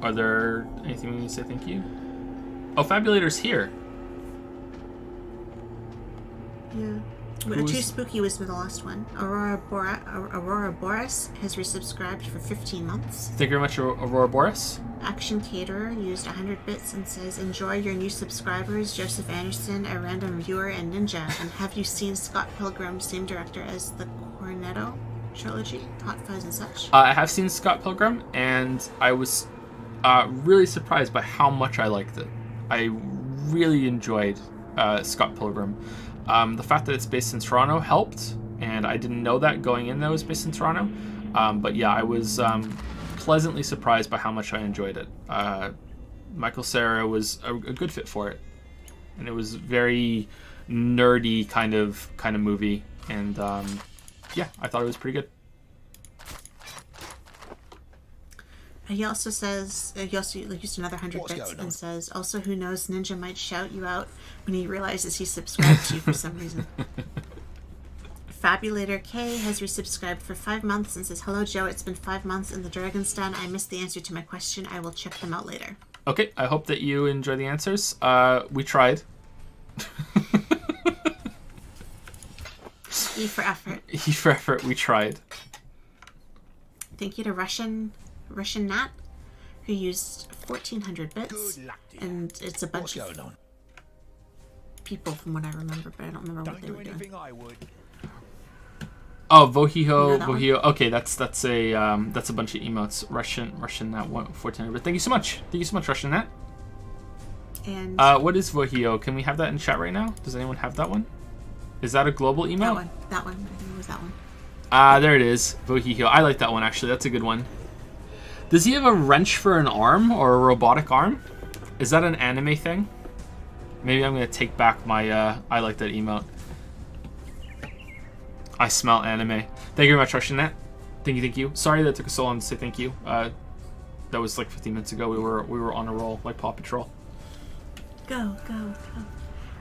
Are there anything we need to say thank you? Oh, Fabulator's here. Yeah. Too Spooky was the last one. Aurora Boris has resubscribed for 15 months. Thank you very much, Aurora Boris. Action Caterer used 100 bits and says, enjoy your new subscribers, Joseph Anderson, a random viewer, and Ninja. And have you seen Scott Pilgrim, same director as the Cornetto trilogy, Hot Fuzz and such? I have seen Scott Pilgrim, and I was really surprised by how much I liked it. I really enjoyed Scott Pilgrim. The fact that it's based in Toronto helped, and I didn't know that going in that it was based in Toronto. But yeah, I was pleasantly surprised by how much I enjoyed it. Michael Cera was a good fit for it, and it was very nerdy kind of movie, and yeah, I thought it was pretty good. He also says, he also used another 100 bits and says, also, who knows, Ninja might shout you out when he realizes he's subscribed to you for some reason. Fabulator K has resubscribed for 5 months and says, hello, Joe, it's been 5 months in the Dragon's Den. I missed the answer to my question. I will check them out later. Okay, I hope that you enjoy the answers. We tried. E for effort. E for effort, we tried. Thank you to Russian Nat, who used 1,400 bits, and it's a bunch of people from what I remember, but I don't remember what they were doing. Oh, Vohiho. Okay, that's a bunch of emotes. Russian Nat 1,400. But thank you so much. Thank you so much, Russian Nat. And what is Vohiho? Can we have that in chat right now? Does anyone have that one? Is that a global emote? That one. I think it was that one. There it is. Vohiho. I like that one actually. That's a good one. Does he have a wrench for an arm or a robotic arm? Is that an anime thing? Maybe I'm gonna take back my I like that emote. I smell anime. Thank you very much, Russian Nat. Thank you. Sorry that it took us so long to say thank you. That was like 15 minutes ago. We were on a roll like Paw Patrol. Go.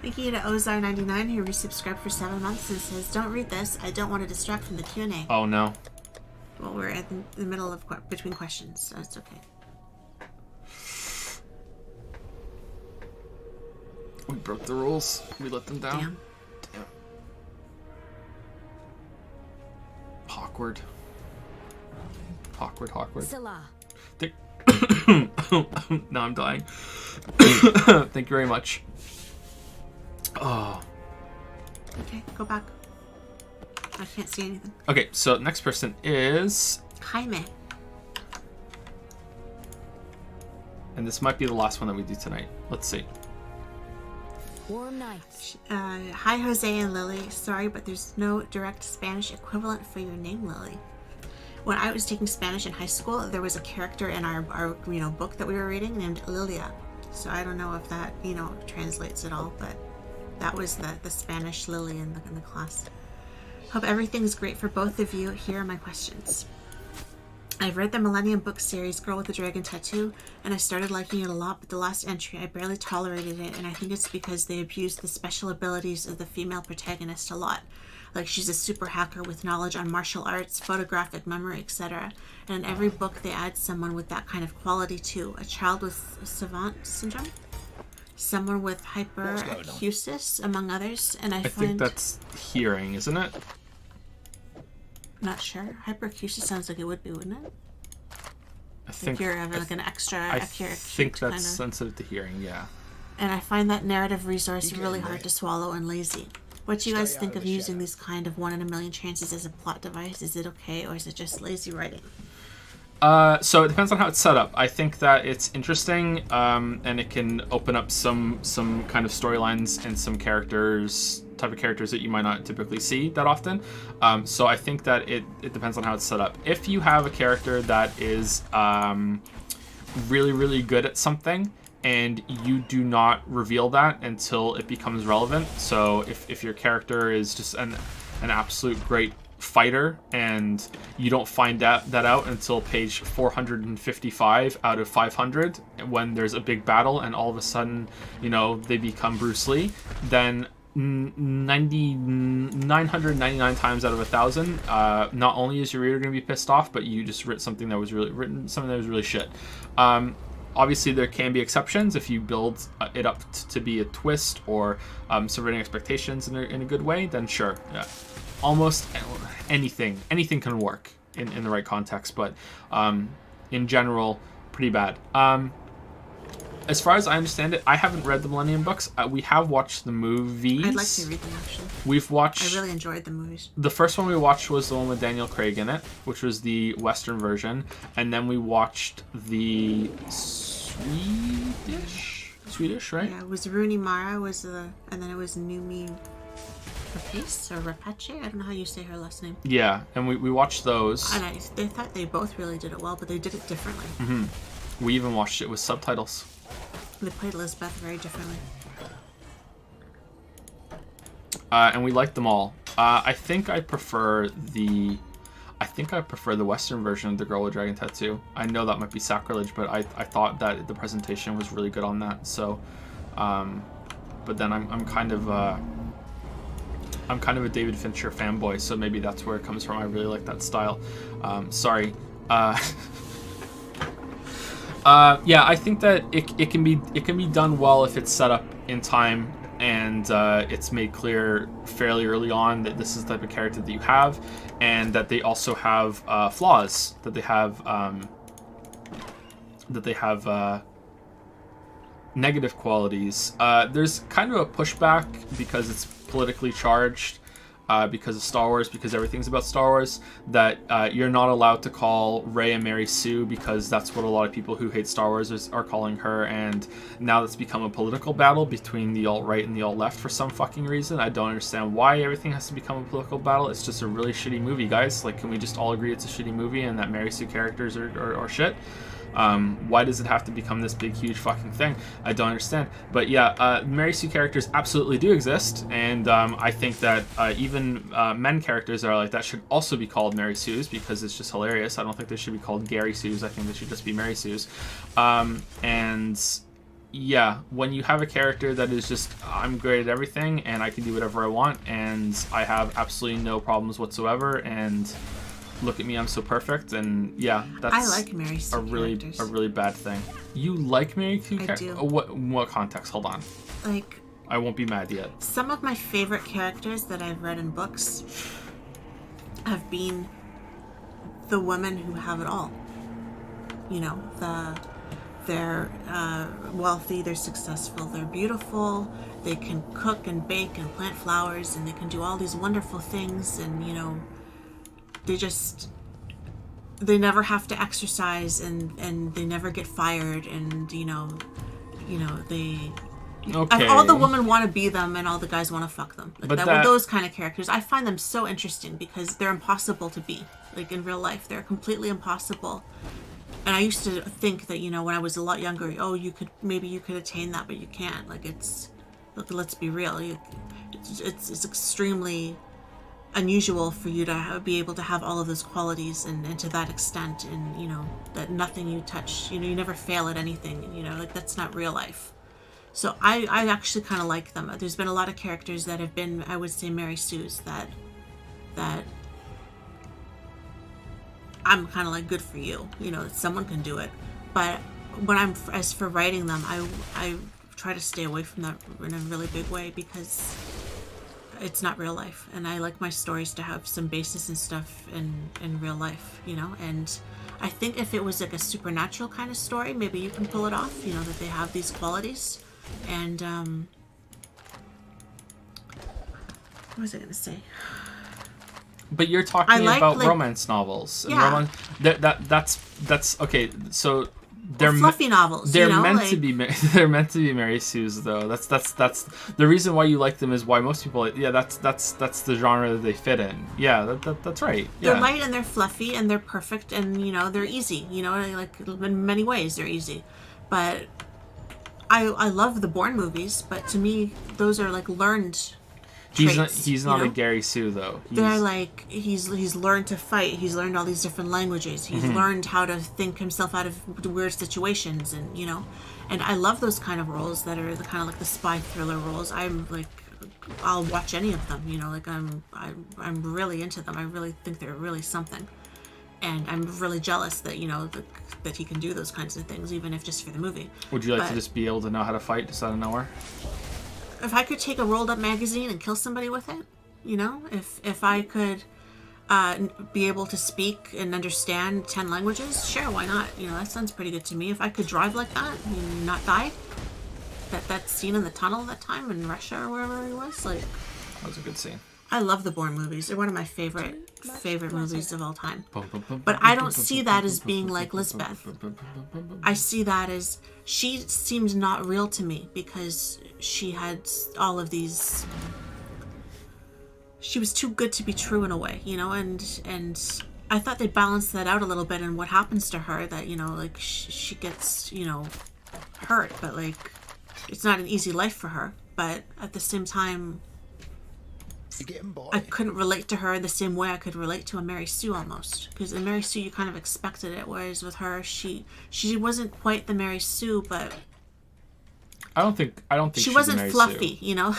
Thank you to Ozar99 who resubscribed for 7 months and says, don't read this. I don't want to distract from the Q&A. Oh no. Well, we're in the middle of between questions, so it's okay. We broke the rules. We let them down. Damn. Awkward. Awkward. Salah. Now I'm dying. Thank you very much. Oh. Okay, go back. I can't see anything. Okay, so next person is... Jaime. And this might be the last one that we do tonight. Let's see. Warm nights. Hi, Jose and Lily. Sorry, but there's no direct Spanish equivalent for your name, Lily. When I was taking Spanish in high school, there was a character in our book that we were reading named Lilia. So I don't know if that, translates at all, but that was the Spanish Lily in the class. Hope everything's great for both of you. Here are my questions. I've read the Millennium book series Girl with the Dragon Tattoo, and I started liking it a lot, but the last entry I barely tolerated it, and I think it's because they abused the special abilities of the female protagonist a lot. Like, she's a super hacker with knowledge on martial arts, photographic memory, etc. And in every book they add someone with that kind of quality too. A child with savant syndrome? Someone with hyperacusis, among others, and I think that's hearing, isn't it? Not sure. Hyperacusis sounds like it would be, wouldn't it? I think you're having like an extra. I think that's sensitive to hearing, yeah. And I find that narrative resource really hard to swallow and lazy. What do you guys think of using these kind of 1 in a million chances as a plot device? Is it okay, or is it just lazy writing? So it depends on how it's set up. I think that it's interesting, and it can open up some kind of storylines and some type of characters that you might not typically see that often. So I think that it depends on how it's set up. If you have a character that is really, really good at something, and you do not reveal that until it becomes relevant. So if your character is just an absolute great fighter and you don't find that out until page 455 out of 500 when there's a big battle and all of a sudden they become Bruce Lee, then 999 times out of 1,000 not only is your reader going to be pissed off, but you just written something that was really shit. Obviously, there can be exceptions if you build it up to be a twist or subverting expectations in a good way. Then sure, yeah. Almost anything can work in the right context, but in general, pretty bad. As far as I understand it, I haven't read the Millennium books. We have watched the movies. I'd like to read them, actually. We've watched... I really enjoyed the movies. The first one we watched was the one with Daniel Craig in it, which was the Western version. And then we watched the Swedish, right? Yeah, it was Rooney Mara, and then it was Noomi Rapace or Rapace? I don't know how you say her last name. Yeah, and we watched those. And I thought they both really did it well, but they did it differently. Mm-hmm. We even watched it with subtitles. They played Elizabeth very differently. And we liked them all. I think I prefer the Western version of The Girl with Dragon Tattoo. I know that might be sacrilege, but I thought that the presentation was really good on that. So, but then I'm kind of a David Fincher fanboy, so maybe that's where it comes from. I really like that style. Sorry. Yeah, I think that it can be done well if it's set up in time and it's made clear fairly early on that this is the type of character that you have, and that they also have flaws, that they have negative qualities. There's kind of a pushback because it's politically charged, because of Star Wars, because everything's about Star Wars, that you're not allowed to call Rey and Mary Sue, because that's what a lot of people who hate Star Wars are calling her, and now it's become a political battle between the alt-right and the alt-left for some fucking reason. I don't understand why everything has to become a political battle. It's just a really shitty movie, guys. Like, can we just all agree it's a shitty movie and that Mary Sue characters are shit? Why does it have to become this big, huge fucking thing? I don't understand. But yeah, Mary Sue characters absolutely do exist, and I think that even men characters that are like that should also be called Mary Sues, because it's just hilarious. I don't think they should be called Gary Sues. I think they should just be Mary Sues. And yeah, when you have a character that is just, I'm great at everything, and I can do whatever I want, and I have absolutely no problems whatsoever, and look at me, I'm so perfect, and yeah, that's I like Mary Sue a really bad thing. You like Mary Sue characters? What context? Hold on. Like, I won't be mad yet. Some of my favorite characters that I've read in books have been the women who have it all. You know, they're wealthy, they're successful, they're beautiful, they can cook and bake and plant flowers, and they can do all these wonderful things, and, you know, they never have to exercise, and they never get fired, and, you know, they... Okay. All the women want to be them, and all the guys want to fuck them. Like But with those kind of characters, I find them so interesting because they're impossible to be. Like in real life, they're completely impossible. And I used to think that, you know, when I was a lot younger, oh, you could attain that, but you can't. Like let's be real. It's extremely unusual for you to be able to have all of those qualities and to that extent, and, you know, that nothing you touch, you know, you never fail at anything. You know, like that's not real life. So I actually kind of like them. There's been a lot of characters that have been, I would say, Mary Sue's that I'm kind of like, good for you. You know, that someone can do it. But as for writing them, I try to stay away from that in a really big way because it's not real life. And I like my stories to have some basis and stuff in real life, you know? And I think if it was like a supernatural kind of story, maybe you can pull it off, you know, that they have these qualities. And what was I gonna say? But you're talking about romance novels. And yeah. That's okay. So they're fluffy novels. They're you know? meant to be. They're meant to be Mary Sue's, though. That's the reason why you like them is why most people. Yeah, that's the genre that they fit in. Yeah, that's right. Yeah. They're light and they're fluffy and they're perfect and, you know, they're easy. You know, like in many ways they're easy, but. I love the Bourne movies, but to me, those are like learned traits. He's not a Gary Sue, though. They're like, he's learned to fight. He's learned all these different languages. He's learned how to think himself out of weird situations, and, you know, and I love those kind of roles that are the kind of like the spy thriller roles. I'm like, I'll watch any of them, you know, like I'm really into them. I really think they're really something. And I'm really jealous that, you know, that he can do those kinds of things, even if just for the movie. Would you like to just be able to know how to fight just out of nowhere? If I could take a rolled up magazine and kill somebody with it, you know, if I could be able to speak and understand 10 languages, sure, why not? You know, that sounds pretty good to me. If I could drive like that and not die, that scene in the tunnel that time in Russia or wherever he was, like, that was a good scene. I love the Bourne movies. They're one of my favorite movies of all time. But I don't see that as being like Lisbeth. I see that as she seemed not real to me because she had all of these. She was too good to be true in a way, you know, and I thought they balanced that out a little bit in what happens to her. That, you know, like she gets, you know, hurt, but like it's not an easy life for her. But at the same time, I couldn't relate to her the same way I could relate to a Mary Sue almost, because in Mary Sue you kind of expected it, whereas with her she wasn't quite the Mary Sue, but I don't think she wasn't Mary fluffy, Sue. You know.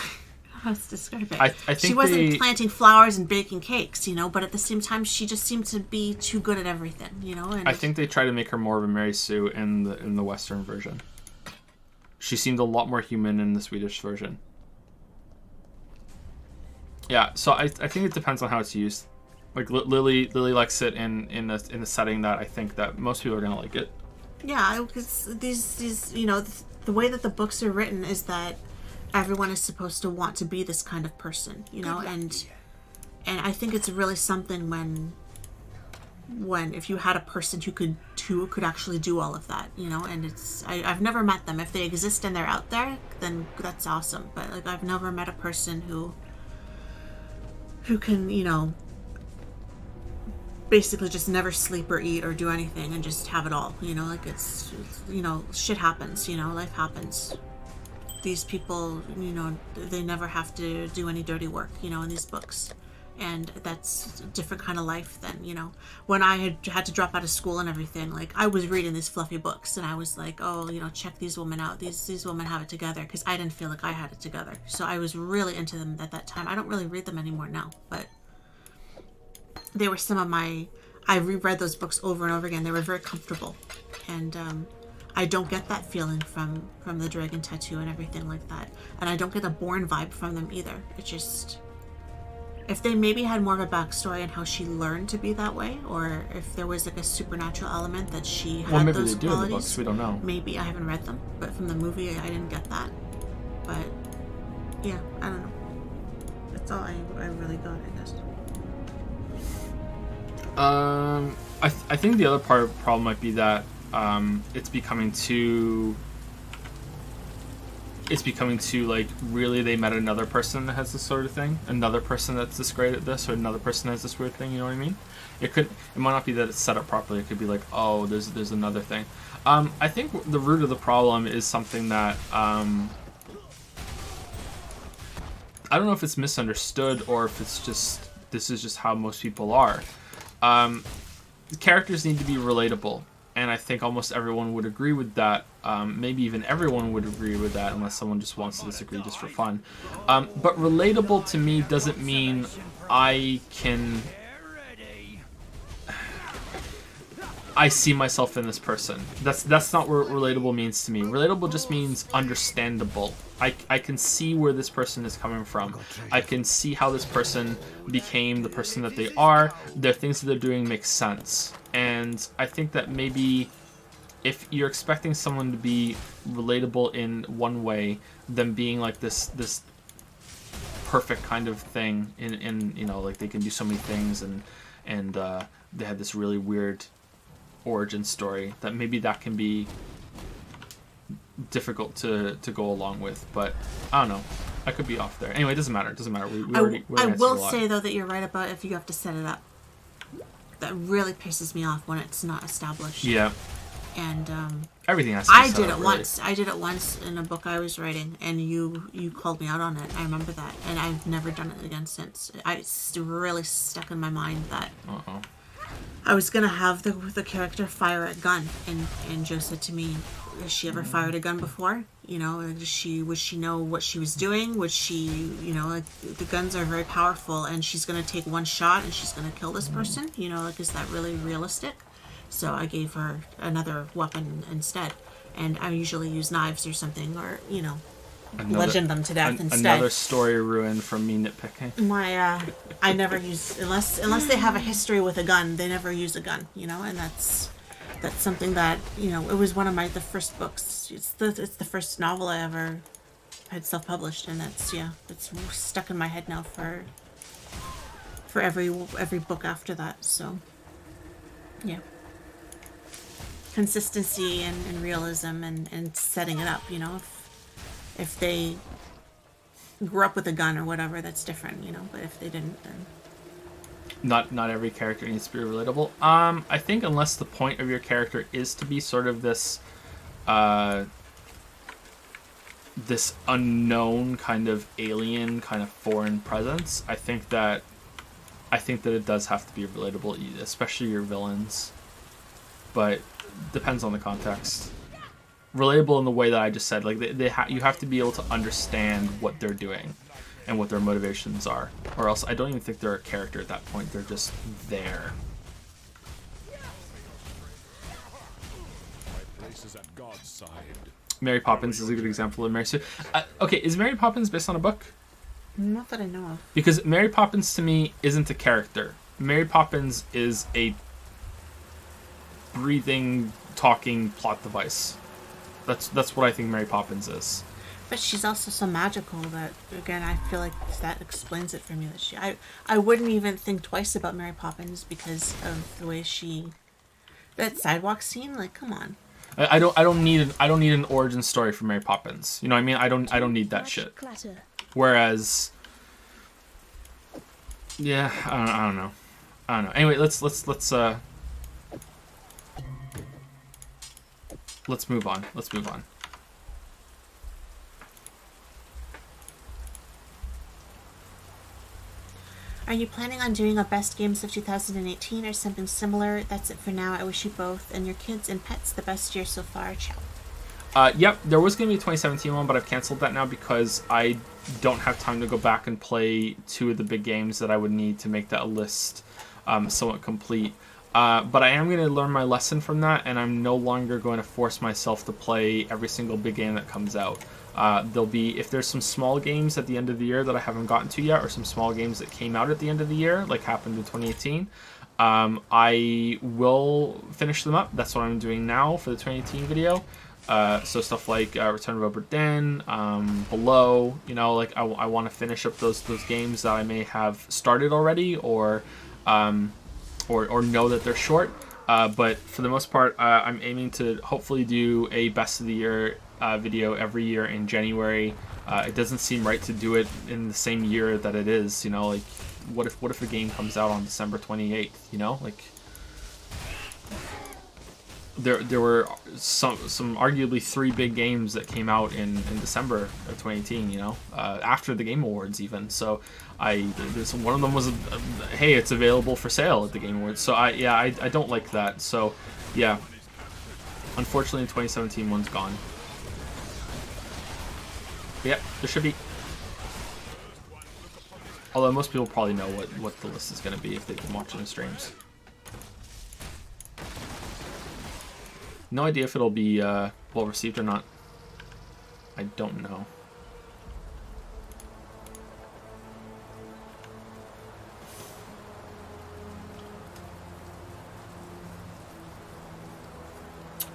How to describe it? I think she wasn't planting flowers and baking cakes, you know, but at the same time she just seemed to be too good at everything, you know. And I think they try to make her more of a Mary Sue in the Western version. She seemed a lot more human in the Swedish version. Yeah, so I think it depends on how it's used. Like Lily likes it in the setting that I think that most people are gonna like it. Yeah, because these you know, the way that the books are written is that everyone is supposed to want to be this kind of person, you know, and I think it's really something when if you had a person who could actually do all of that, you know, and I've never met them. If they exist and they're out there, then that's awesome. But like I've never met a person who can, you know, basically just never sleep or eat or do anything and just have it all, you know, like it's you know, shit happens, you know, life happens. These people, you know, they never have to do any dirty work, you know, in these books. And that's a different kind of life than, you know, when I had to drop out of school and everything, like I was reading these fluffy books and I was like, oh, you know, check these women out. These women have it together, because I didn't feel like I had it together. So I was really into them at that time. I don't really read them anymore now, but they were some of I reread those books over and over again. They were very comfortable. And I don't get that feeling from the Dragon Tattoo and everything like that. And I don't get a Bourne vibe from them either. if they maybe had more of a backstory on how she learned to be that way, or if there was like a supernatural element that she had Well, maybe those they do in the qualities. books. We don't know. Maybe. I haven't read them, but from the movie I didn't get that. But yeah, I don't know. That's all I really got, I guess. I think the other problem might be that it's becoming too like, really they met another person that has this sort of thing, another person that's this great at this, or another person has this weird thing. You know what I mean? It might not be that it's set up properly. It could be like, oh, there's another thing. I think the root of the problem is something that I don't know if it's misunderstood or if it's just this is just how most people are. The characters need to be relatable, and I think almost everyone would agree with that. Maybe even everyone would agree with that, unless someone just wants to disagree just for fun. But relatable to me doesn't mean I see myself in this person. That's not what relatable means to me. Relatable just means understandable. I can see where this person is coming from. I can see how this person became the person that they are. The things that they're doing make sense. And I think that maybe if you're expecting someone to be relatable in one way, them being like this perfect kind of thing in you know, like they can do so many things and they had this really weird origin story, that maybe that can be difficult to go along with. But I don't know, I could be off there. Anyway, it doesn't matter. I will say though that you're right about if you have to set it up. That really pisses me off when it's not established. Yeah. And everything has to be I set did up, it really. once. I did it once in a book I was writing, and you called me out on it. I remember that, and I've never done it again since. It's really stuck in my mind that I was gonna have the character fire a gun, and Joe said to me, "Has she ever fired a gun before? You know, would she know what she was doing? Would she, you know, like the guns are very powerful, and she's gonna take one shot and she's gonna kill this person? You know, like is that really realistic?" So I gave her another weapon instead, and I usually use knives or something, or you know, legend them to death instead. Another story ruined from me nitpicking. I never use unless they have a history with a gun. They never use a gun, you know, and that's something that, you know, it was one of the first books. It's the first novel I ever had self-published, and it's stuck in my head now for every book after that. So yeah, consistency and realism and setting it up. You know, if they grew up with a gun or whatever, that's different, you know. But if they didn't, then not every character needs to be relatable. I think unless the point of your character is to be sort of this this unknown kind of alien, kind of foreign presence, I think that it does have to be relatable, especially your villains. But depends on the context. Relatable in the way that I just said, like you have to be able to understand what they're doing and what their motivations are, or else I don't even think they're a character at that point. They're just there. My place is at God's side. Mary Poppins is a good example of Mary. Okay, is Mary Poppins based on a book? not that I know of. Because Mary Poppins to me isn't a character. Mary Poppins is a breathing, talking plot device. That's what I think Mary Poppins is. But she's also so magical that, again, I feel like that explains it for me. That I wouldn't even think twice about Mary Poppins because of the way that sidewalk scene. Like, come on. I don't need an origin story for Mary Poppins. You know what I mean? I don't need that shit. Clatter. Whereas, yeah, I don't know. Anyway, let's move on. Let's move on. Are you planning on doing a best games of 2018 or something similar? That's it for now. I wish you both and your kids and pets the best year so far. Ciao. Yep, there was going to be a 2017 one, but I've canceled that now because I don't have time to go back and play two of the big games that I would need to make that list somewhat complete. But I am going to learn my lesson from that, and I'm no longer going to force myself to play every single big game that comes out. There'll be, if there's some small games at the end of the year that I haven't gotten to yet, or some small games that came out at the end of the year, like happened in 2018, I will finish them up. That's what I'm doing now for the 2018 video. So stuff like Return of Obra Dinn, Below, you know, like I want to finish up those games that I may have started already, or know that they're short. But for the most part, I'm aiming to hopefully do a best of the year video every year in January. It doesn't seem right to do it in the same year that it is, you know, like what if a game comes out on December 28th, you know, like there were some arguably 3 big games that came out in December of 2018, you know, after the Game Awards even. So one of them was hey, it's available for sale at the Game Awards. So I don't like that. So yeah, unfortunately the 2017 one's gone. But yeah, there should be. Although most people probably know what the list is going to be if they've been watching the streams. No idea if it'll be well received or not. I don't know.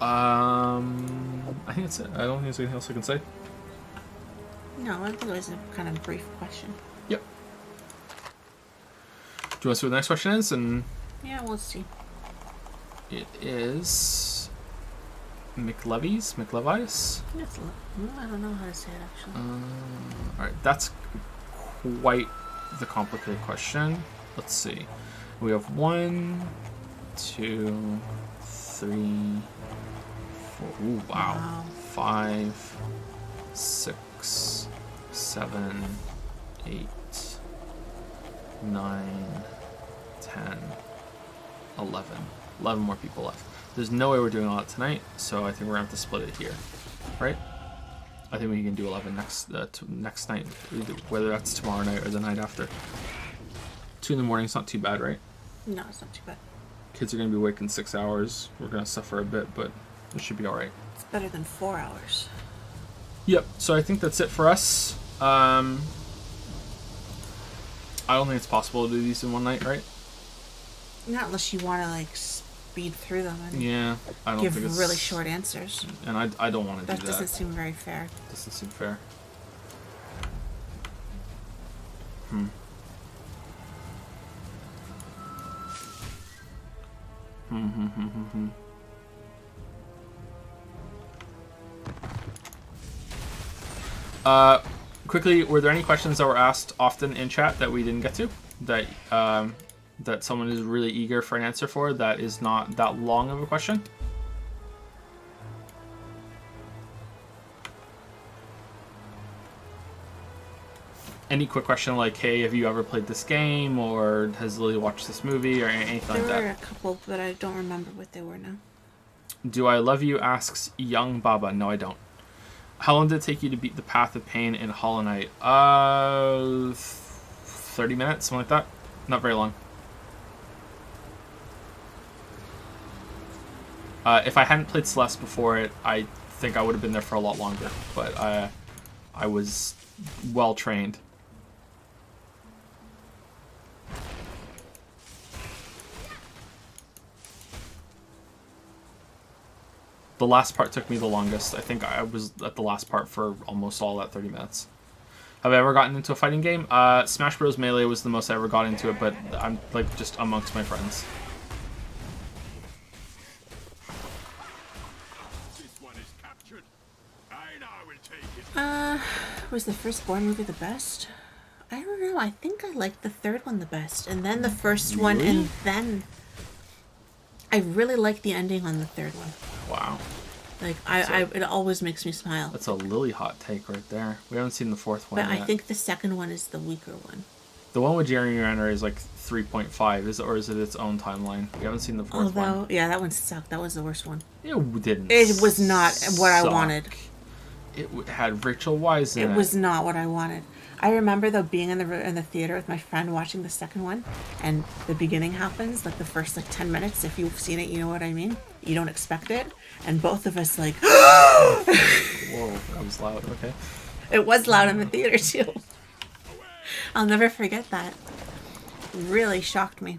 I think that's it. I don't think there's anything else I can say. No, I think it was a kind of brief question. Yep. Do you want to see what the next question is? And Yeah, we'll see. it is McLevies? Yes, I don't know how to say it actually. Alright, that's quite the complicated question. Let's see. We have 1, 2, 3, 4. Ooh, wow. 5, 6, 7, 8, 9, 10, 11. 11 more people left. There's no way we're doing all that tonight, so I think we're going to have to split it here. Right? I think we can do 11 next night, whether that's tomorrow night or the night after. 2 in the morning is not too bad, right? No, it's not too bad. Kids are going to be awake in 6 hours. We're going to suffer a bit, but it should be alright. It's better than 4 hours. Yep, so I think that's it for us. I don't think it's possible to do these in one night, right? Not unless you want to, like, speed through them and Yeah, I don't think it's... give really short answers. And I don't want to do that. That doesn't seem very fair. Doesn't seem fair. Quickly, were there any questions that were asked often in chat that we didn't get to? That that someone is really eager for an answer for, that is not that long of a question? Any quick question like, hey, have you ever played this game, or has Lily watched this movie, or anything like that? There were a couple, but I don't remember what they were now. Do I Love You asks Young Baba. No, I don't. How long did it take you to beat the Path of Pain in Hollow Knight? 30 minutes, something like that. Not very long. If I hadn't played Celeste before it, I think I would have been there for a lot longer. But I was well trained. The last part took me the longest. I think I was at the last part for almost all that 30 minutes. Have I ever gotten into a fighting game? Smash Bros. Melee was the most I ever got into it, but I'm like just amongst my friends. Was the Firstborn movie the best? I don't know. I think I liked the third one the best, and then the first one, and then I really like the ending on the third one. Wow. Like it always makes me smile. That's a Lily hot take right there. We haven't seen the fourth one But yet. I think the second one is the weaker one. The one with Jeremy Renner is like 3.5, or is it its own timeline? We haven't seen the fourth one. Yeah, that one sucked. That was the worst one. It didn't. It was not what I suck. wanted. It had Rachel Weisz in it. It was not what I wanted. I remember though being in the theater with my friend watching the second one, and the beginning happens, like the first like 10 minutes. If you've seen it, you know what I mean. You don't expect it, and both of us like. Whoa, that was loud. Okay. It was loud in the theater too. I'll never forget that. Really shocked me.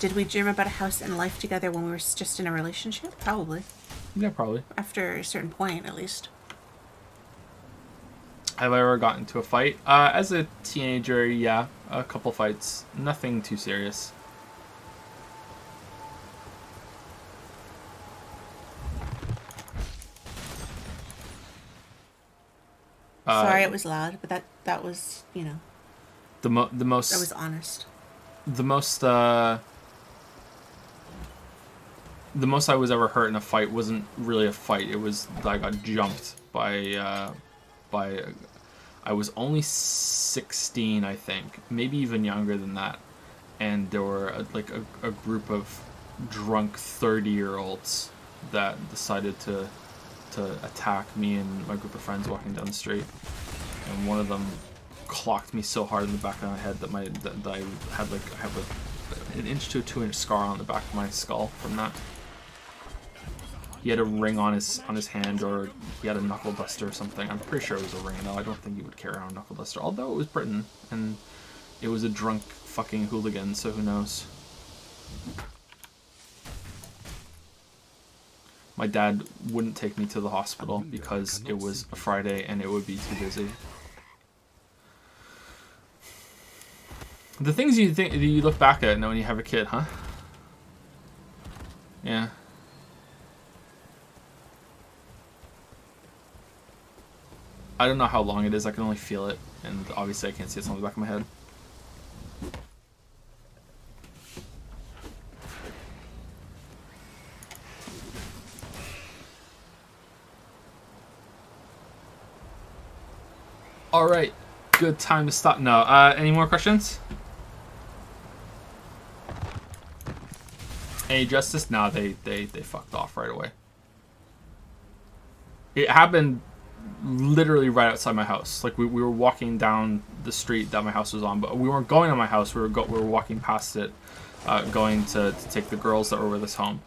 Did we dream about a house and life together when we were just in a relationship? Probably. Yeah, probably. After a certain point, at least. Have I ever gotten into a fight? As a teenager, yeah, a couple fights. Nothing too serious. Sorry, it was loud, but that was, you know. The most. That was honest. The most I was ever hurt in a fight wasn't really a fight. It was I got jumped by I was only 16, I think, maybe even younger than that, and there were a group of drunk 30-year-olds that decided to attack me and my group of friends walking down the street, and one of them clocked me so hard in the back of my head that I have an inch to a 2-inch scar on the back of my skull from that. He had a ring on his hand, or he had a knuckle duster or something. I'm pretty sure it was a ring, though. I don't think he would carry around a knuckle duster. Although it was Britain, and it was a drunk fucking hooligan, so who knows. My dad wouldn't take me to the hospital because it was a Friday and it would be too busy. The things you think you look back at when you have a kid, huh? Yeah. I don't know how long it is. I can only feel it, and obviously I can't see it on the back of my head. All right, good time to stop. No, any more questions? Any justice? No, they fucked off right away. It happened literally right outside my house. Like we were walking down the street that my house was on, but we weren't going to my house. We were walking past it, going to take the girls that were with us home,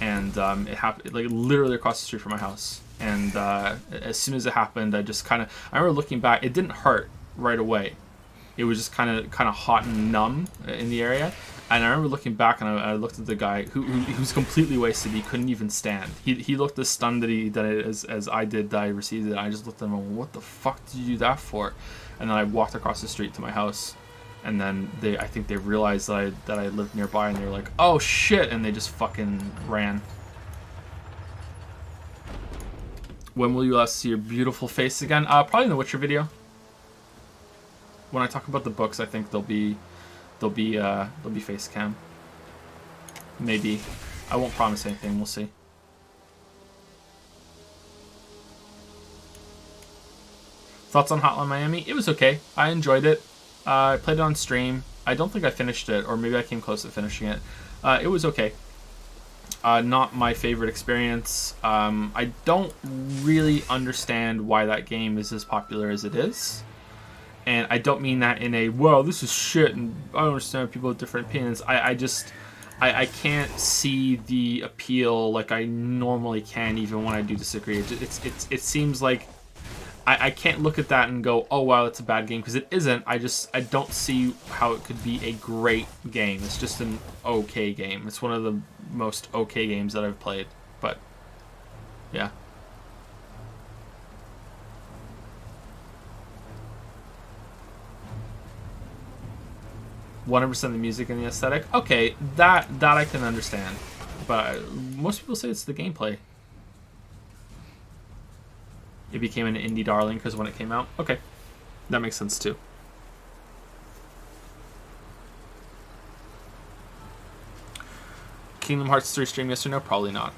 and it happened like literally across the street from my house. And as soon as it happened, I remember looking back. It didn't hurt right away. It was just kind of hot and numb in the area. And I remember looking back, and I looked at the guy who was completely wasted. He couldn't even stand. He looked as stunned as I did that I received it. And I just looked at him and went, what the fuck did you do that for? And then I walked across the street to my house. And then I think they realized that I lived nearby, and they were like, oh shit, and they just fucking ran. When will you last see your beautiful face again? Probably in the Witcher video. When I talk about the books, I think they'll be face cam. Maybe. I won't promise anything. We'll see. Thoughts on Hotline Miami? It was okay. I enjoyed it. I played it on stream. I don't think I finished it, or maybe I came close to finishing it. It was okay. Not my favorite experience. I don't really understand why that game is as popular as it is. And I don't mean that in a, well, this is shit, and I don't understand people with different opinions. I can't see the appeal like I normally can, even when I do disagree. It seems like I can't look at that and go, oh wow, it's a bad game, because it isn't. I don't see how it could be a great game. It's just an okay game. It's one of the most okay games that I've played. But yeah. 100% the music and the aesthetic. Okay, that I can understand, but most people say it's the gameplay. It became an indie darling because when it came out. Okay, that makes sense too. Kingdom Hearts 3 stream, yes or no? Probably not.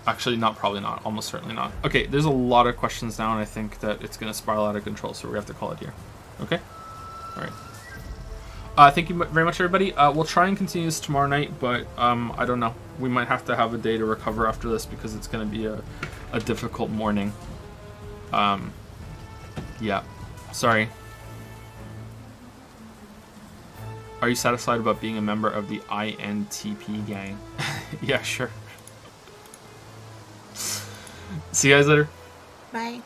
Actually, probably not. Almost certainly not. Okay, there's a lot of questions now, and I think that it's going to spiral out of control, so we're going to have to call it here. Okay? Alright. Thank you very much, everybody. We'll try and continue this tomorrow night, but I don't know. We might have to have a day to recover after this because it's going to be a difficult morning. And Yeah. Sorry. Are you satisfied about being a member of the INTP gang? Yeah, sure. See you guys later. Bye.